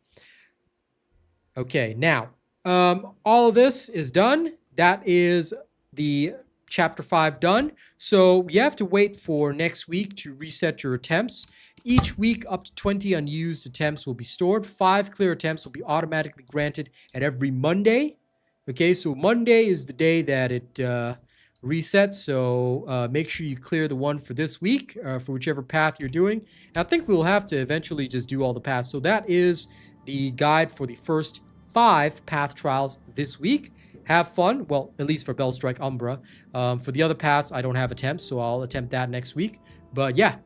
Speaker 1: Okay. Now, all of this is done. That is the Chapter 5 done. So you have to wait for next week to reset your attempts. Each week, up to 20 unused attempts will be stored. 5 clear attempts will be automatically granted at every Monday. Okay, so Monday is the day that it resets. So make sure you clear the one for this week, for whichever path you're doing. And I think we'll have to eventually just do all the paths. So that is the guide for the first 5 path trials this week. Have fun. Well, at least for Bellstrike Umbra. For the other paths, I don't have attempts, so I'll attempt that next week. But yeah,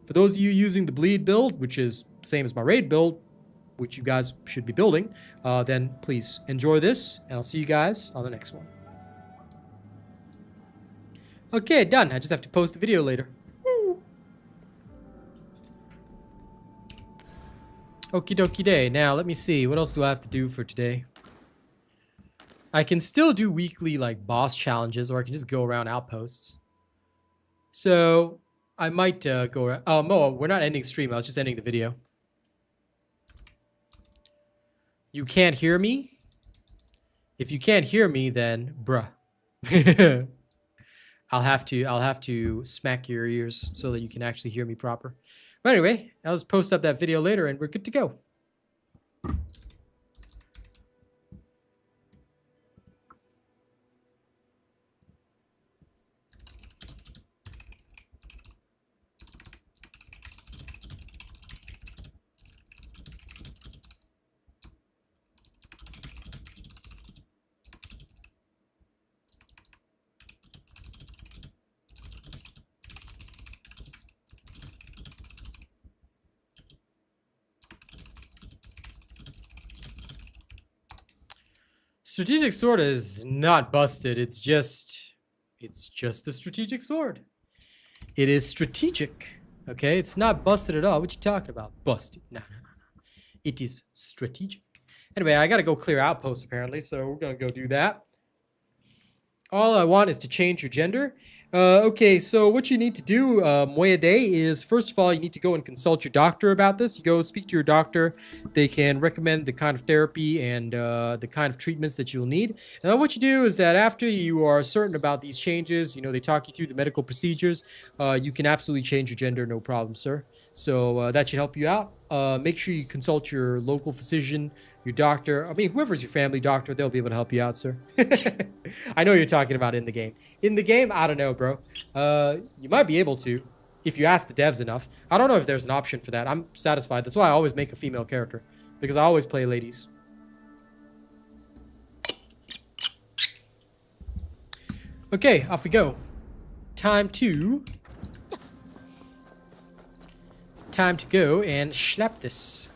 Speaker 1: for those of you using the bleed build, which is same as my raid build, which you guys should be building, then please enjoy this, and I'll see you guys on the next one. Okay, done. I just have to post the video later. Woo. Okie dokie day. Now, let me see. What else do I have to do for today? I can still do weekly like boss challenges, or I can just go around outposts. So I might go around. Oh, Moa, we're not ending stream. I was just ending the video. You can't hear me? If you can't hear me, then bruh. I'll have to smack your ears so that you can actually hear me proper. But anyway, I'll just post up that video later and we're good to go. Strategic sword is not busted. It's just the strategic sword. It is strategic. Okay, it's not busted at all. What you talking about? Busted? No. It is strategic. Anyway, I gotta go clear outposts apparently, so we're gonna go do that. All I want is to change your gender. Okay, so what you need to do, Moya Day, is first of all, you need to go and consult your doctor about this. You go speak to your doctor. They can recommend the kind of therapy and the kind of treatments that you'll need. And then what you do is that after you are certain about these changes, you know, they talk you through the medical procedures, you can absolutely change your gender, no problem, sir. So that should help you out. Make sure you consult your local physician, your doctor. I mean, whoever's your family doctor, they'll be able to help you out, sir. I know you're talking about in the game. In the game, I don't know, bro. You might be able to, if you ask the devs enough. I don't know if there's an option for that. I'm satisfied. That's why I always make a female character, because I always play ladies. Okay, off we go. Time to go and slap this.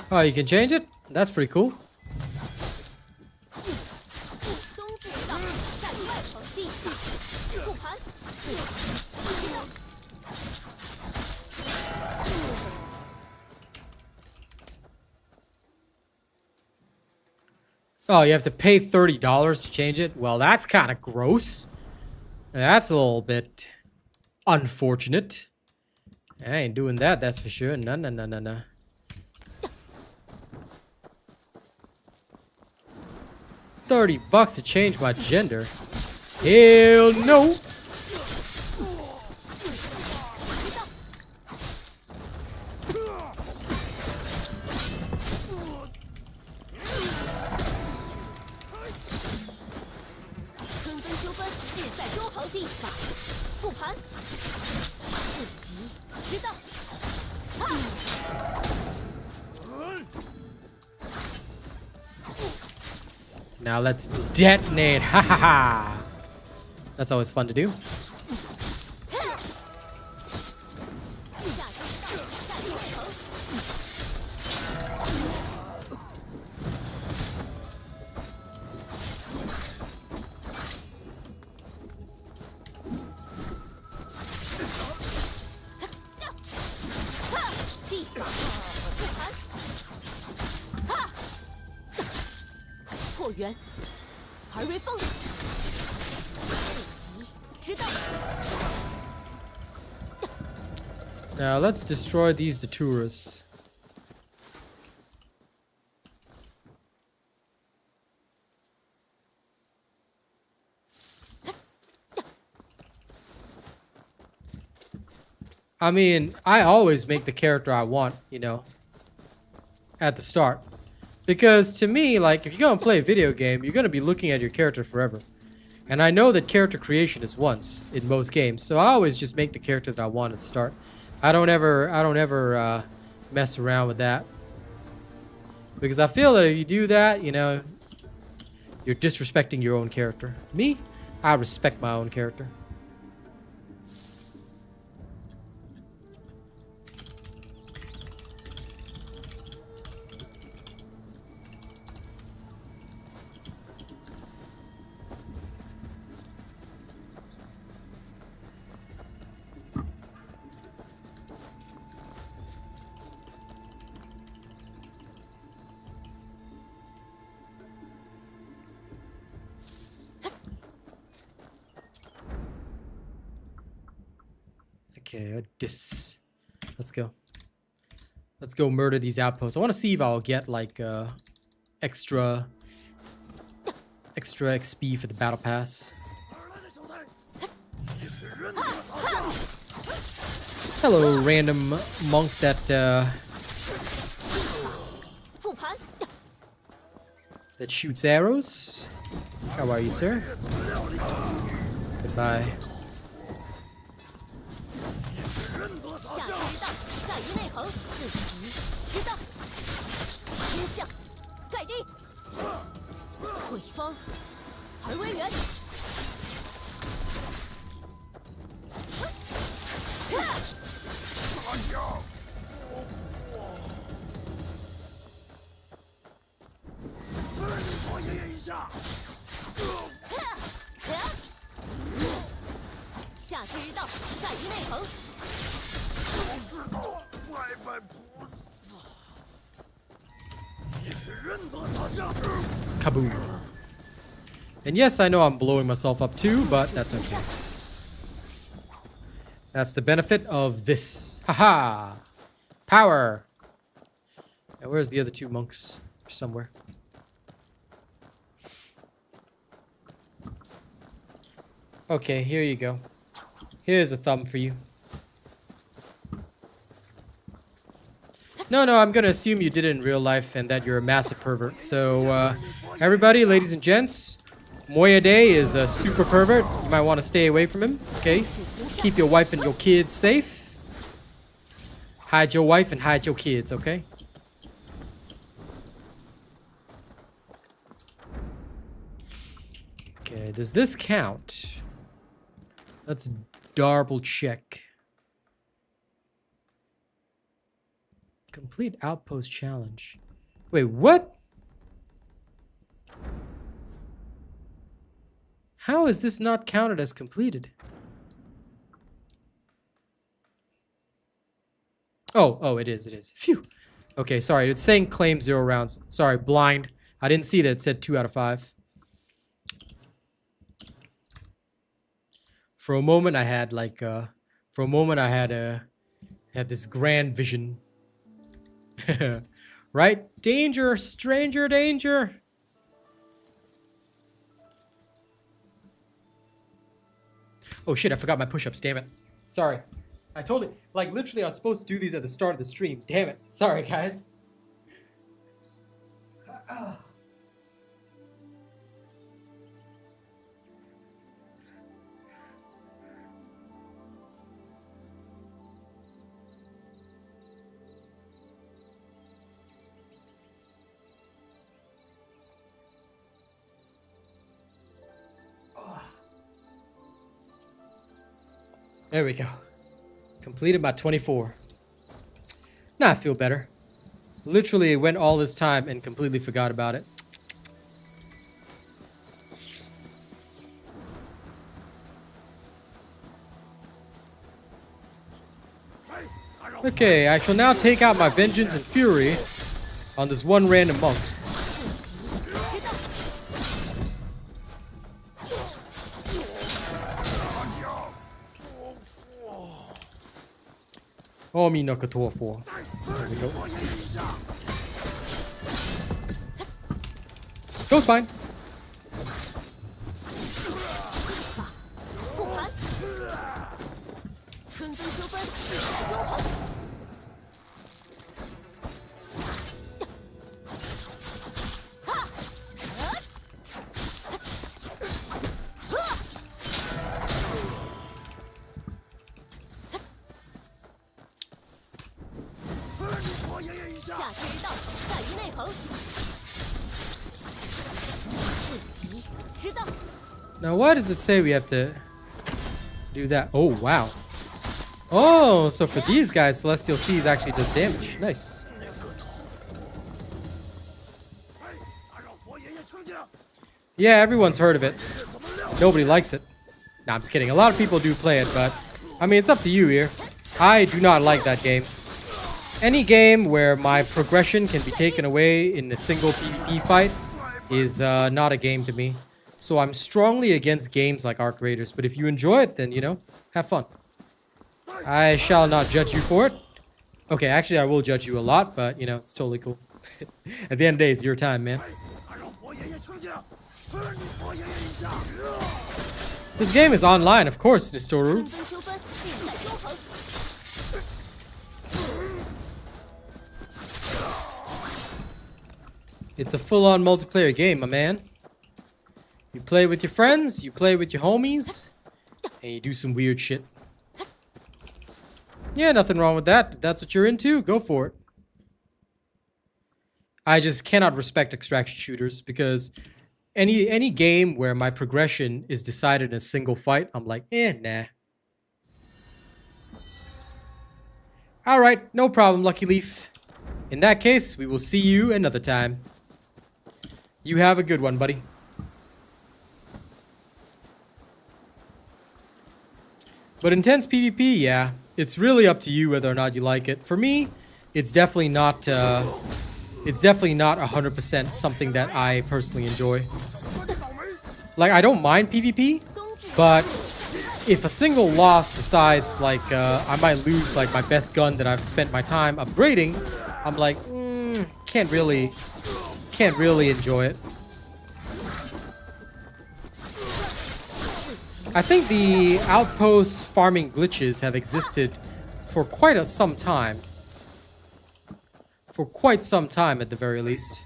Speaker 1: Oh, you can change it? That's pretty cool. Oh, you have to pay $30 to change it? Well, that's kind of gross. That's a little bit unfortunate. I ain't doing that, that's for sure. No, no, no, no, no. $30 to change my gender? Hell no! Now let's detonate. Ha ha ha. That's always fun to do. Now let's destroy these Daturas. I mean, I always make the character I want, you know, at the start. Because to me, like, if you're gonna play a video game, you're gonna be looking at your character forever. And I know that character creation is once in most games, so I always just make the character that I want at the start. I don't ever mess around with that. Because I feel that if you do that, you know, you're disrespecting your own character. Me, I respect my own character. Okay, let's go. Let's go murder these outposts. I want to see if I'll get like extra XP for the battle pass. Hello, random monk that that shoots arrows. How are you, sir? Goodbye. Kaboom. And yes, I know I'm blowing myself up too, but that's okay. That's the benefit of this. Haha! Power! Now, where's the other two monks? Somewhere. Okay, here you go. Here's a thumb for you. No, I'm gonna assume you did it in real life and that you're a massive pervert. So, everybody, ladies and gents, Moyade is a super pervert. You might want to stay away from him, okay? Keep your wife and your kids safe. Hide your wife and hide your kids, okay? Okay, does this count? Let's double check. Complete outpost challenge. Wait, what? How is this not counted as completed? Oh, it is. Phew. Okay, sorry. It's saying claim 0 rounds. Sorry, blind. I didn't see that it said 2 out of 5. For a moment, I had like, had this grand vision. Right? Danger, stranger, danger. Oh shit, I forgot my push-ups, damn it. Sorry. I totally, like literally I was supposed to do these at the start of the stream. Damn it. Sorry, guys. There we go. Completed by 24. Now I feel better. Literally went all this time and completely forgot about it. Okay, I shall now take out my vengeance and fury on this one random monk. Oh, me no couture for. There we go. Go spine.
Speaker 5: 复盘，春分秋分，永恒。下之道在于内衡，自己之道。
Speaker 1: Now, why does it say we have to do that? Oh, wow. Oh, so for these guys, Celestial Seas actually does damage. Nice. Yeah, everyone's heard of it. Nobody likes it. Nah, I'm just kidding. A lot of people do play it, but I mean, it's up to you here. I do not like that game. Any game where my progression can be taken away in a single PvP fight is not a game to me. So I'm strongly against games like Arc Raiders, but if you enjoy it, then, you know, have fun. I shall not judge you for it. Okay, actually, I will judge you a lot, but, you know, it's totally cool. At the end of the day, it's your time, man. This game is online, of course, Nistoru.
Speaker 5: 春分秋分，定在中恒。
Speaker 1: It's a full-on multiplayer game, my man. You play with your friends, you play with your homies, and you do some weird shit. Yeah, nothing wrong with that. If that's what you're into, go for it. I just cannot respect extraction shooters because any game where my progression is decided in a single fight, I'm like, nah. Alright, no problem, Lucky Leaf. In that case, we will see you another time. You have a good one, buddy. But intense PvP, yeah, it's really up to you whether or not you like it. For me, it's definitely not 100% something that I personally enjoy. Like, I don't mind PvP, but if a single loss decides, like, I might lose, like, my best gun that I've spent my time upgrading, I'm like, can't really enjoy it. I think the outpost farming glitches have existed for quite some time. For quite some time, at the very least.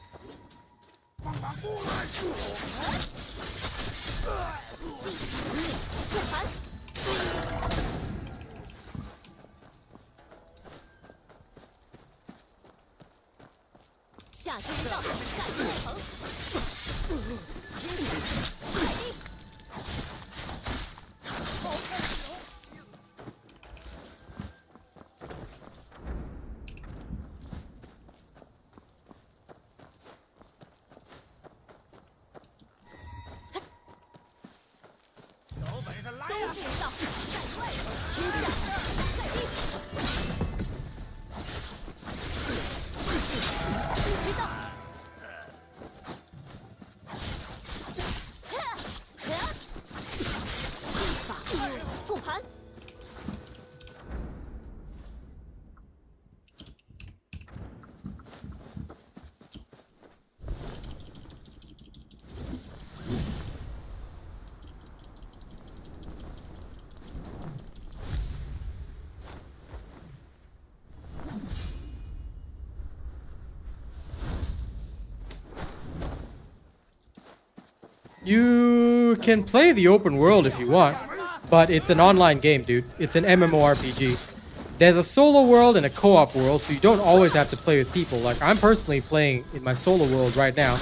Speaker 5: 下之道在于内衡。冬至道在外，天下在地。之道。
Speaker 1: You can play the open world if you want, but it's an online game, dude. It's an MMORPG. There's a solo world and a co-op world, so you don't always have to play with people. Like, I'm personally playing in my solo world right now,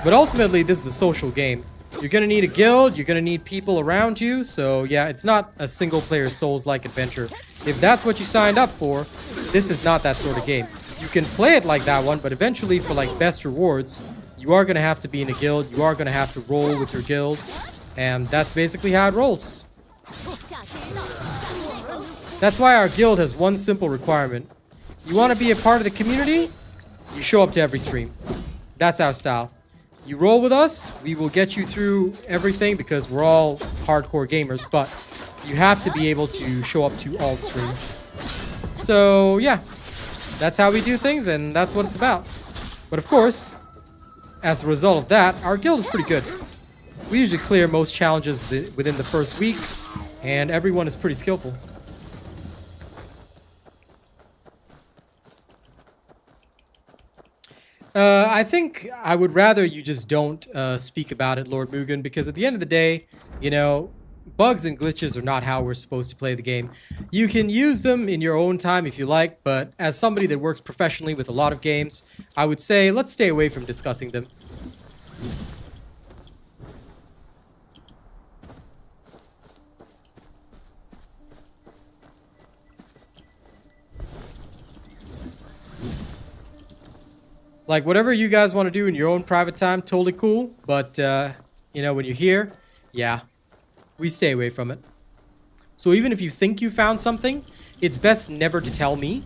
Speaker 1: but ultimately, this is a social game. You're gonna need a guild, you're gonna need people around you, so yeah, it's not a single-player Souls-like adventure. If that's what you signed up for, this is not that sort of game. You can play it like that one, but eventually, for like best rewards, you are gonna have to be in a guild, you are gonna have to roll with your guild, and that's basically how it rolls. That's why our guild has one simple requirement. You want to be a part of the community? You show up to every stream. That's our style. You roll with us, we will get you through everything because we're all hardcore gamers, but you have to be able to show up to all the streams. So, yeah. That's how we do things, and that's what it's about. But of course, as a result of that, our guild is pretty good. We usually clear most challenges within the first week, and everyone is pretty skillful. I think I would rather you just don't speak about it, Lord Mugen, because at the end of the day, you know, bugs and glitches are not how we're supposed to play the game. You can use them in your own time if you like, but as somebody that works professionally with a lot of games, I would say let's stay away from discussing them. Like, whatever you guys want to do in your own private time, totally cool. But, you know, when you're here, yeah, we stay away from it. So even if you think you found something, it's best never to tell me.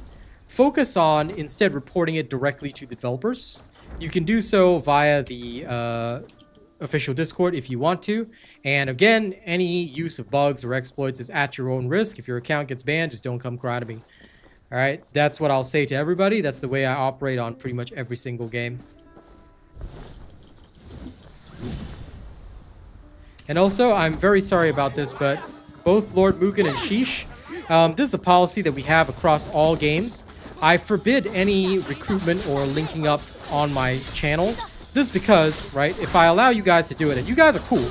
Speaker 1: Focus on instead reporting it directly to the developers. You can do so via the official Discord if you want to. And again, any use of bugs or exploits is at your own risk. If your account gets banned, just don't come cry to me. All right, that's what I'll say to everybody. That's the way I operate on pretty much every single game. And also, I'm very sorry about this, but both Lord Mugen and Sheesh, this is a policy that we have across all games. I forbid any recruitment or linking up on my channel. This is because, right, if I allow you guys to do it, and you guys are cool,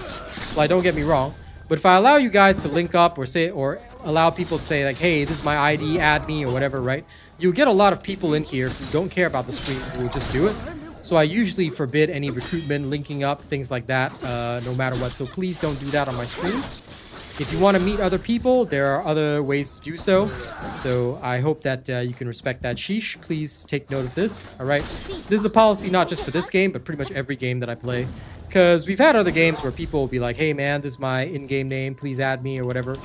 Speaker 1: like, don't get me wrong, but if I allow you guys to link up or say, or allow people to say like, hey, this is my ID, add me or whatever, right? You'll get a lot of people in here who don't care about the streams who will just do it. So I usually forbid any recruitment, linking up, things like that, no matter what. So please don't do that on my streams. If you want to meet other people, there are other ways to do so. So I hope that you can respect that. Sheesh, please take note of this. All right. This is a policy not just for this game, but pretty much every game that I play. Because we've had other games where people will be like, hey man, this is my in-game name, please add me or whatever.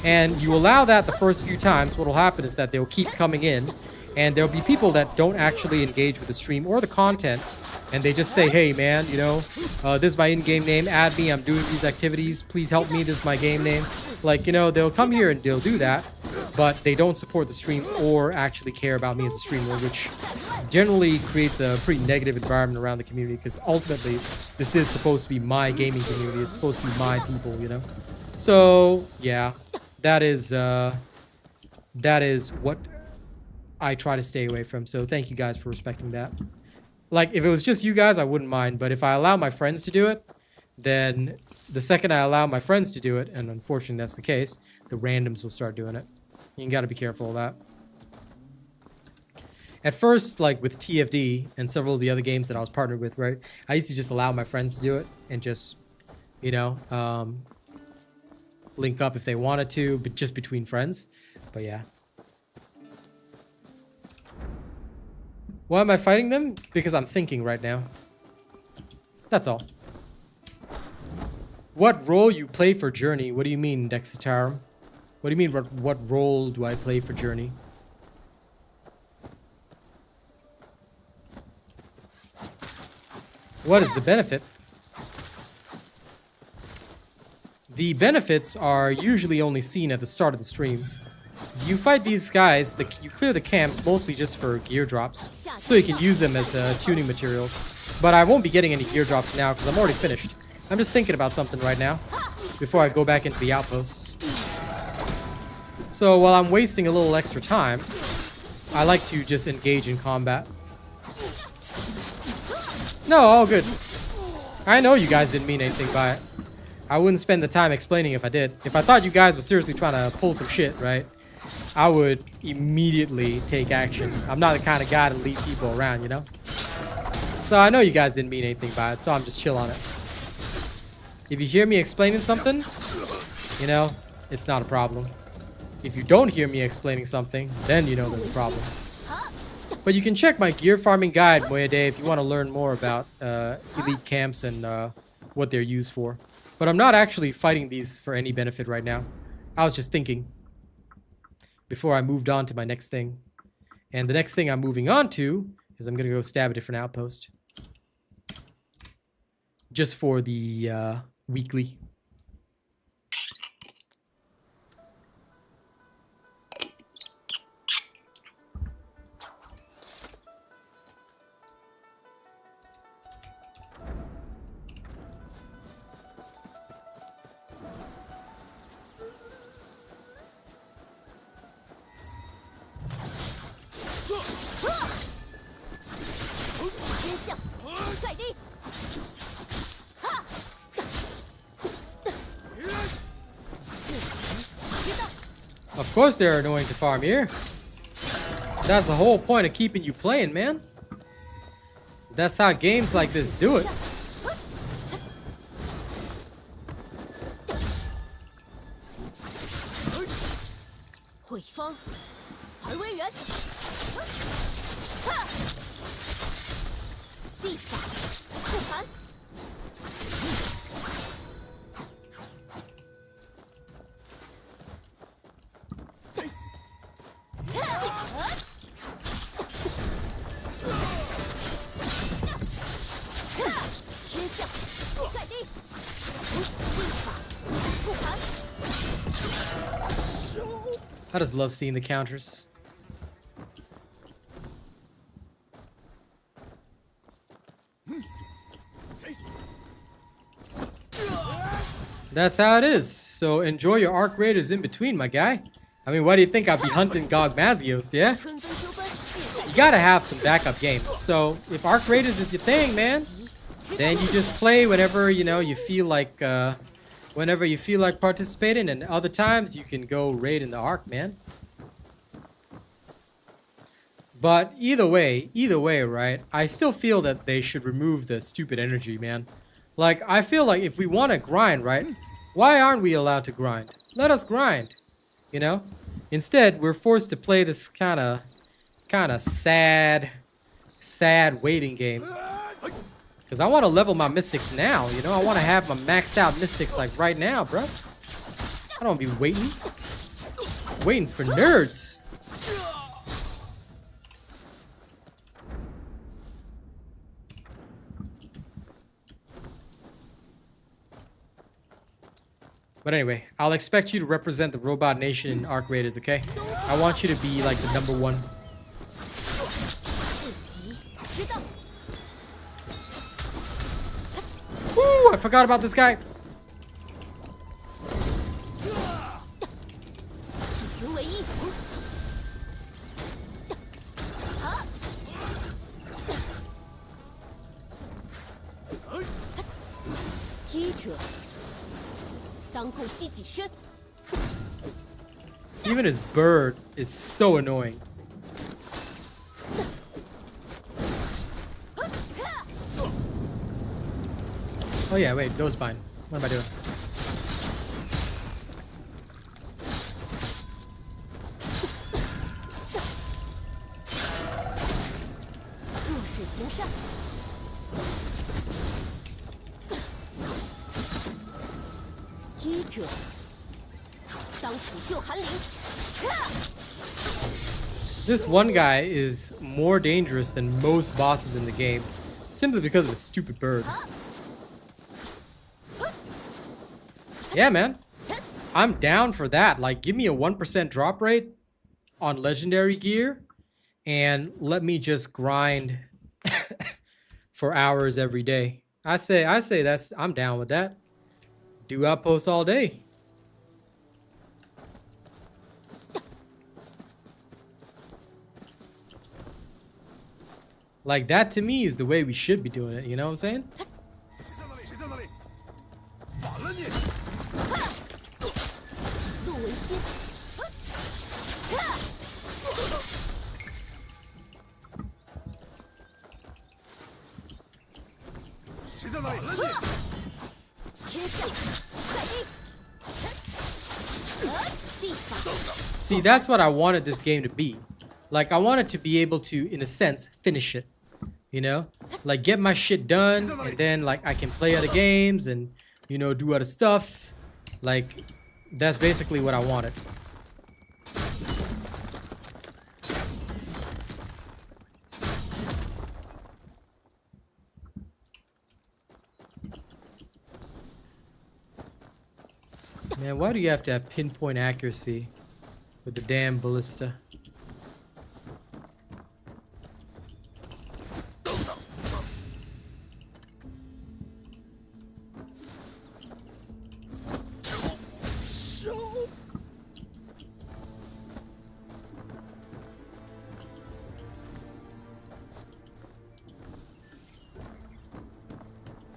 Speaker 1: And you allow that the first few times, what will happen is that they'll keep coming in. And there'll be people that don't actually engage with the stream or the content. And they just say, hey man, you know, this is my in-game name, add me, I'm doing these activities, please help me, this is my game name. Like, you know, they'll come here and they'll do that, but they don't support the streams or actually care about me as a streamer, which generally creates a pretty negative environment around the community, because ultimately, this is supposed to be my gaming community, it's supposed to be my people, you know? So, yeah, that is what I try to stay away from, so thank you guys for respecting that. Like, if it was just you guys, I wouldn't mind. But if I allow my friends to do it, then the second I allow my friends to do it, and unfortunately that's the case, the randoms will start doing it. You gotta be careful of that. At first, like with TFD and several of the other games that I was partnered with, right? I used to just allow my friends to do it and just, you know, link up if they wanted to, but just between friends. But yeah. Why am I fighting them? Because I'm thinking right now. That's all. What role you play for Journey? What do you mean, Dexitarum? What do you mean, what role do I play for Journey? What is the benefit? The benefits are usually only seen at the start of the stream. You fight these guys, you clear the camps mostly just for gear drops, so you can use them as tuning materials. But I won't be getting any gear drops now because I'm already finished. I'm just thinking about something right now before I go back into the outposts. So while I'm wasting a little extra time, I like to just engage in combat. No, all good. I know you guys didn't mean anything by it. I wouldn't spend the time explaining if I did. If I thought you guys were seriously trying to pull some shit, right? I would immediately take action. I'm not the kind of guy to leave people around, you know? So I know you guys didn't mean anything by it, so I'm just chill on it. If you hear me explaining something, you know, it's not a problem. If you don't hear me explaining something, then you know there's a problem. But you can check my gear farming guide, Moyade, if you want to learn more about elite camps and what they're used for. But I'm not actually fighting these for any benefit right now. I was just thinking before I moved on to my next thing. And the next thing I'm moving on to is I'm going to go stab a different outpost. Just for the weekly. Of course they're annoying to farm here. That's the whole point of keeping you playing, man. That's how games like this do it. I just love seeing the counters. That's how it is. So enjoy your Arc Raiders in between, my guy. I mean, why do you think I'd be hunting Gog Mazios, yeah? You gotta have some backup games. So if Arc Raiders is your thing, man, then you just play whenever, you know, you feel like participating, and other times you can go raid in the Arc, man. But either way, right? I still feel that they should remove the stupid energy, man. Like, I feel like if we want to grind, right? Why aren't we allowed to grind? Let us grind, you know? Instead, we're forced to play this kind of sad waiting game. Because I want to level my mystics now, you know? I want to have my maxed out mystics like right now, bro. I don't want to be waiting. Waiting's for nerds. But anyway, I'll expect you to represent the Robot Nation in Arc Raiders, okay? I want you to be like the #1. Woo! I forgot about this guy. Even his bird is so annoying. Oh yeah, wait, those fine. What am I doing? This one guy is more dangerous than most bosses in the game, simply because of his stupid bird. Yeah, man. I'm down for that. Like, give me a 1% drop rate on legendary gear and let me just grind for hours every day. I say I'm down with that. Do outposts all day. Like, that to me is the way we should be doing it, you know what I'm saying?
Speaker 6: 在那里？反了你！
Speaker 5: 路为心。
Speaker 6: 谁在那里？反了你！
Speaker 5: 天下在地。地法。
Speaker 1: See, that's what I wanted this game to be. Like, I wanted to be able to, in a sense, finish it. You know? Like, get my shit done, and then, like, I can play other games and, you know, do other stuff. Like, that's basically what I wanted. Man, why do you have to have pinpoint accuracy with the damn ballista?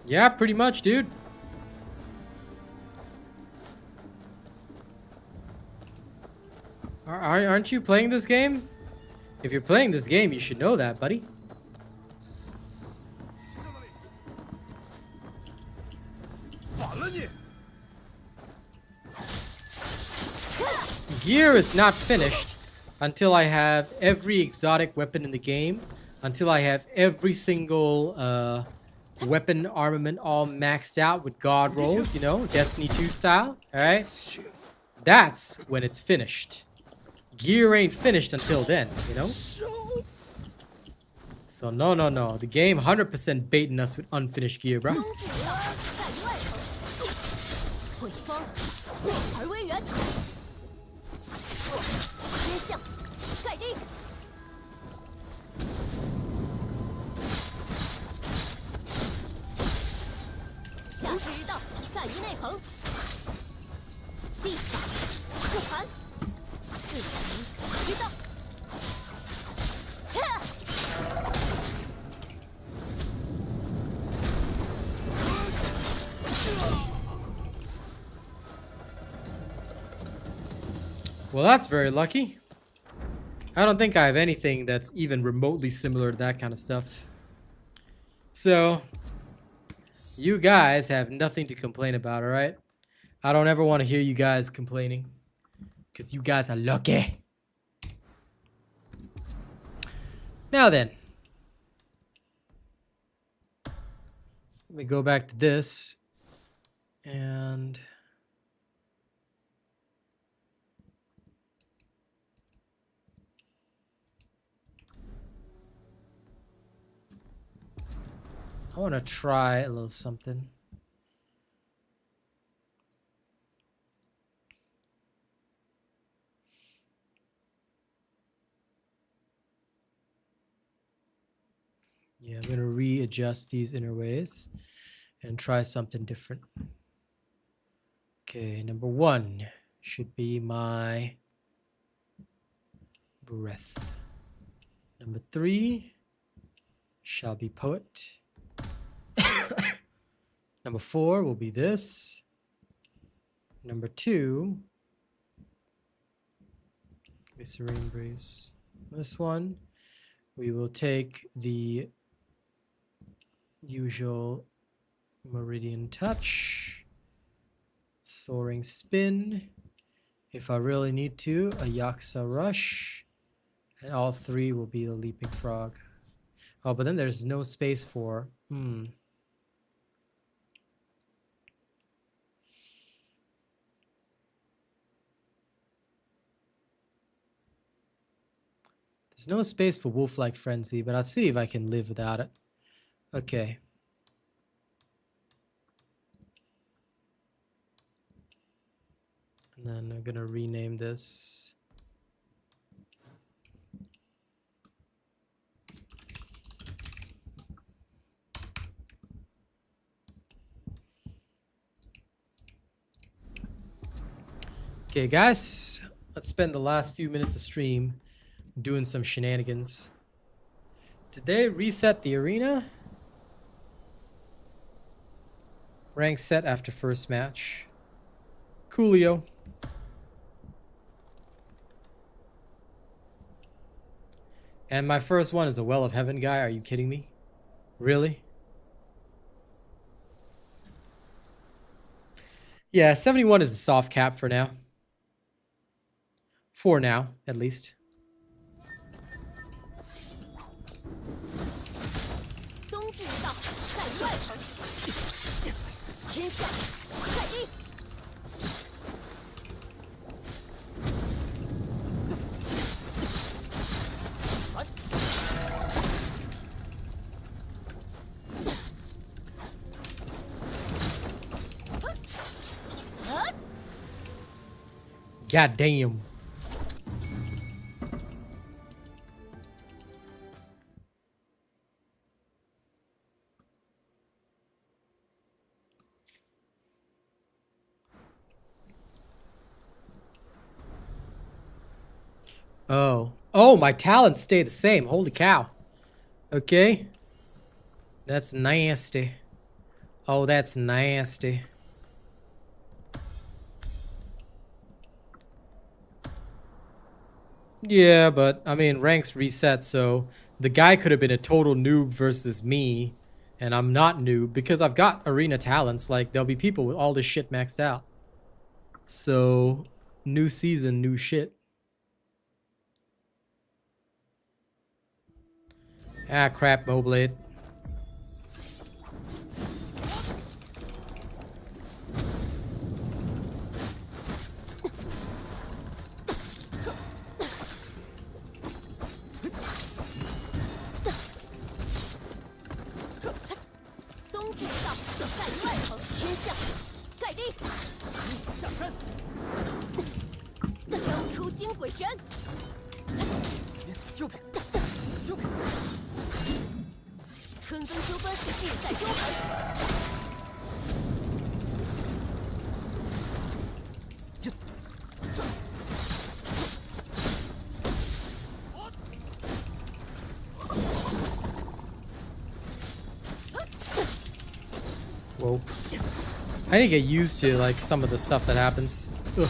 Speaker 1: Yeah, pretty much, dude. Aren't you playing this game? If you're playing this game, you should know that, buddy. Gear is not finished until I have every exotic weapon in the game, until I have every single weapon armament all maxed out with god rolls, you know, Destiny 2 style, alright? That's when it's finished. Gear ain't finished until then, you know? So no. The game 100% baiting us with unfinished gear, bro.
Speaker 5: 冬至在于外头。毁方弱而为源。天象盖地。夏之日道在于内恒。地法不寒。四极之道。
Speaker 1: Well, that's very lucky. I don't think I have anything that's even remotely similar to that kind of stuff. So, you guys have nothing to complain about, alright? I don't ever want to hear you guys complaining. Because you guys are lucky. Now then. Let me go back to this. And... I want to try a little something. Yeah, I'm going to readjust these inner ways and try something different. Okay, number 1 should be my breath. Number 3 shall be poet. Number 4 will be this. Number 2, give me serene breeze. This one, we will take the usual meridian touch, soaring spin. If I really need to, a yaksa rush, and all 3 will be the leaping frog. Oh, but then there's no space for There's no space for wolf-like frenzy, but I'll see if I can live without it. Okay. And then I'm gonna rename this. Okay, guys, let's spend the last few minutes of stream doing some shenanigans. Did they reset the arena? Rank set after first match. Coolio. And my first one is a Well of Heaven guy. Are you kidding me? Really? Yeah, 71 is the soft cap for now. For now, at least.
Speaker 5: 冬至一到，在于外城。天下在一。
Speaker 1: God damn. Oh. Oh, my talents stay the same. Holy cow. Okay. That's nasty. Oh, that's nasty. Yeah, but I mean, ranks reset, so the guy could have been a total noob versus me, and I'm not noob because I've got arena talents. Like, there'll be people with all this shit maxed out. So, new season, new shit. Ah, crap, Moblade. Whoa. I need to get used to like some of the stuff that happens. Ugh.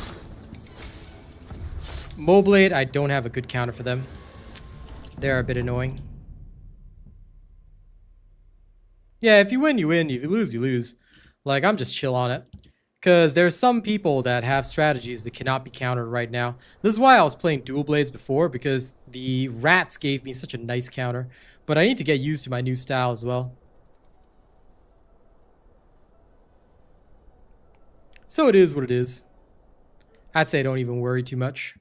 Speaker 1: Moblade, I don't have a good counter for them. They're a bit annoying. Yeah, if you win, you win. If you lose, you lose. Like, I'm just chill on it. Because there's some people that have strategies that cannot be countered right now. This is why I was playing dual blades before, because the rats gave me such a nice counter. But I need to get used to my new style as well. So it is what it is. I'd say don't even worry too much.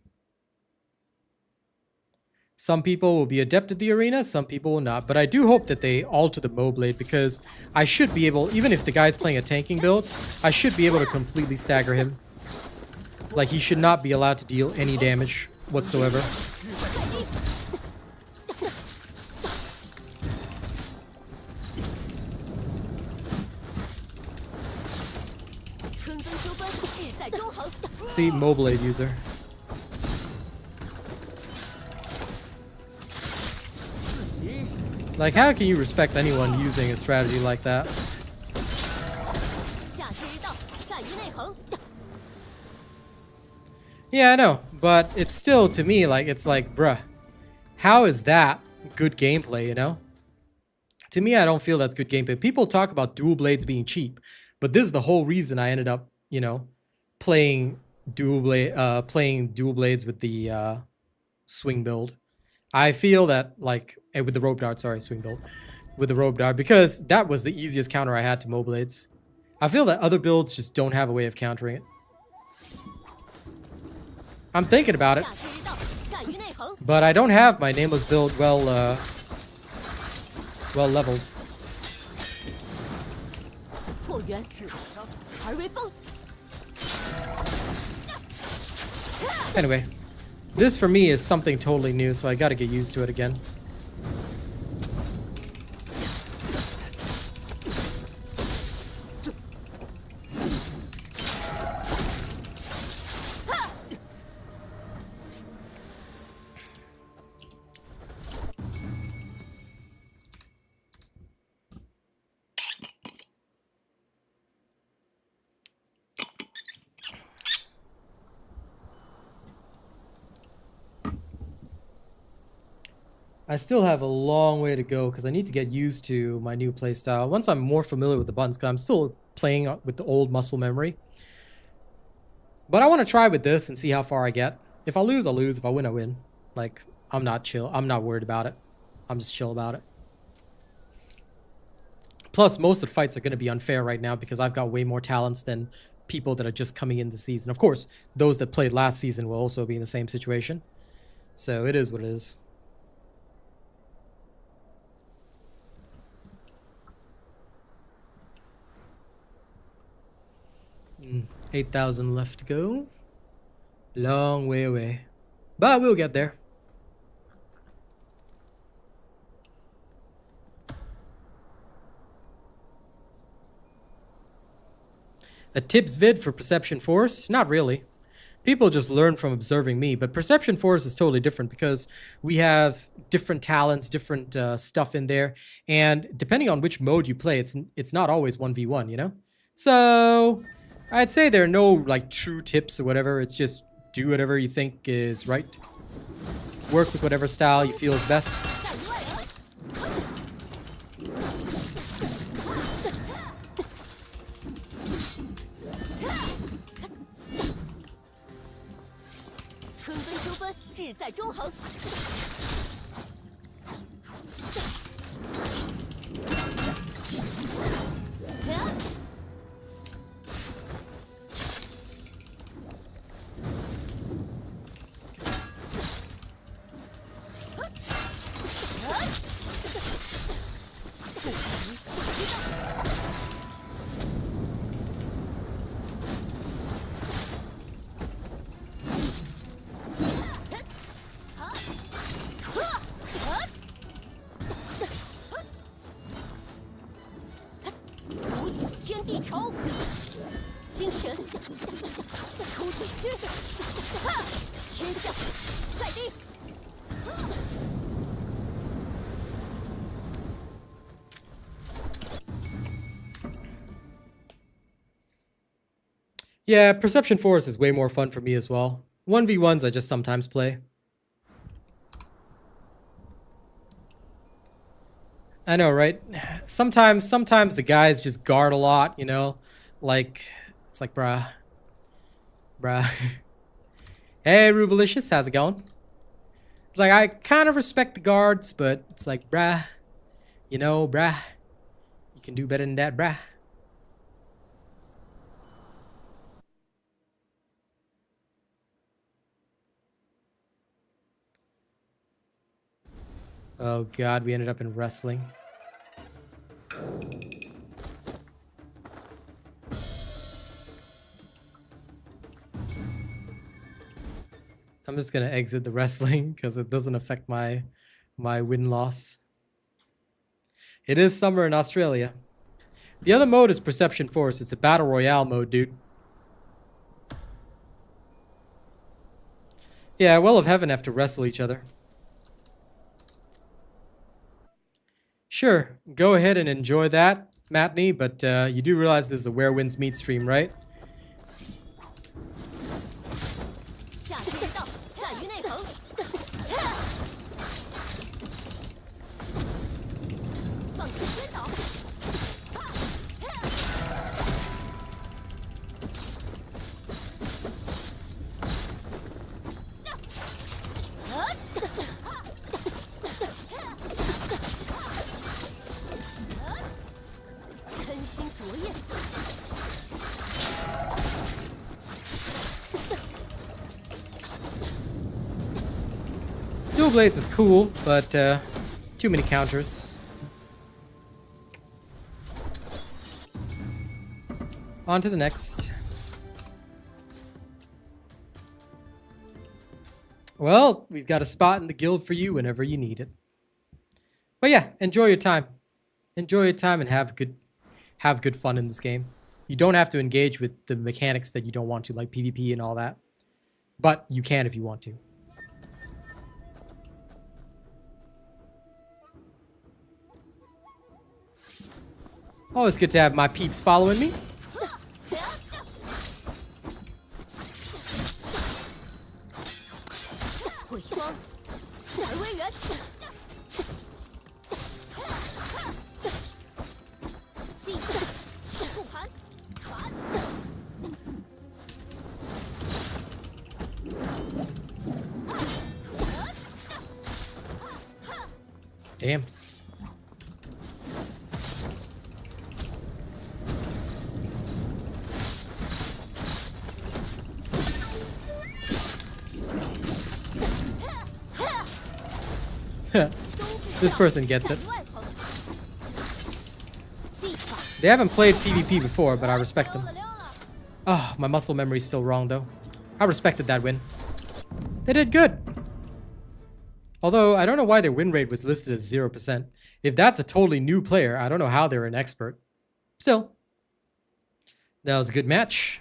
Speaker 1: Some people will be adept at the arena, some people will not. But I do hope that they alter the Moblade, because I should be able, even if the guy's playing a tanking build, I should be able to completely stagger him. Like, he should not be allowed to deal any damage whatsoever. See, Moblade user. Like, how can you respect anyone using a strategy like that? Yeah, I know, but it's still, to me, like, it's like, bruh, how is that good gameplay, you know? To me, I don't feel that's good gameplay. People talk about dual blades being cheap, but this is the whole reason I ended up, you know, playing dual blades with the swing build. I feel that, like, with the rope dart, sorry, swing build, with the rope dart, because that was the easiest counter I had to Moblades. I feel that other builds just don't have a way of countering it. I'm thinking about it, but I don't have my nameless build well leveled. Anyway, this for me is something totally new, so I gotta get used to it again. I still have a long way to go because I need to get used to my new playstyle. Once I'm more familiar with the buttons, because I'm still playing with the old muscle memory. But I want to try with this and see how far I get. If I lose, I lose. If I win, I win. Like, I'm not chill. I'm not worried about it. I'm just chill about it. Plus, most of the fights are going to be unfair right now because I've got way more talents than people that are just coming in the season. Of course, those that played last season will also be in the same situation. So it is what it is. 8,000 left to go. Long way away. But we'll get there. A tips vid for Perception Force? Not really. People just learn from observing me, but Perception Force is totally different because we have different talents, different stuff in there, and depending on which mode you play, it's not always 1v1, you know? So, I'd say there are no, like, true tips or whatever. It's just do whatever you think is right. Work with whatever style you feel is best. Yeah, Perception Force is way more fun for me as well. 1v1s I just sometimes play. I know, right? Sometimes the guys just guard a lot, you know? Like, it's like, bruh. Hey, Rubalicious, how's it going? It's like, I kind of respect the guards, but it's like, bruh. You know, bruh. You can do better than that, bruh. Oh god, we ended up in wrestling. I'm just gonna exit the wrestling because it doesn't affect my win-loss. It is summer in Australia. The other mode is Perception Force. It's a battle royale mode, dude. Yeah, Well of Heaven have to wrestle each other. Sure, go ahead and enjoy that, Matney, but you do realize this is a Where Winds Meet stream, right? Dual Blades is cool, but too many counters. On to the next. Well, we've got a spot in the guild for you whenever you need it. But yeah, enjoy your time. Enjoy your time and have good fun in this game. You don't have to engage with the mechanics that you don't want to, like PvP and all that. But you can if you want to. Always good to have my peeps following me. Damn. This person gets it. They haven't played PvP before, but I respect them. Oh, my muscle memory's still wrong though. I respected that win. They did good. Although, I don't know why their win rate was listed as 0%. If that's a totally new player, I don't know how they're an expert. Still, that was a good match.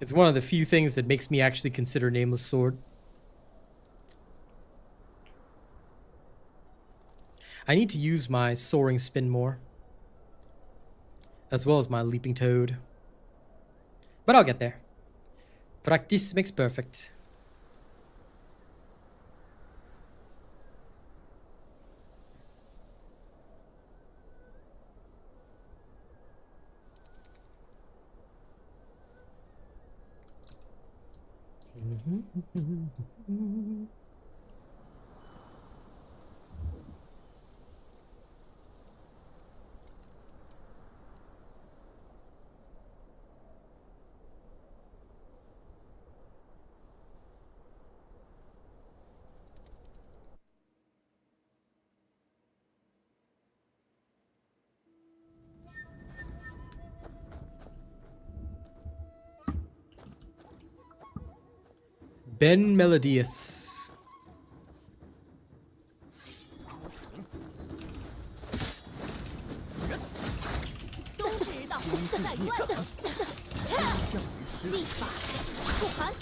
Speaker 1: It's one of the few things that makes me actually consider Nameless Sword. I need to use my soaring spin more, as well as my leaping toad. But I'll get there. Practice makes perfect. Ben Melodious.
Speaker 5: 冬至日到，在于外等。立法，复盘。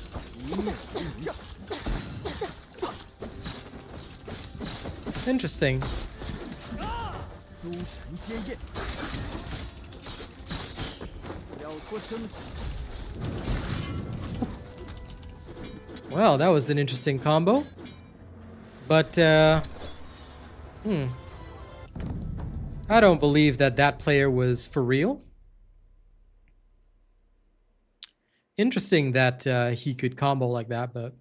Speaker 1: Interesting.
Speaker 6: 诸神皆宴，了脱生死。
Speaker 1: Well, that was an interesting combo. But, I don't believe that that player was for real. Interesting that he could combo like that, but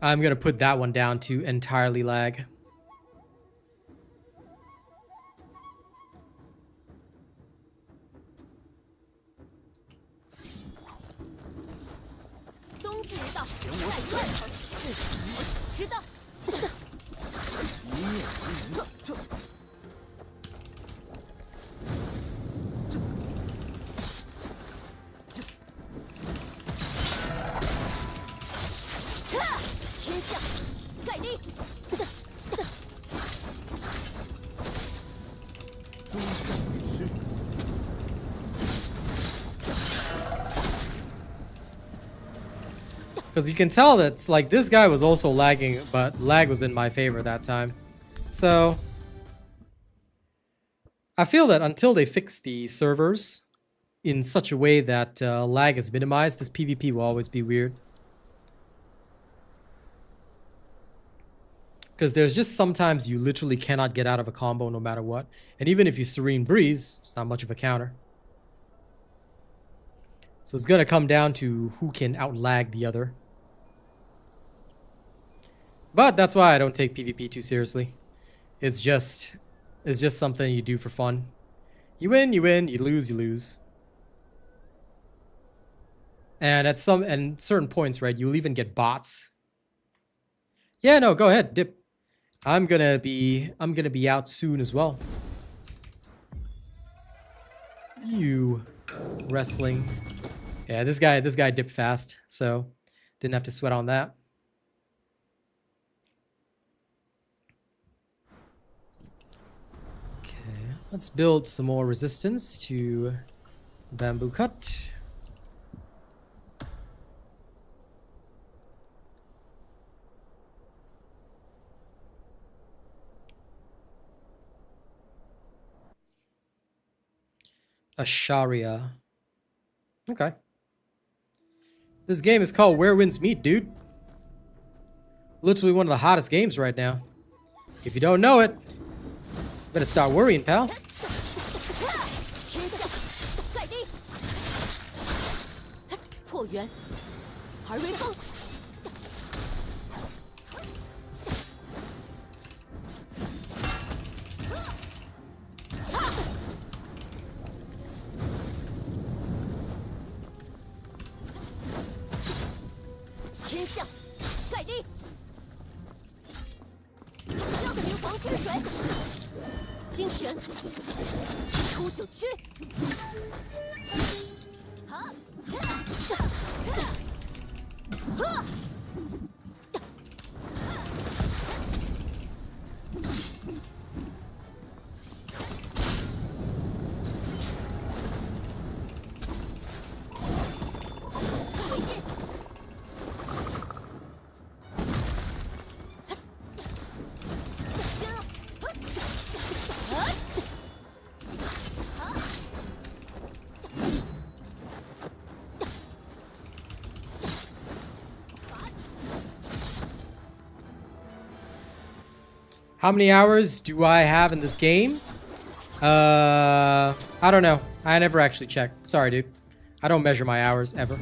Speaker 1: I'm gonna put that one down to entirely lag. Because you can tell that like this guy was also lagging, but lag was in my favor that time. So I feel that until they fix the servers in such a way that lag is minimized, this PvP will always be weird. Because there's just sometimes you literally cannot get out of a combo no matter what. And even if you Serene Breeze, it's not much of a counter. So it's going to come down to who can outlag the other. But that's why I don't take PvP too seriously. It's just something you do for fun. You win, you lose, you lose. And at certain points, right, you'll even get bots. Yeah, no, go ahead, dip. I'm gonna be out soon as well. You wrestling. Yeah, this guy dipped fast, so didn't have to sweat on that. Okay, let's build some more resistance to bamboo cut. Asharia. Okay. This game is called Where Winds Meet, dude. Literally one of the hottest games right now. If you don't know it, Better start worrying, pal.
Speaker 5: 天下盖地，破圆而为风。天下盖地，消流黄泉水，精神出九曲。回进。小心了。
Speaker 1: How many hours do I have in this game? I don't know. I never actually checked. Sorry, dude. I don't measure my hours ever.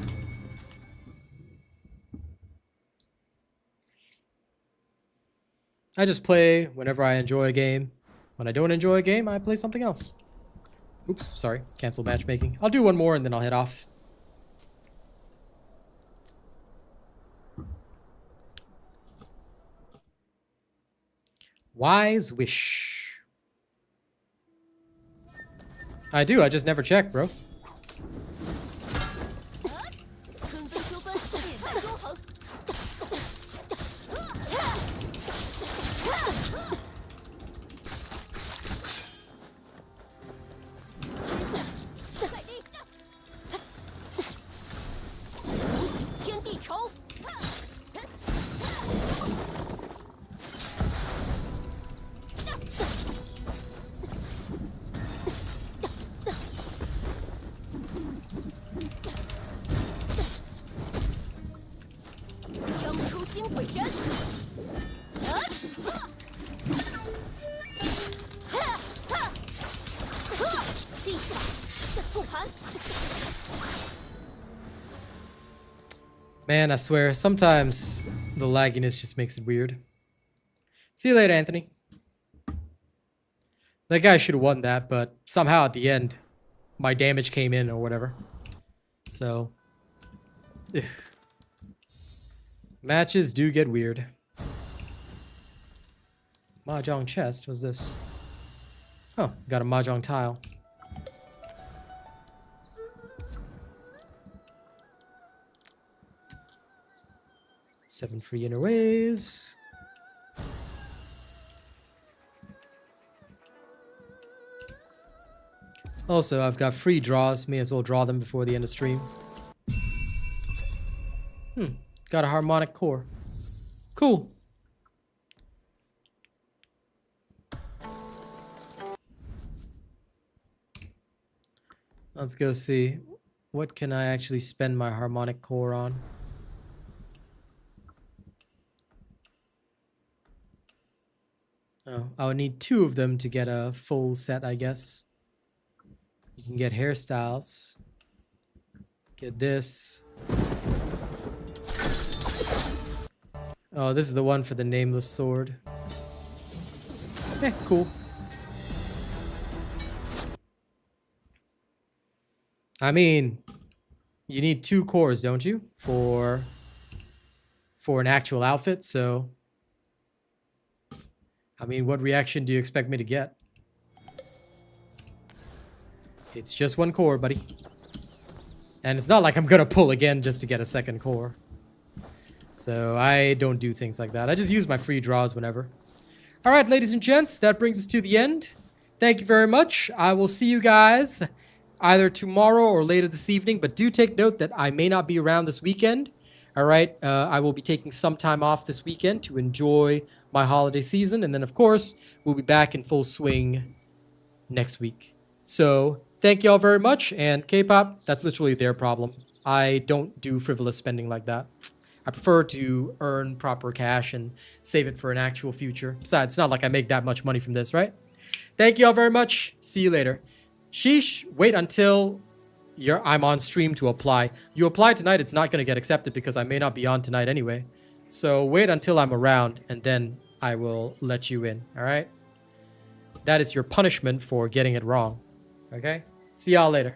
Speaker 1: I just play whenever I enjoy a game. When I don't enjoy a game, I play something else. Oops, sorry. Cancel matchmaking. I'll do one more and then I'll head off. Wise wish. I do, I just never check, bro.
Speaker 5: 春分秋分，列在中横。天下盖地，无尽天地仇。枪出金鬼神，地法复盘。
Speaker 1: Man, I swear, sometimes the lagginess just makes it weird. See you later, Anthony. That guy should have won that, but somehow at the end, my damage came in or whatever. So, ugh. Matches do get weird. Mahjong chest, what's this? Oh, got a Mahjong tile. Seven free inner ways. Also, I've got free draws. May as well draw them before the end of stream. Got a harmonic core. Cool. Let's go see. What can I actually spend my harmonic core on? Oh, I would need 2 of them to get a full set, I guess. You can get hairstyles. Get this. Oh, this is the one for the nameless sword. Cool. I mean, you need 2 cores, don't you? For an actual outfit, so... I mean, what reaction do you expect me to get? It's just 1 core, buddy. And it's not like I'm gonna pull again just to get a 2nd core. So I don't do things like that. I just use my free draws whenever. Alright, ladies and gents, that brings us to the end. Thank you very much. I will see you guys either tomorrow or later this evening. But do take note that I may not be around this weekend. Alright, I will be taking some time off this weekend to enjoy my holiday season. And then, of course, we'll be back in full swing next week. So, thank you all very much. And K-pop, that's literally their problem. I don't do frivolous spending like that. I prefer to earn proper cash and save it for an actual future. Besides, it's not like I make that much money from this, right? Thank you all very much. See you later. Sheesh, wait until I'm on stream to apply. You apply tonight, it's not going to get accepted because I may not be on tonight anyway. So wait until I'm around and then I will let you in, all right? That is your punishment for getting it wrong, okay? See y'all later.